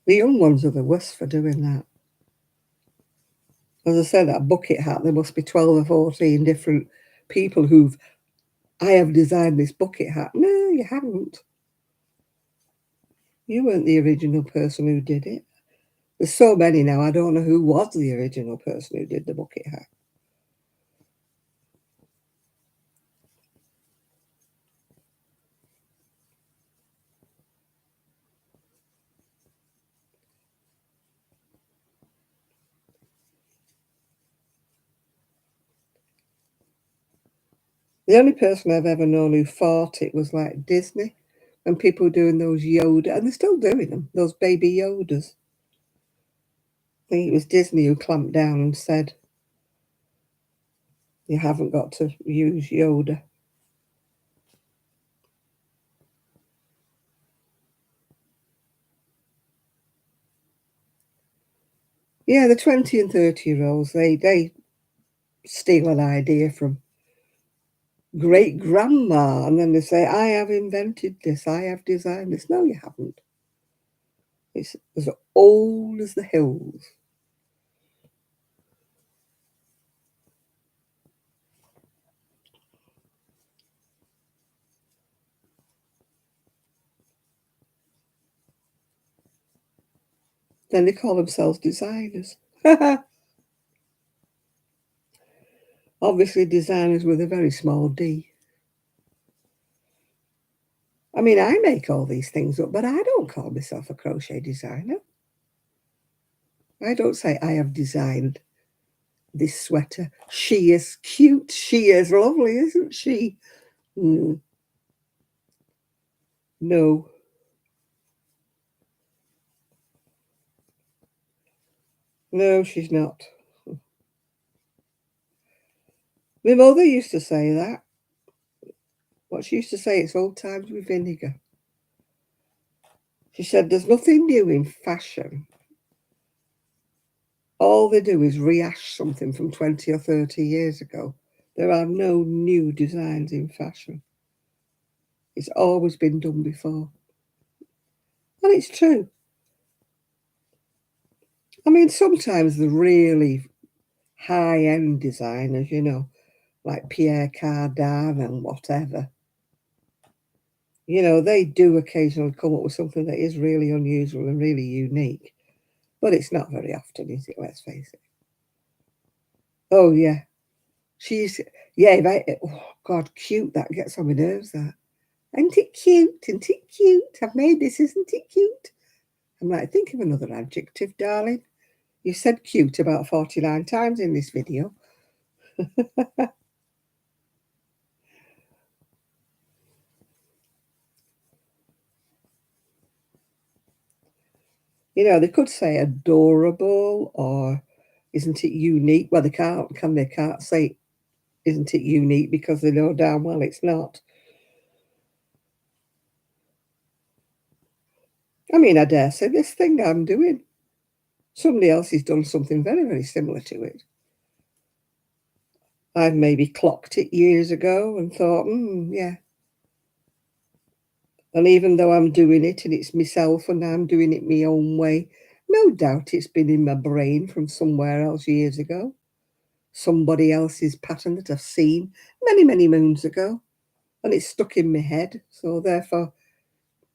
The young ones are the worst for doing that. As I said, that bucket hat, there must be 12 or 14 different people I have designed this bucket hat. No, you haven't. You weren't the original person who did it. There's so many now, I don't know who was the original person who did the bucket hat. The only person I've ever known who fought it was like Disney, and people were doing those Yoda, and they're still doing them, those baby Yodas. I think it was Disney who clamped down and said, you haven't got to use Yoda. Yeah, the 20 and 30-year-olds, they steal an idea from great grandma, and then they say, I have invented this, I have designed this. No, you haven't. It's as old as the hills. Then they call themselves designers. Obviously, designers with a very small d. I mean, I make all these things up, but I don't call myself a crochet designer. I don't say I have designed this sweater. She is cute. She is lovely, isn't she? Mm, no. No, she's not. My mother used to say that. What she used to say, it's old times with vinegar. She said, there's nothing new in fashion. All they do is rehash something from 20 or 30 years ago. There are no new designs in fashion. It's always been done before. And it's true. I mean, sometimes the really high-end designers, like Pierre Cardin and whatever, they do occasionally come up with something that is really unusual and really unique. But it's not very often, is it? Let's face it. Oh, yeah. Oh, God, cute. That gets on my nerves, that. Isn't it cute? Isn't it cute? I've made this, isn't it cute? I'm like, think of another adjective, darling. You said cute about 49 times in this video. They could say adorable or isn't it unique? Well, they can't, can they? Can't say isn't it unique because they know damn well it's not. I mean, I dare say this thing I'm doing, somebody else has done something very, very similar to it. I've maybe clocked it years ago and thought, yeah. And even though I'm doing it and it's myself and I'm doing it my own way, no doubt it's been in my brain from somewhere else years ago. Somebody else's pattern that I've seen many, many moons ago. And it's stuck in my head. So therefore,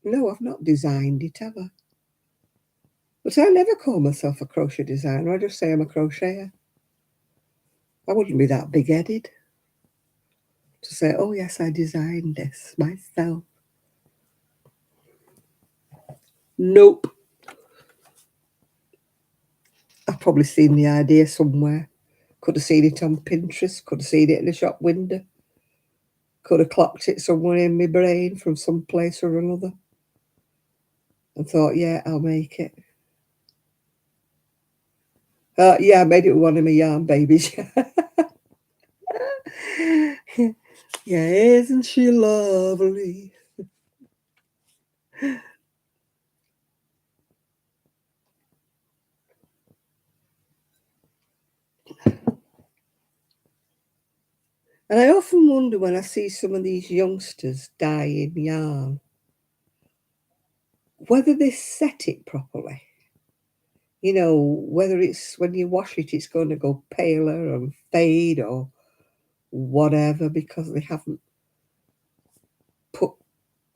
no, I've not designed it, have I? But I never call myself a crochet designer. I just say I'm a crocheter. I wouldn't be that big-headed to say, oh, yes, I designed this myself. Nope. I've probably seen the idea somewhere. Could have seen it on Pinterest. Could have seen it in a shop window. Could have clocked it somewhere in my brain from some place or another. And thought, yeah, I'll make it. Yeah, I made it with one of my yarn babies. Yeah, isn't she lovely? And I often wonder when I see some of these youngsters dyeing yarn, whether they set it properly. Whether it's when you wash it, it's going to go paler and fade or whatever because they haven't put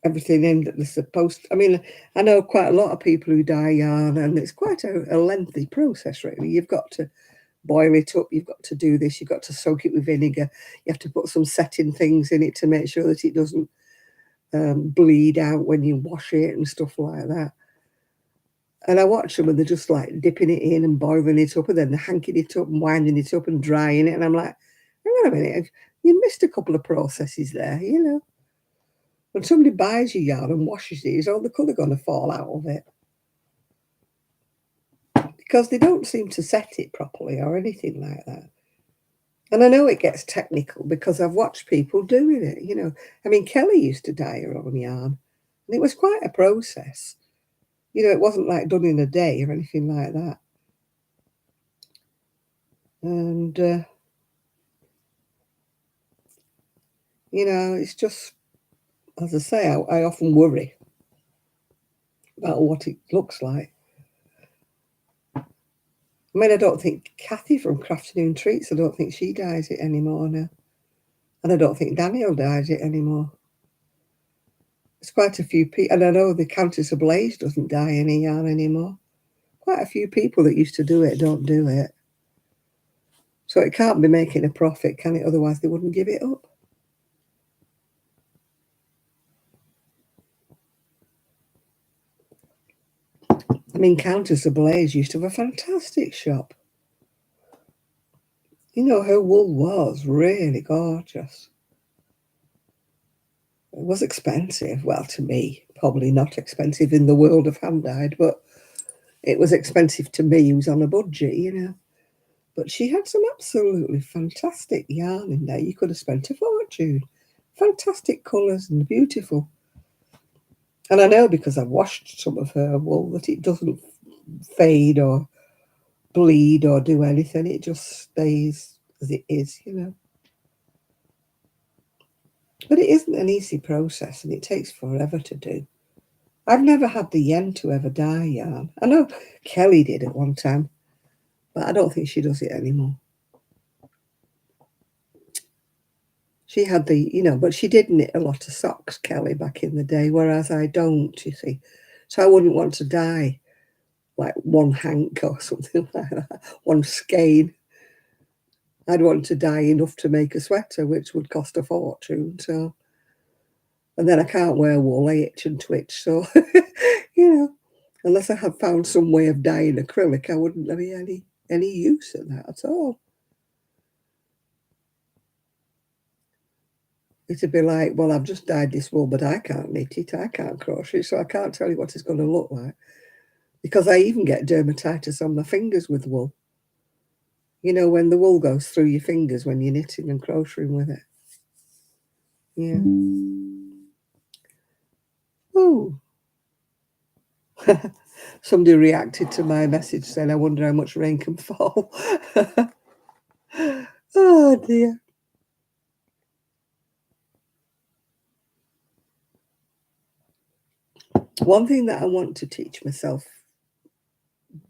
everything in that they're supposed to. I mean, I know quite a lot of people who dye yarn, and it's quite a lengthy process, really. You've got to boil it up, you've got to do this, you've got to soak it with vinegar, you have to put some setting things in it to make sure that it doesn't bleed out when you wash it and stuff like that. And I watch them and they're just like dipping it in and boiling it up and then they're hanking it up and winding it up and drying it. And I'm like, hang on a minute, You missed a couple of processes there, you know. When somebody buys your yarn and washes it, is all the colour going to fall out of it? Because they don't seem to set it properly or anything like that. And I know it gets technical because I've watched people doing it, you know. I mean, Kelly used to dye her own yarn, and it was quite a process. You know, it wasn't like done in a day or anything like that. And, you know, it's just, as I say, I often worry about what it looks like. I mean, I don't think Kathy from Crafternoon Treats, I don't think she dyes it anymore now. And I don't think Daniel dyes it anymore. There's quite a few people, and I know the Countess of Blaze doesn't dye any yarn anymore. Quite a few people that used to do it don't do it. So it can't be making a profit, can it? Otherwise they wouldn't give it up. I mean, Countess of Blaze used to have a fantastic shop. You know, her wool was really gorgeous. It was expensive. Well, to me, probably not expensive in the world of hand-dyed, but it was expensive to me who's on a budget, you know. But she had some absolutely fantastic yarn in there. You could have spent a fortune. Fantastic colours and beautiful. And I know because I've washed some of her wool that it doesn't fade or bleed or do anything. It just stays as it is, you know. But it isn't an easy process and it takes forever to do. I've never had the yen to ever dye yarn. I know Kelly did at one time, but I don't think she does it anymore. She had the, you know, but she did knit a lot of socks, Kelly, back in the day, whereas I don't, you see. So I wouldn't want to dye like one hank or something like that, one skein. I'd want to dye enough to make a sweater, which would cost a fortune. So, and then I can't wear wool, I itch and twitch. So, you know, unless I had found some way of dyeing acrylic, I wouldn't be any use of that at all. It'd be like, well, I've just dyed this wool, but I can't knit it, I can't crochet, so I can't tell you what it's going to look like. Because I even get dermatitis on my fingers with wool. You know, when the wool goes through your fingers when you're knitting and crocheting with it. Yeah. Oh. Somebody reacted to my message saying, I wonder how much rain can fall. Oh, dear. One thing that I want to teach myself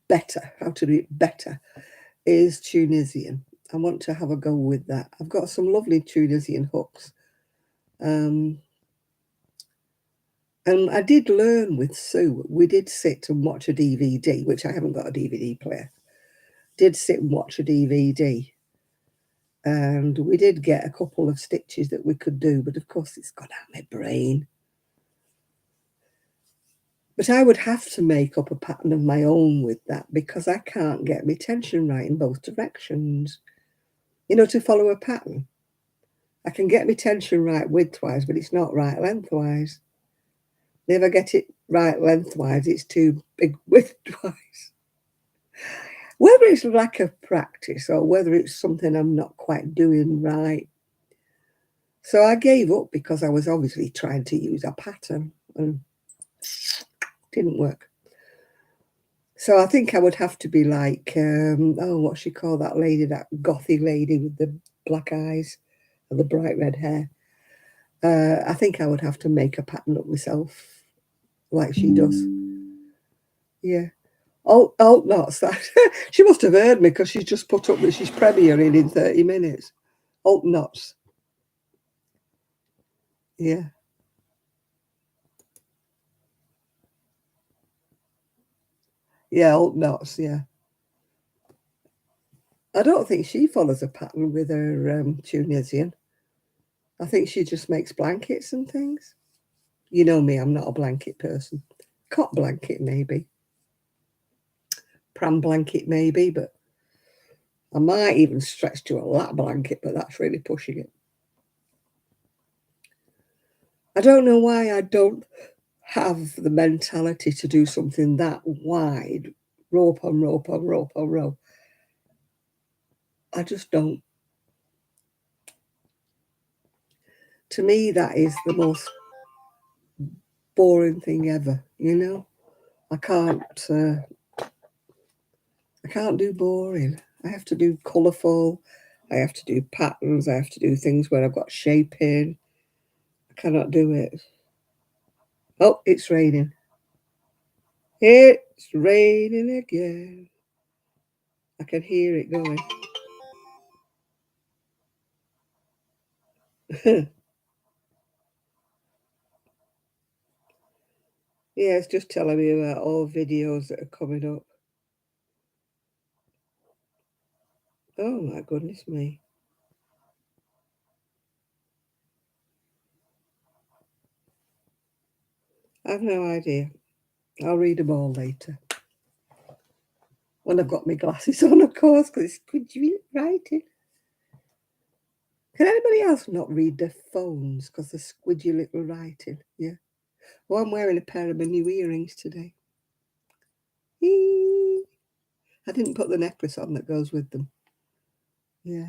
better, how to do it better, is Tunisian. I want to have a go with that. I've got some lovely Tunisian hooks. And I did learn with Sue. We did sit and watch a DVD, which I haven't got a DVD player. Did sit and watch a DVD. And we did get a couple of stitches that we could do, but of course it's gone out my brain. But I would have to make up a pattern of my own with that because I can't get my tension right in both directions. You know, to follow a pattern. I can get my tension right widthwise, but it's not right lengthwise. If I get it right lengthwise, it's too big widthwise. Whether it's lack of practice or whether it's something I'm not quite doing right. So I gave up because I was obviously trying to use a pattern and didn't work. So I think I would have to be like, oh, what's she called, that lady, that gothy lady with the black eyes and the bright red hair. I think I would have to make a pattern up myself like she does. Yeah. Alt knots. That she must have heard me because she's just put up that she's premiering in 30 minutes. Alt knots. Yeah. Yeah, alt knots, yeah. I don't think she follows a pattern with her Tunisian. I think she just makes blankets and things. You know me, I'm not a blanket person. Cot blanket, maybe. Pram blanket, maybe, but I might even stretch to a lap blanket, but that's really pushing it. I don't know why I don't have the mentality to do something that wide, rope on rope on rope on rope. I just don't. To me, that is the most boring thing ever, you know? I can't, I can't do boring. I have to do colourful. I have to do patterns. I have to do things where I've got shaping. I cannot do it. Oh, it's raining. It's raining again. I can hear it going. Yeah, it's just telling me about all videos that are coming up. Oh my goodness me. I've no idea. I'll read them all later. When I've got my glasses on, of course, because it's squidgy writing. Can anybody else not read their phones because they're squidgy little writing? Yeah. Well, I'm wearing a pair of my new earrings today. Eee. I didn't put the necklace on that goes with them. Yeah.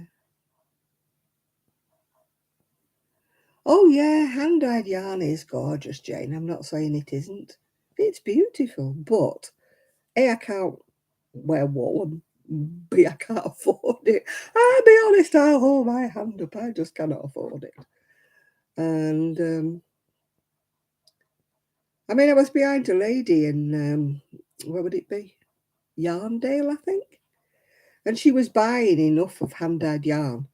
Oh, yeah, hand-dyed yarn is gorgeous, Jane. I'm not saying it isn't. It's beautiful, but A, I can't wear wool, and B, I can't afford it. I'll be honest, I'll hold my hand up. I just cannot afford it. And I mean, I was behind a lady in where would it be? Yarndale, I think. And she was buying enough of hand-dyed yarn,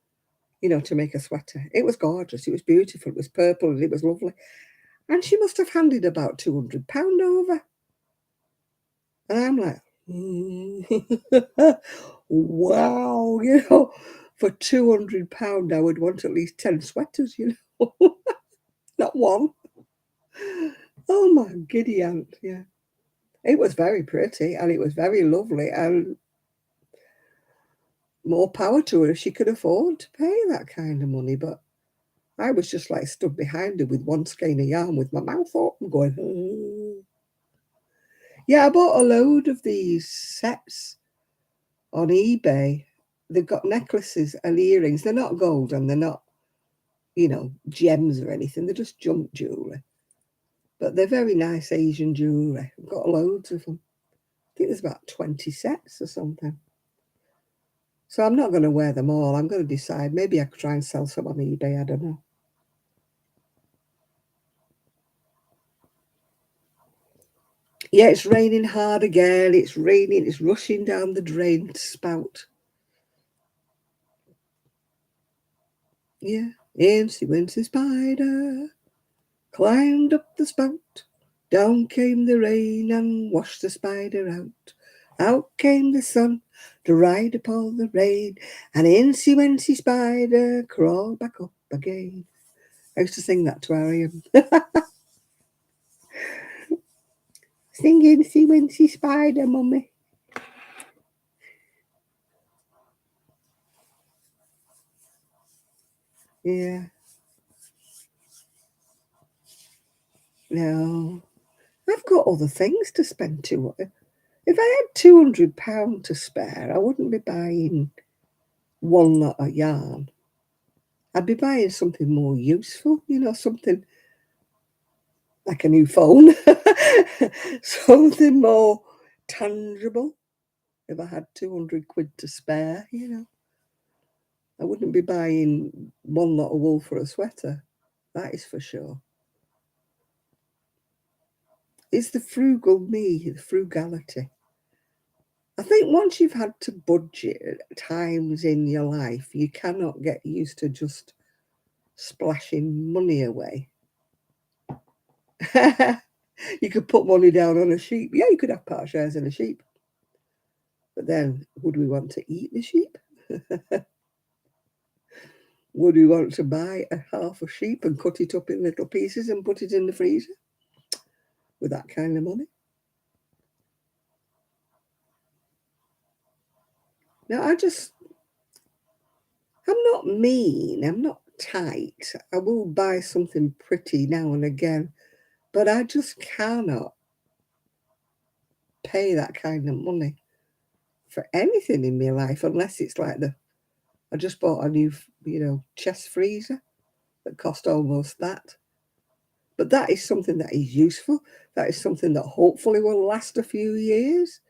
to make a sweater. It was gorgeous. It was beautiful. It was purple and it was lovely. And she must have handed about £200 over. And I'm like, wow, for £200, I would want at least 10 sweaters, not one. Oh my giddy aunt, yeah. It was very pretty and it was very lovely, and more power to her if she could afford to pay that kind of money. But I was just like stood behind her with one skein of yarn with my mouth open going, Yeah, I bought a load of these sets on eBay. They've got necklaces and earrings. They're not gold and they're not, gems or anything. They're just junk jewellery. But they're very nice Asian jewellery. I've got loads of them. I think there's about 20 sets or something. So I'm not going to wear them all. I'm going to decide. Maybe I could try and sell some on eBay. I don't know. Yeah, it's raining hard again. It's raining. It's rushing down the drain spout. Yeah. Incy Wincy Spider climbed up the spout. Down came the rain and washed the spider out. Out came the sun to ride upon the rain. And Incy Wincy Spider crawled back up again. I used to sing that to Ariam. Sing Incy Wincy Spider, mummy. Yeah. No. I've got other things to spend to. If I had £200 to spare, I wouldn't be buying one lot of yarn. I'd be buying something more useful, something like a new phone, something more tangible. If I had 200 quid to spare, I wouldn't be buying one lot of wool for a sweater. That is for sure. It's the frugal me, the frugality. I think once you've had to budget at times in your life, you cannot get used to just splashing money away. You could put money down on a sheep. Yeah, you could have part shares in a sheep. But then, would we want to eat the sheep? Would we want to buy a half a sheep and cut it up in little pieces and put it in the freezer with that kind of money? Now, I'm not mean. I'm not tight. I will buy something pretty now and again, but I just cannot pay that kind of money for anything in my life unless it's like I just bought a new, chest freezer that cost almost that. But that is something that is useful. That is something that hopefully will last a few years.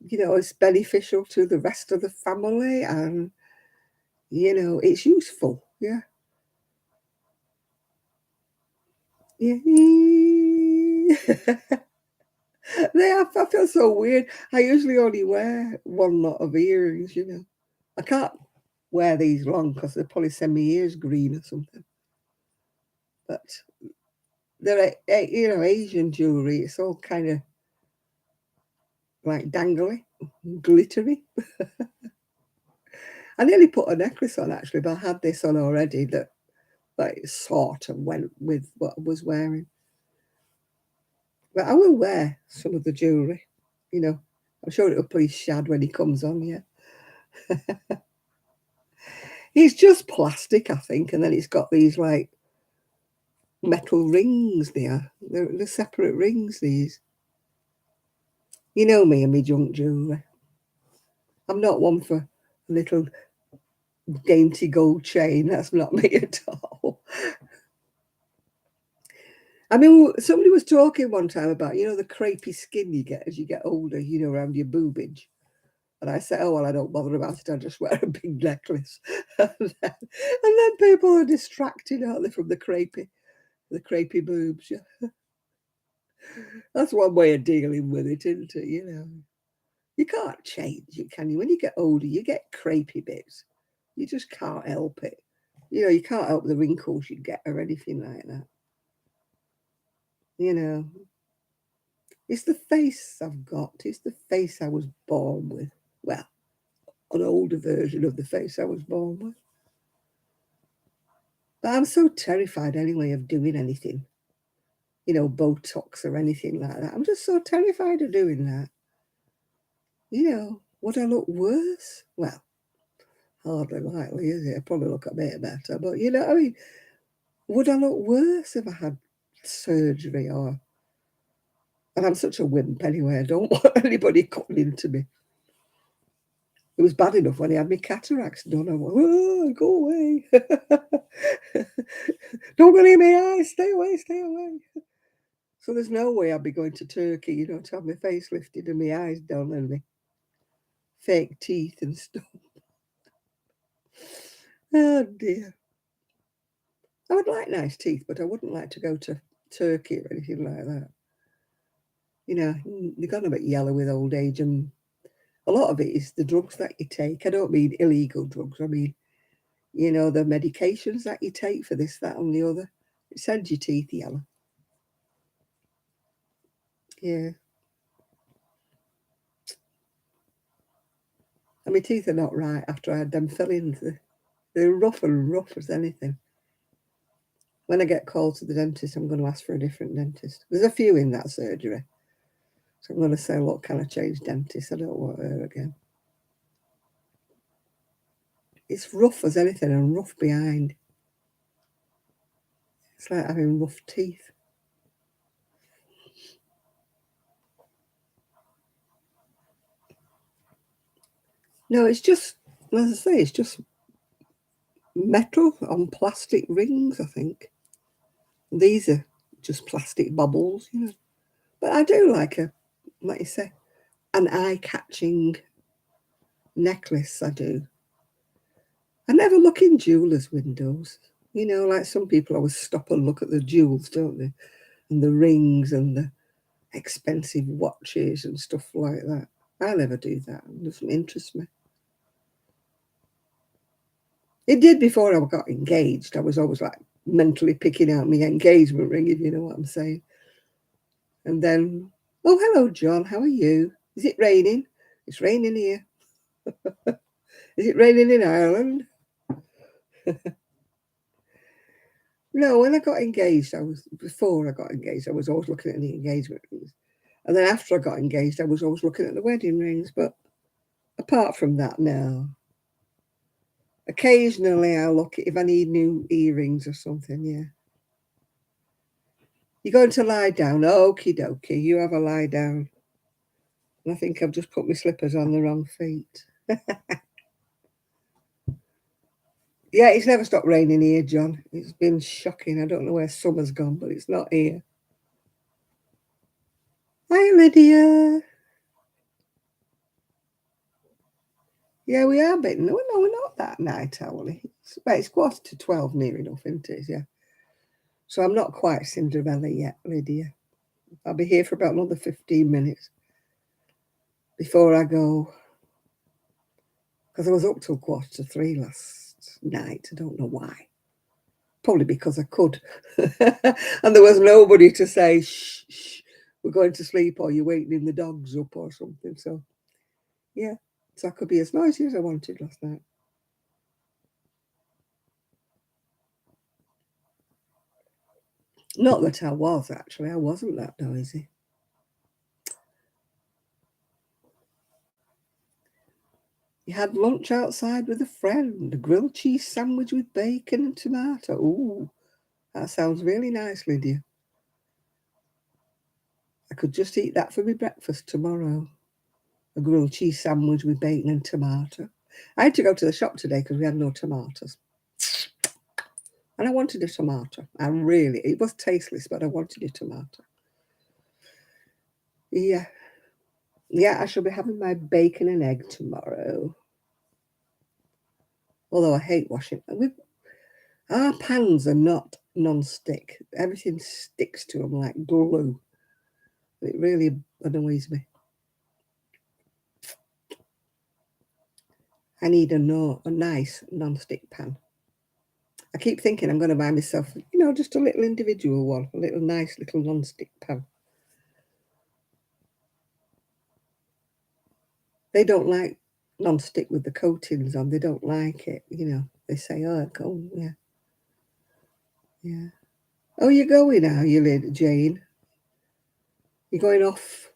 It's beneficial to the rest of the family and, it's useful. Yeah. Yeah. I feel so weird. I usually only wear one lot of earrings, I can't wear these long because they'll probably send my ears green or something. But they're, Asian jewelry. It's all kind of like dangly, glittery. I nearly put a necklace on actually, but I had this on already that like sort of went with what I was wearing. But I will wear some of the jewelry, I'm sure it'll please Shad when he comes on, yeah. It's just plastic, I think, and then it's got these like metal rings there. They're separate rings, these. You know me and me junk jewellery. I'm not one for a little dainty gold chain. That's not me at all. I mean, somebody was talking one time about, the crepey skin you get as you get older, around your boobage. And I said, oh, well, I don't bother about it. I just wear a big necklace. And then people are distracted, aren't they, from the crepey boobs. Yeah. That's one way of dealing with it, isn't it? You can't change it, can you? When you get older, you get crepey bits. You just can't help it. You can't help the wrinkles you get or anything like that. It's the face I've got. It's the face I was born with. Well, an older version of the face I was born with. But I'm so terrified anyway of doing anything, Botox or anything like that. I'm just so terrified of doing that. Would I look worse? Well, hardly likely, is it? I'd probably look a bit better. But, I mean, would I look worse if I had surgery or... And I'm such a wimp anyway. I don't want anybody cutting into me. It was bad enough when he had me cataracts done. I went, oh, go away. Don't go near my eyes. Stay away, stay away. So there's no way I'd be going to Turkey, to have my face lifted and my eyes done and my fake teeth and stuff. Oh, dear. I would like nice teeth, but I wouldn't like to go to Turkey or anything like that. They're gone a bit yellow with old age, and a lot of it is the drugs that you take. I don't mean illegal drugs. I mean, the medications that you take for this, that, and the other. It sends your teeth yellow. Yeah. And my teeth are not right after I had them fillings. They're rough and rough as anything. When I get called to the dentist, I'm going to ask for a different dentist. There's a few in that surgery. So I'm going to say, look, can I change dentist? I don't want her again. It's rough as anything and rough behind. It's like having rough teeth. No, it's just, as I say, it's just metal on plastic rings, I think. These are just plastic bubbles, But I do like you say, an eye-catching necklace, I do. I never look in jewellers' windows. Like some people always stop and look at the jewels, don't they? And the rings and the expensive watches and stuff like that. I never do that. It doesn't interest me. It did before I got engaged. I was always like mentally picking out my engagement ring, if you know what I'm saying. And then, oh, hello, John. How are you? Is it raining? It's raining here. Is it raining in Ireland? No, when I got engaged, before I got engaged, I was always looking at the engagement rings. And then after I got engaged, I was always looking at the wedding rings. But apart from that, no. Occasionally I'll look if I need new earrings or something, yeah. You're going to lie down? Okie dokie, you have a lie down. And I think I've just put my slippers on the wrong feet. Yeah, it's never stopped raining here, John. It's been shocking. I don't know where summer's gone, but it's not here. Hi, Lydia. Yeah, we are a bit. No, we're not that night owly. It's 11:45 near enough, isn't it? Yeah. So I'm not quite Cinderella yet, Lydia. I'll be here for about another 15 minutes before I go. Because I was up till 2:45 last night. I don't know why. Probably because I could. And there was nobody to say, shh, shh, we're going to sleep, or you're waking the dogs up or something. So, yeah. So I could be as noisy as I wanted last night. Not that I was, actually. I wasn't that noisy. You had lunch outside with a friend, a grilled cheese sandwich with bacon and tomato. Ooh, that sounds really nice, Lydia. I could just eat that for my breakfast tomorrow. A grilled cheese sandwich with bacon and tomato. I had to go to the shop today because we had no tomatoes. And I wanted a tomato. It was tasteless, but I wanted a tomato. Yeah. Yeah, I shall be having my bacon and egg tomorrow. Although I hate washing. Our pans are not non-stick. Everything sticks to them like glue. It really annoys me. I need a nice non-stick pan. I keep thinking I'm going to buy myself, just a little individual one, a little nice little non-stick pan. They don't like non-stick with the coatings on. They don't like it, They say, oh, yeah. Yeah. Oh, you're going now, you little Jane. You're going off.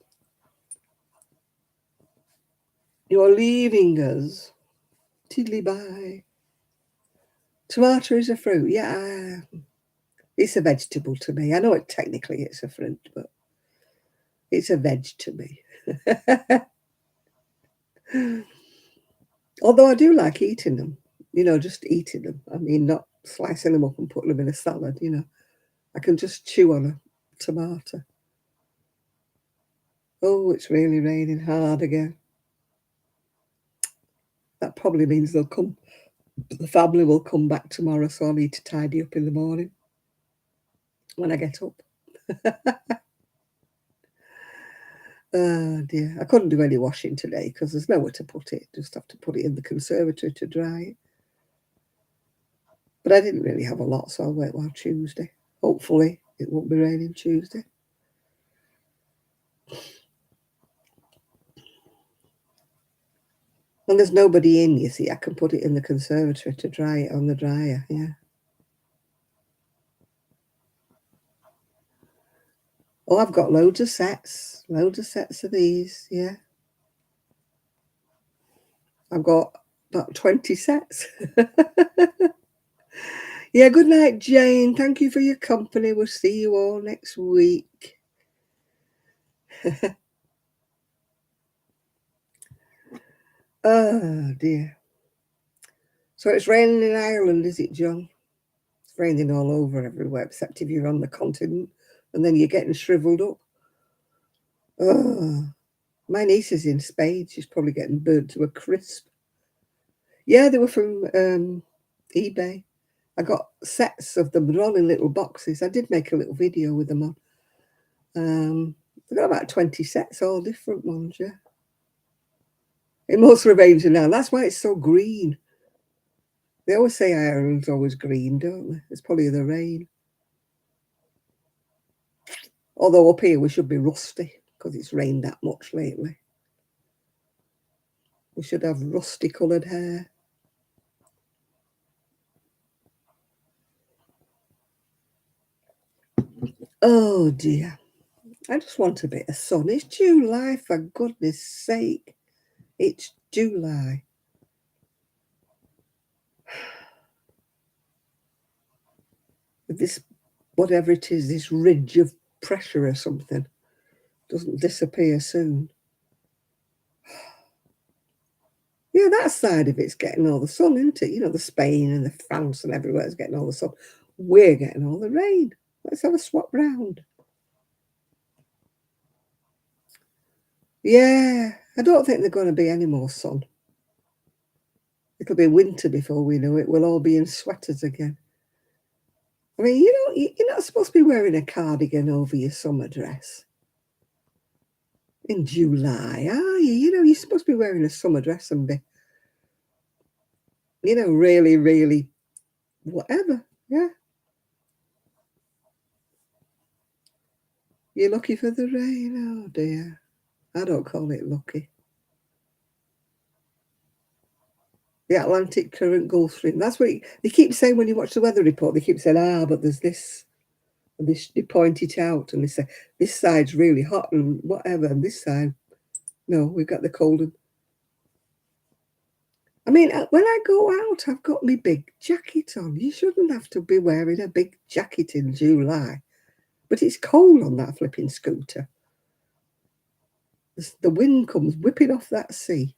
You're leaving us. Tiddly bye. Tomato is a fruit. Yeah. It's a vegetable to me. I know technically it's a fruit, but it's a veg to me. Although I do like eating them, just eating them. I mean, not slicing them up and putting them in a salad, I can just chew on a tomato. Oh, it's really raining hard again. That probably means the family will come back tomorrow, so I need to tidy up in the morning when I get up. Oh dear, I couldn't do any washing today because there's nowhere to put it. Just have to put it in the conservatory to dry it. But I didn't really have a lot, so I'll wait till Tuesday. Hopefully it won't be raining Tuesday. And there's nobody in, you see. I can put it in the conservatory to dry it on the dryer, yeah. Oh, I've got loads of sets of these, yeah. I've got about 20 sets. Yeah, good night, Jane. Thank you for your company. We'll see you all next week. Oh, dear. So it's raining in Ireland, is it, John? It's raining all over everywhere, except if you're on the continent, and then you're getting shriveled up. Oh, my niece is in Spain. She's probably getting burnt to a crisp. Yeah, they were from eBay. I got sets of them. They're all in little boxes. I did make a little video with them on. I've got about 20 sets, all different ones, yeah. It must have rained now. That's why it's so green. They always say Ireland's always green, don't they? It's probably the rain. Although up here we should be rusty because it's rained that much lately. We should have rusty coloured hair. Oh dear. I just want a bit of sun. It's July, for goodness sake. It's July. this, whatever it is, this ridge of pressure or something doesn't disappear soon. Yeah, that side of it's getting all the sun, isn't it? You know, the Spain and the France and everywhere's getting all the sun. We're getting all the rain. Let's have a swap round. Yeah, I don't think there's going to be any more sun. It'll be winter before we know it. We'll all be in sweaters again. I mean, you're not supposed to be wearing a cardigan over your summer dress in July, are you? You know, you're supposed to be wearing a summer dress and be, really, really whatever. Yeah. You're lucky for the rain. Oh, dear. I don't call it lucky. The Atlantic current Gulf Stream. That's what they keep saying when you watch the weather report. They keep saying, but there's this. And they point it out and they say, this side's really hot and whatever. And this side, no, we've got the cold. I mean, when I go out, I've got my big jacket on. You shouldn't have to be wearing a big jacket in July. But it's cold on that flipping scooter. The wind comes whipping off that sea.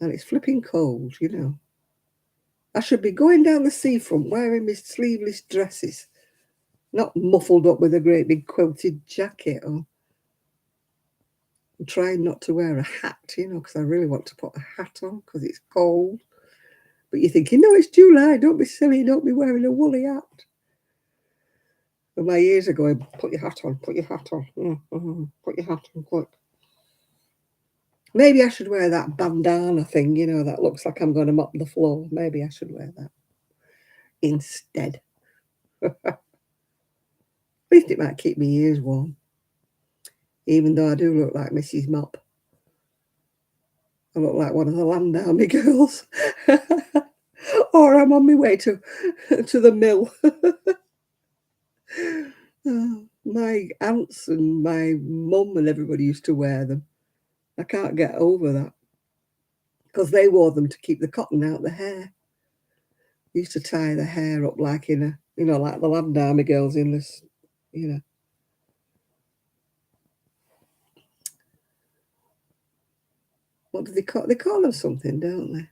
And it's flipping cold, you know. I should be going down the seafront wearing my sleeveless dresses, not muffled up with a great big quilted jacket on. I'm trying not to wear a hat, because I really want to put a hat on because it's cold. But you're thinking, no, it's July, don't be silly, don't be wearing a woolly hat. And my ears are going, put your hat on, put your hat on, put your hat on, quick. Maybe I should wear that bandana thing, that looks like I'm going to mop the floor. Maybe I should wear that instead. At least it might keep my ears warm. Even though I do look like Mrs. Mop. I look like one of the Land Army girls. Or I'm on my way to the mill. My aunts and my mum and everybody used to wear them. I can't get over that. Because they wore them to keep the cotton out the hair. They used to tie the hair up like in a, like the Land Army girls in this, What do they call? They call them something, don't they?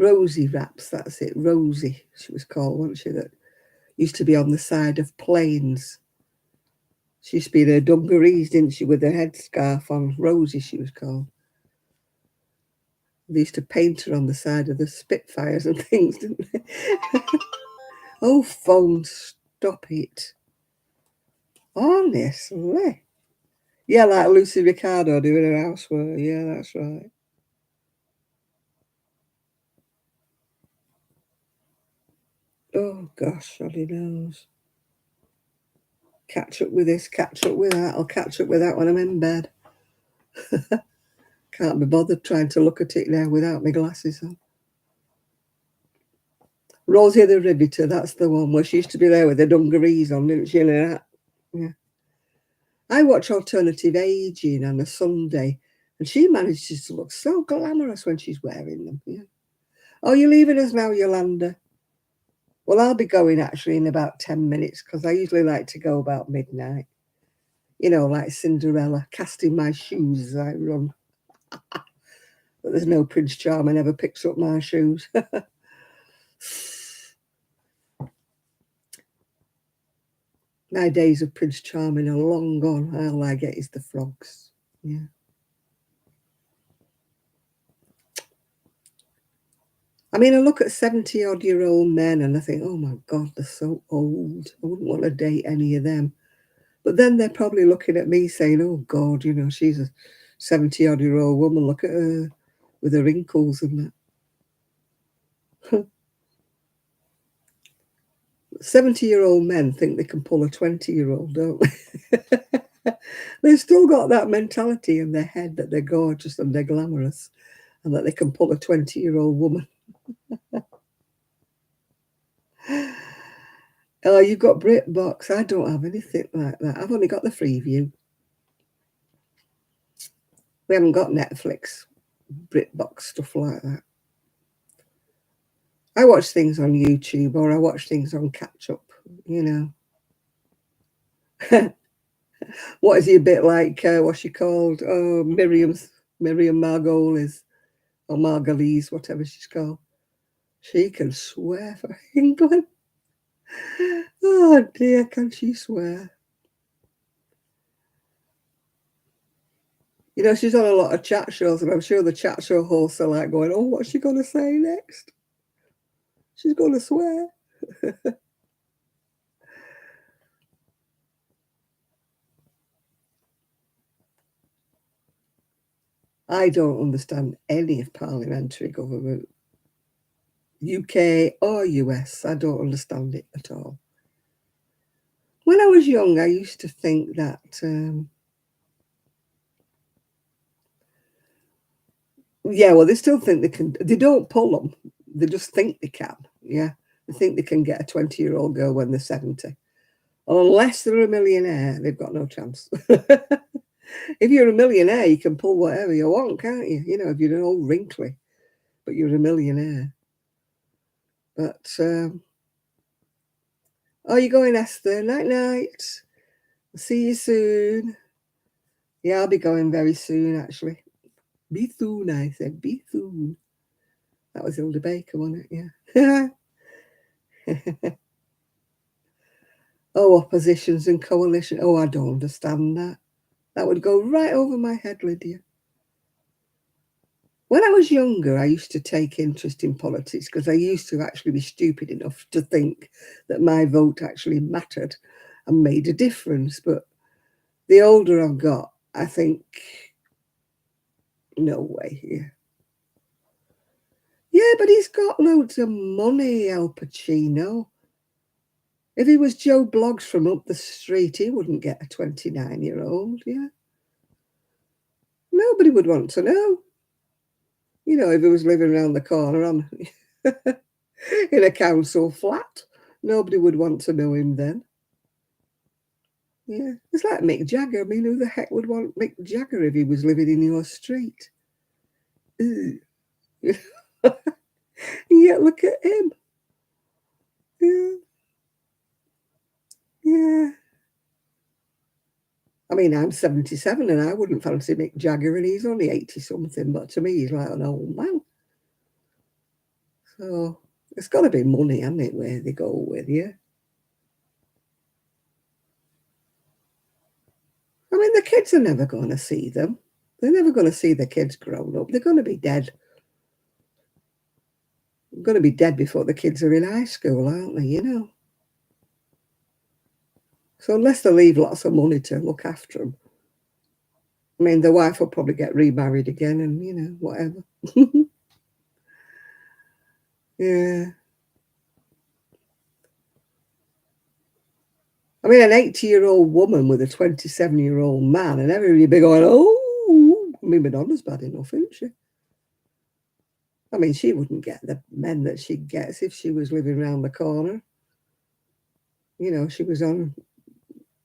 Rosie wraps, that's it. Rosie, she was called, wasn't she? That used to be on the side of planes. She used to be in her dungarees, didn't she, with her headscarf on. Rosie, she was called. They used to paint her on the side of the Spitfires and things, didn't they? Oh, phone, stop it. Honestly. Yeah, like Lucy Ricardo doing her housework. Yeah, that's right. Oh, gosh, Shoddy knows. Catch up with this, catch up with that. I'll catch up with that when I'm in bed. Can't be bothered trying to look at it now without my glasses on. Rosie the Riveter, that's the one where she used to be there with her dungarees on, didn't she? Yeah. I watch Alternative Aging on a Sunday, and she manages to look so glamorous when she's wearing them. Yeah. Oh, you're leaving us now, Yolanda? Well, I'll be going actually in about 10 minutes because I usually like to go about midnight. Like Cinderella, casting my shoes as I run. But there's no Prince Charming ever picks up my shoes. My days of Prince Charming are long gone. All I get is the frogs. Yeah. I mean, I look at 70-odd-year-old men and I think, oh my God, they're so old. I wouldn't want to date any of them. But then they're probably looking at me saying, oh God, she's a 70-odd-year-old woman. Look at her with her wrinkles and that. 70-year-old men think they can pull a 20-year-old, don't they? They've still got that mentality in their head that they're gorgeous and they're glamorous and that they can pull a 20-year-old woman. Oh, you've got BritBox. I don't have anything like that. I've only got the Freeview. We haven't got Netflix, BritBox, stuff like that. I watch things on YouTube or I watch things on catch up, you know. What is he a bit like, what's she called? Oh, Miriam Margolyes or Margolyes, whatever she's called. She can swear for England. Oh dear, can she swear? You know, she's on a lot of chat shows, and I'm sure the chat show hosts are like going, oh, what's she going to say next? She's going to swear. I don't understand any of parliamentary government, UK or US. I don't understand it at all. When I was young, I used to think that, yeah, well, they still think they can. They don't pull them. They just think they can. Yeah, they think they can get a 20-year-old girl when they're 70. Unless they're a millionaire, they've got no chance. If you're a millionaire, you can pull whatever you want, can't you? You know, if you're an old wrinkly, but you're a millionaire. But, oh, you're going, Esther. Night, night. See you soon. Yeah, I'll be going very soon, actually. Be soon, I said. Be soon. That was Hilda Baker, wasn't it? Yeah. Oh, oppositions and coalition. Oh, I don't understand that. That would go right over my head, Lydia. When I was younger, I used to take interest in politics because I used to actually be stupid enough to think that my vote actually mattered and made a difference. But the older I've got, I think, no way. Yeah. Yeah, but he's got loads of money, Al Pacino. If he was Joe Bloggs from up the street, he wouldn't get a 29-year-old. Yeah. Nobody would want to know. You know, if he was living around the corner on in a council flat, nobody would want to know him then. Yeah, it's like Mick Jagger. I mean, who the heck would want Mick Jagger if he was living in your street? Yet look at him. Yeah, yeah. I mean, I'm 77 and I wouldn't fancy Mick Jagger, and he's only 80 something, but to me, he's like an old man. So it's got to be money, hasn't it, where they go with you? I mean, the kids are never going to see them. They're never going to see the kids grown up. They're going to be dead. They're going to be dead before the kids are in high school, aren't they? You know. So unless they leave lots of money to look after them, I mean, the wife will probably get remarried again, and you know, whatever. Yeah. I mean, an 80-year-old woman with a 27-year-old man, and everybody be going, oh, I mean, Madonna's bad enough, isn't she? I mean, she wouldn't get the men that she gets if she was living around the corner. You know, she was on,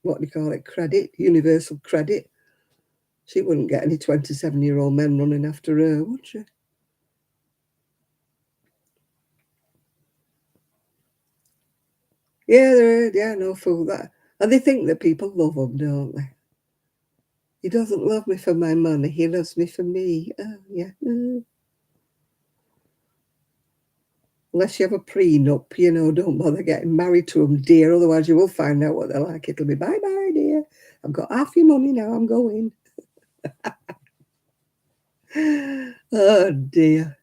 what do you call it, credit, universal credit. She wouldn't get any 27-year-old men running after her, would she? Yeah, no fool that. And they think that people love them, don't they? He doesn't love me for my money. He loves me for me. Oh, yeah. Unless you have a prenup, you know, don't bother getting married to them, dear. Otherwise, you will find out what they're like. It'll be bye-bye, dear. I've got half your money now. I'm going. Oh, dear.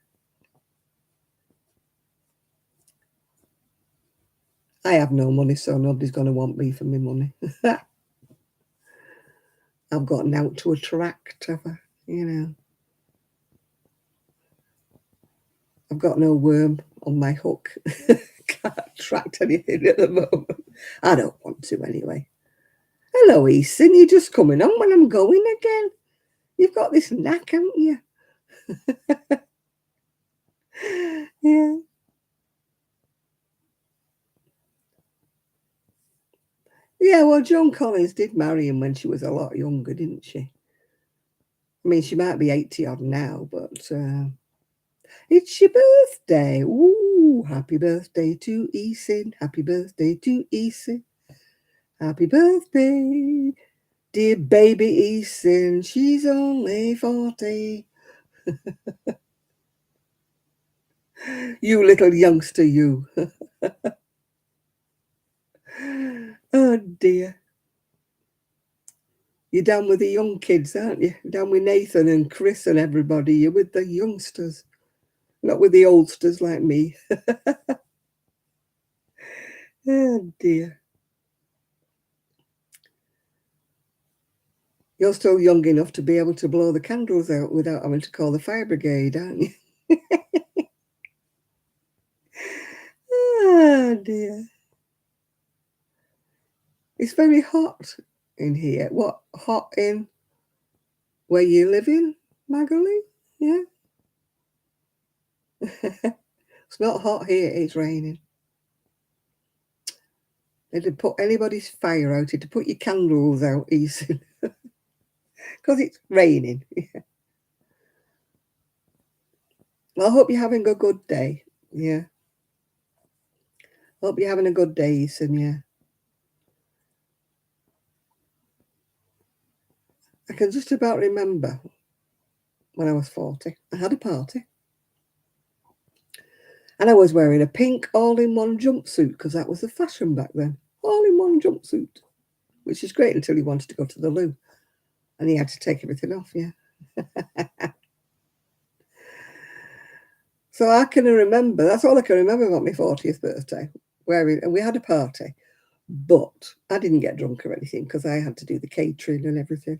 I have no money, so nobody's going to want me for my money. I've got an out to attract, you know. I've got no worm on my hook. Can't attract anything at the moment. I don't want to anyway. Hello, Easton. You're just coming on when I'm going again. You've got this knack, haven't you? Yeah. Yeah, well, Joan Collins did marry him when she was a lot younger, didn't she? I mean, she might be 80 odd now, but it's your birthday. Ooh. Ooh, happy birthday to Eason. Happy birthday to Eason. Happy birthday, dear baby Eason. She's only 40. You little youngster, you. Oh dear. You're down with the young kids, aren't you? Down with Nathan and Chris and everybody. You're with the youngsters, not with the oldsters like me. Oh dear. You're still young enough to be able to blow the candles out without having to call the fire brigade, aren't you? Oh dear. It's very hot in here. What, hot in where you live in, Magali? Yeah. It's not hot here, it's raining. It'd put anybody's fire out, it'd put your candles out easy. Because it's raining. Well, I hope you're having a good day. Yeah. Hope you're having a good day, Ethan, yeah. I can just about remember when I was 40. I had a party. And I was wearing a pink all-in-one jumpsuit because that was the fashion back then. All-in-one jumpsuit. Which is great until he wanted to go to the loo. And he had to take everything off, yeah. So I can remember, that's all I can remember about my 40th birthday. And we had a party. But I didn't get drunk or anything because I had to do the catering and everything.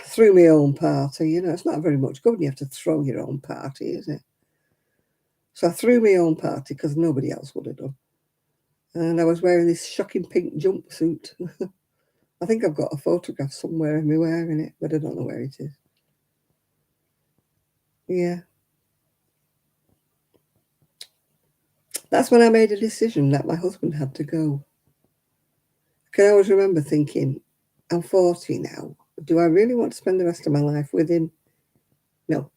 Threw my own party, you know, it's not very much good when you have to throw your own party, is it? So I threw my own party because nobody else would have done. And I was wearing this shocking pink jumpsuit. I think I've got a photograph somewhere of me wearing it, but I don't know where it is. Yeah. That's when I made a decision that my husband had to go. I can always remember thinking, I'm 40 now. Do I really want to spend the rest of my life with him? No.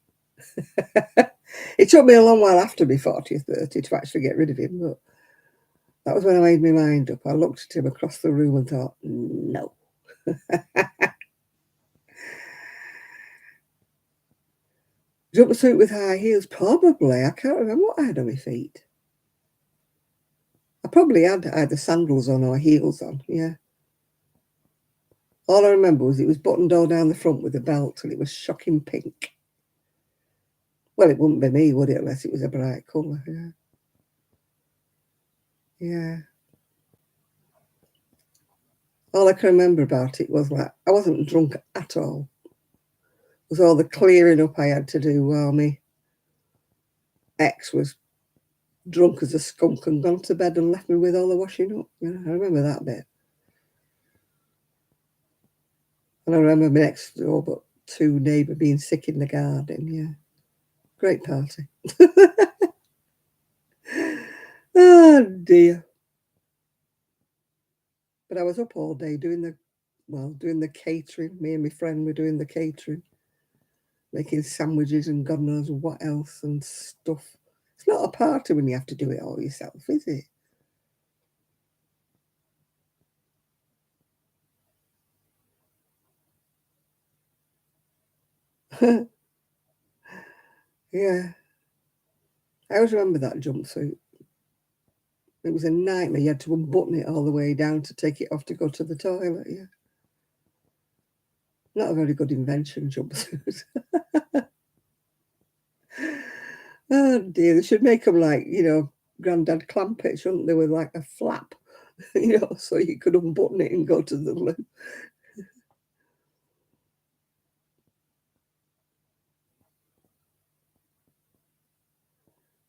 It took me a long while after my 40th birthday to actually get rid of him, but that was when I made my mind up. I looked at him across the room and thought, no. Jumpsuit with high heels? Probably. I can't remember what I had on my feet. I probably had either sandals on or heels on, yeah. All I remember was it was buttoned all down the front with a belt and it was shocking pink. Well, it wouldn't be me, would it, unless it was a bright colour, yeah. Yeah. All I can remember about it was like, I wasn't drunk at all. It was all the clearing up I had to do while my ex was drunk as a skunk and gone to bed and left me with all the washing up. Yeah, I remember that bit. And I remember my next door but two neighbour being sick in the garden, yeah. Great party. Oh dear. But I was up all day doing the catering. Me and my friend were doing the catering, making sandwiches and God knows what else and stuff. It's not a party when you have to do it all yourself, is it? Yeah. I always remember that jumpsuit. It was a nightmare. You had to unbutton it all the way down to take it off to go to the toilet, yeah. Not a very good invention, jumpsuit. Oh dear, they should make them like, Grandad Clampett, shouldn't they, with like a flap, so you could unbutton it and go to the loo.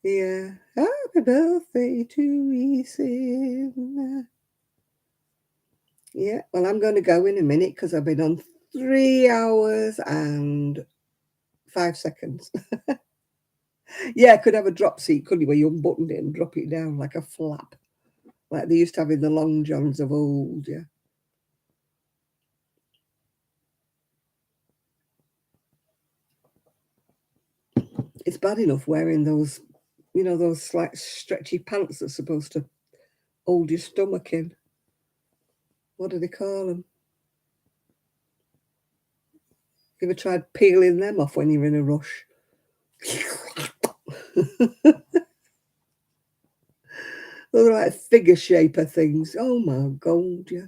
Yeah. Happy birthday to Ethan. Yeah, well, I'm going to go in a minute because I've been on 3 hours and 5 seconds. Yeah, I could have a drop seat, couldn't you, where you unbuttoned it and drop it down like a flap, like they used to have in the long johns of old, yeah. It's bad enough wearing those You know, those like stretchy pants that's supposed to hold your stomach in. What do they call them? You ever tried peeling them off when you're in a rush? Those are like figure shaper things. Oh my God, yeah.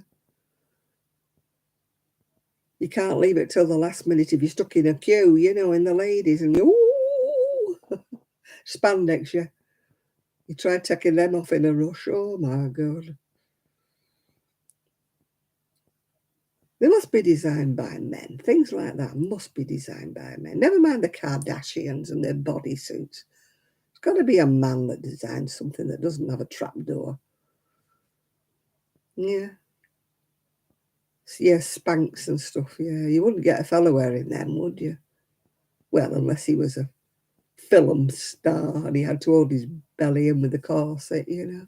You can't leave it till the last minute if you're stuck in a queue, you know, in the ladies and ooh, spandex, yeah. You try taking them off in a rush. Oh my God. They must be designed by men. Things like that must be designed by men. Never mind the Kardashians and their bodysuits. It's got to be a man that designs something that doesn't have a trapdoor. Yeah. Yeah, Spanx and stuff, yeah. You wouldn't get a fella wearing them, would you? Well, unless he was a film star and he had to hold his belly in with the corset, you know.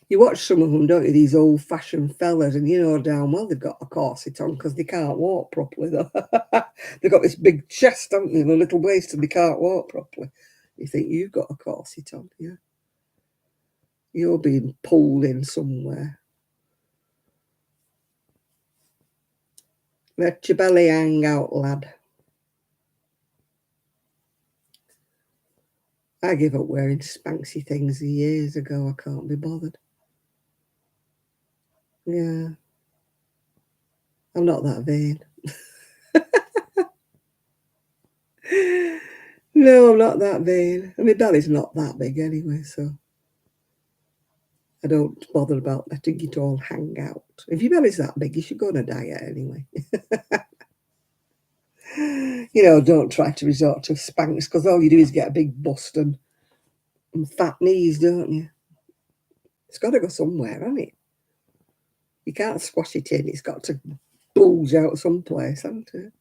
You watch some of them, don't you, these old-fashioned fellas, and you know damn well they've got a corset on because they can't walk properly, though. They've got this big chest, haven't they, and a little waist, and they can't walk properly. You think you've got a corset on, yeah. You're being pulled in somewhere. Let your belly hang out, lad. I gave up wearing Spanxy things years ago. I can't be bothered. Yeah. I'm not that vain. No, I'm not that vain. And my belly's not that big anyway, so I don't bother about letting it all hang out. If your belly's that big, you should go on a diet anyway. You know, don't try to resort to Spanx because all you do is get a big bust and fat knees, don't you? It's got to go somewhere, hasn't it? You can't squash it in. It's got to bulge out someplace, hasn't it?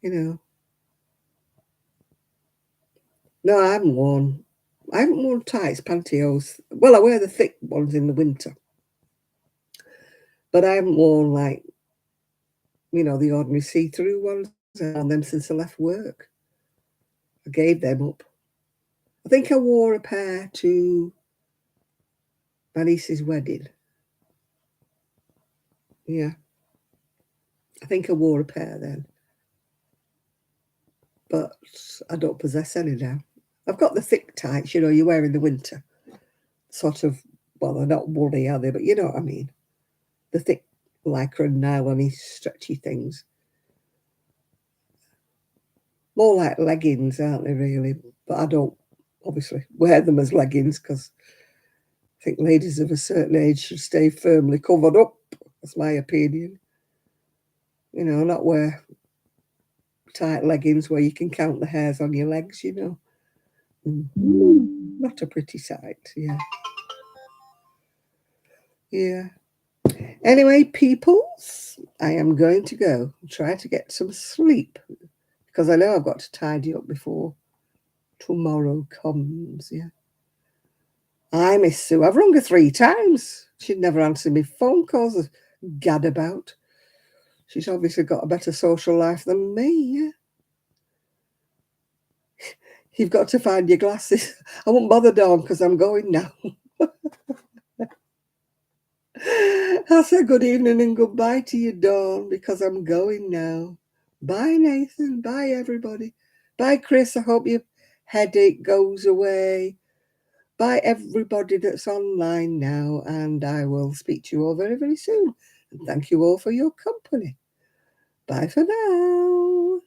You know. No, I haven't worn tights, pantyhose. Well, I wear the thick ones in the winter. But I haven't worn, like, you know, the ordinary see-through ones on them since I left work. I gave them up. I think I wore a pair to my niece's wedding. Yeah. I think I wore a pair then. But I don't possess any now. I've got the thick tights, you know, you wear in the winter. Sort of, well, they're not woolly, are they? But you know what I mean. The thick lycra nylon-y stretchy things. More like leggings, aren't they, really? But I don't, obviously, wear them as leggings because I think ladies of a certain age should stay firmly covered up. That's my opinion. You know, not wear tight leggings where you can count the hairs on your legs, you know. Not a pretty sight, yeah. Yeah. Anyway, peoples, I am going to go and try to get some sleep because I know I've got to tidy up before tomorrow comes, yeah. I miss Sue. I've rung her 3 times. She'd never answer me phone calls or gad about. She's obviously got a better social life than me, yeah. You've got to find your glasses. I won't bother, Dawn, because I'm going now. I'll say good evening and goodbye to you, Dawn, because I'm going now. Bye, Nathan. Bye, everybody. Bye, Chris. I hope your headache goes away. Bye, everybody that's online now, and I will speak to you all very, very soon. And thank you all for your company. Bye for now.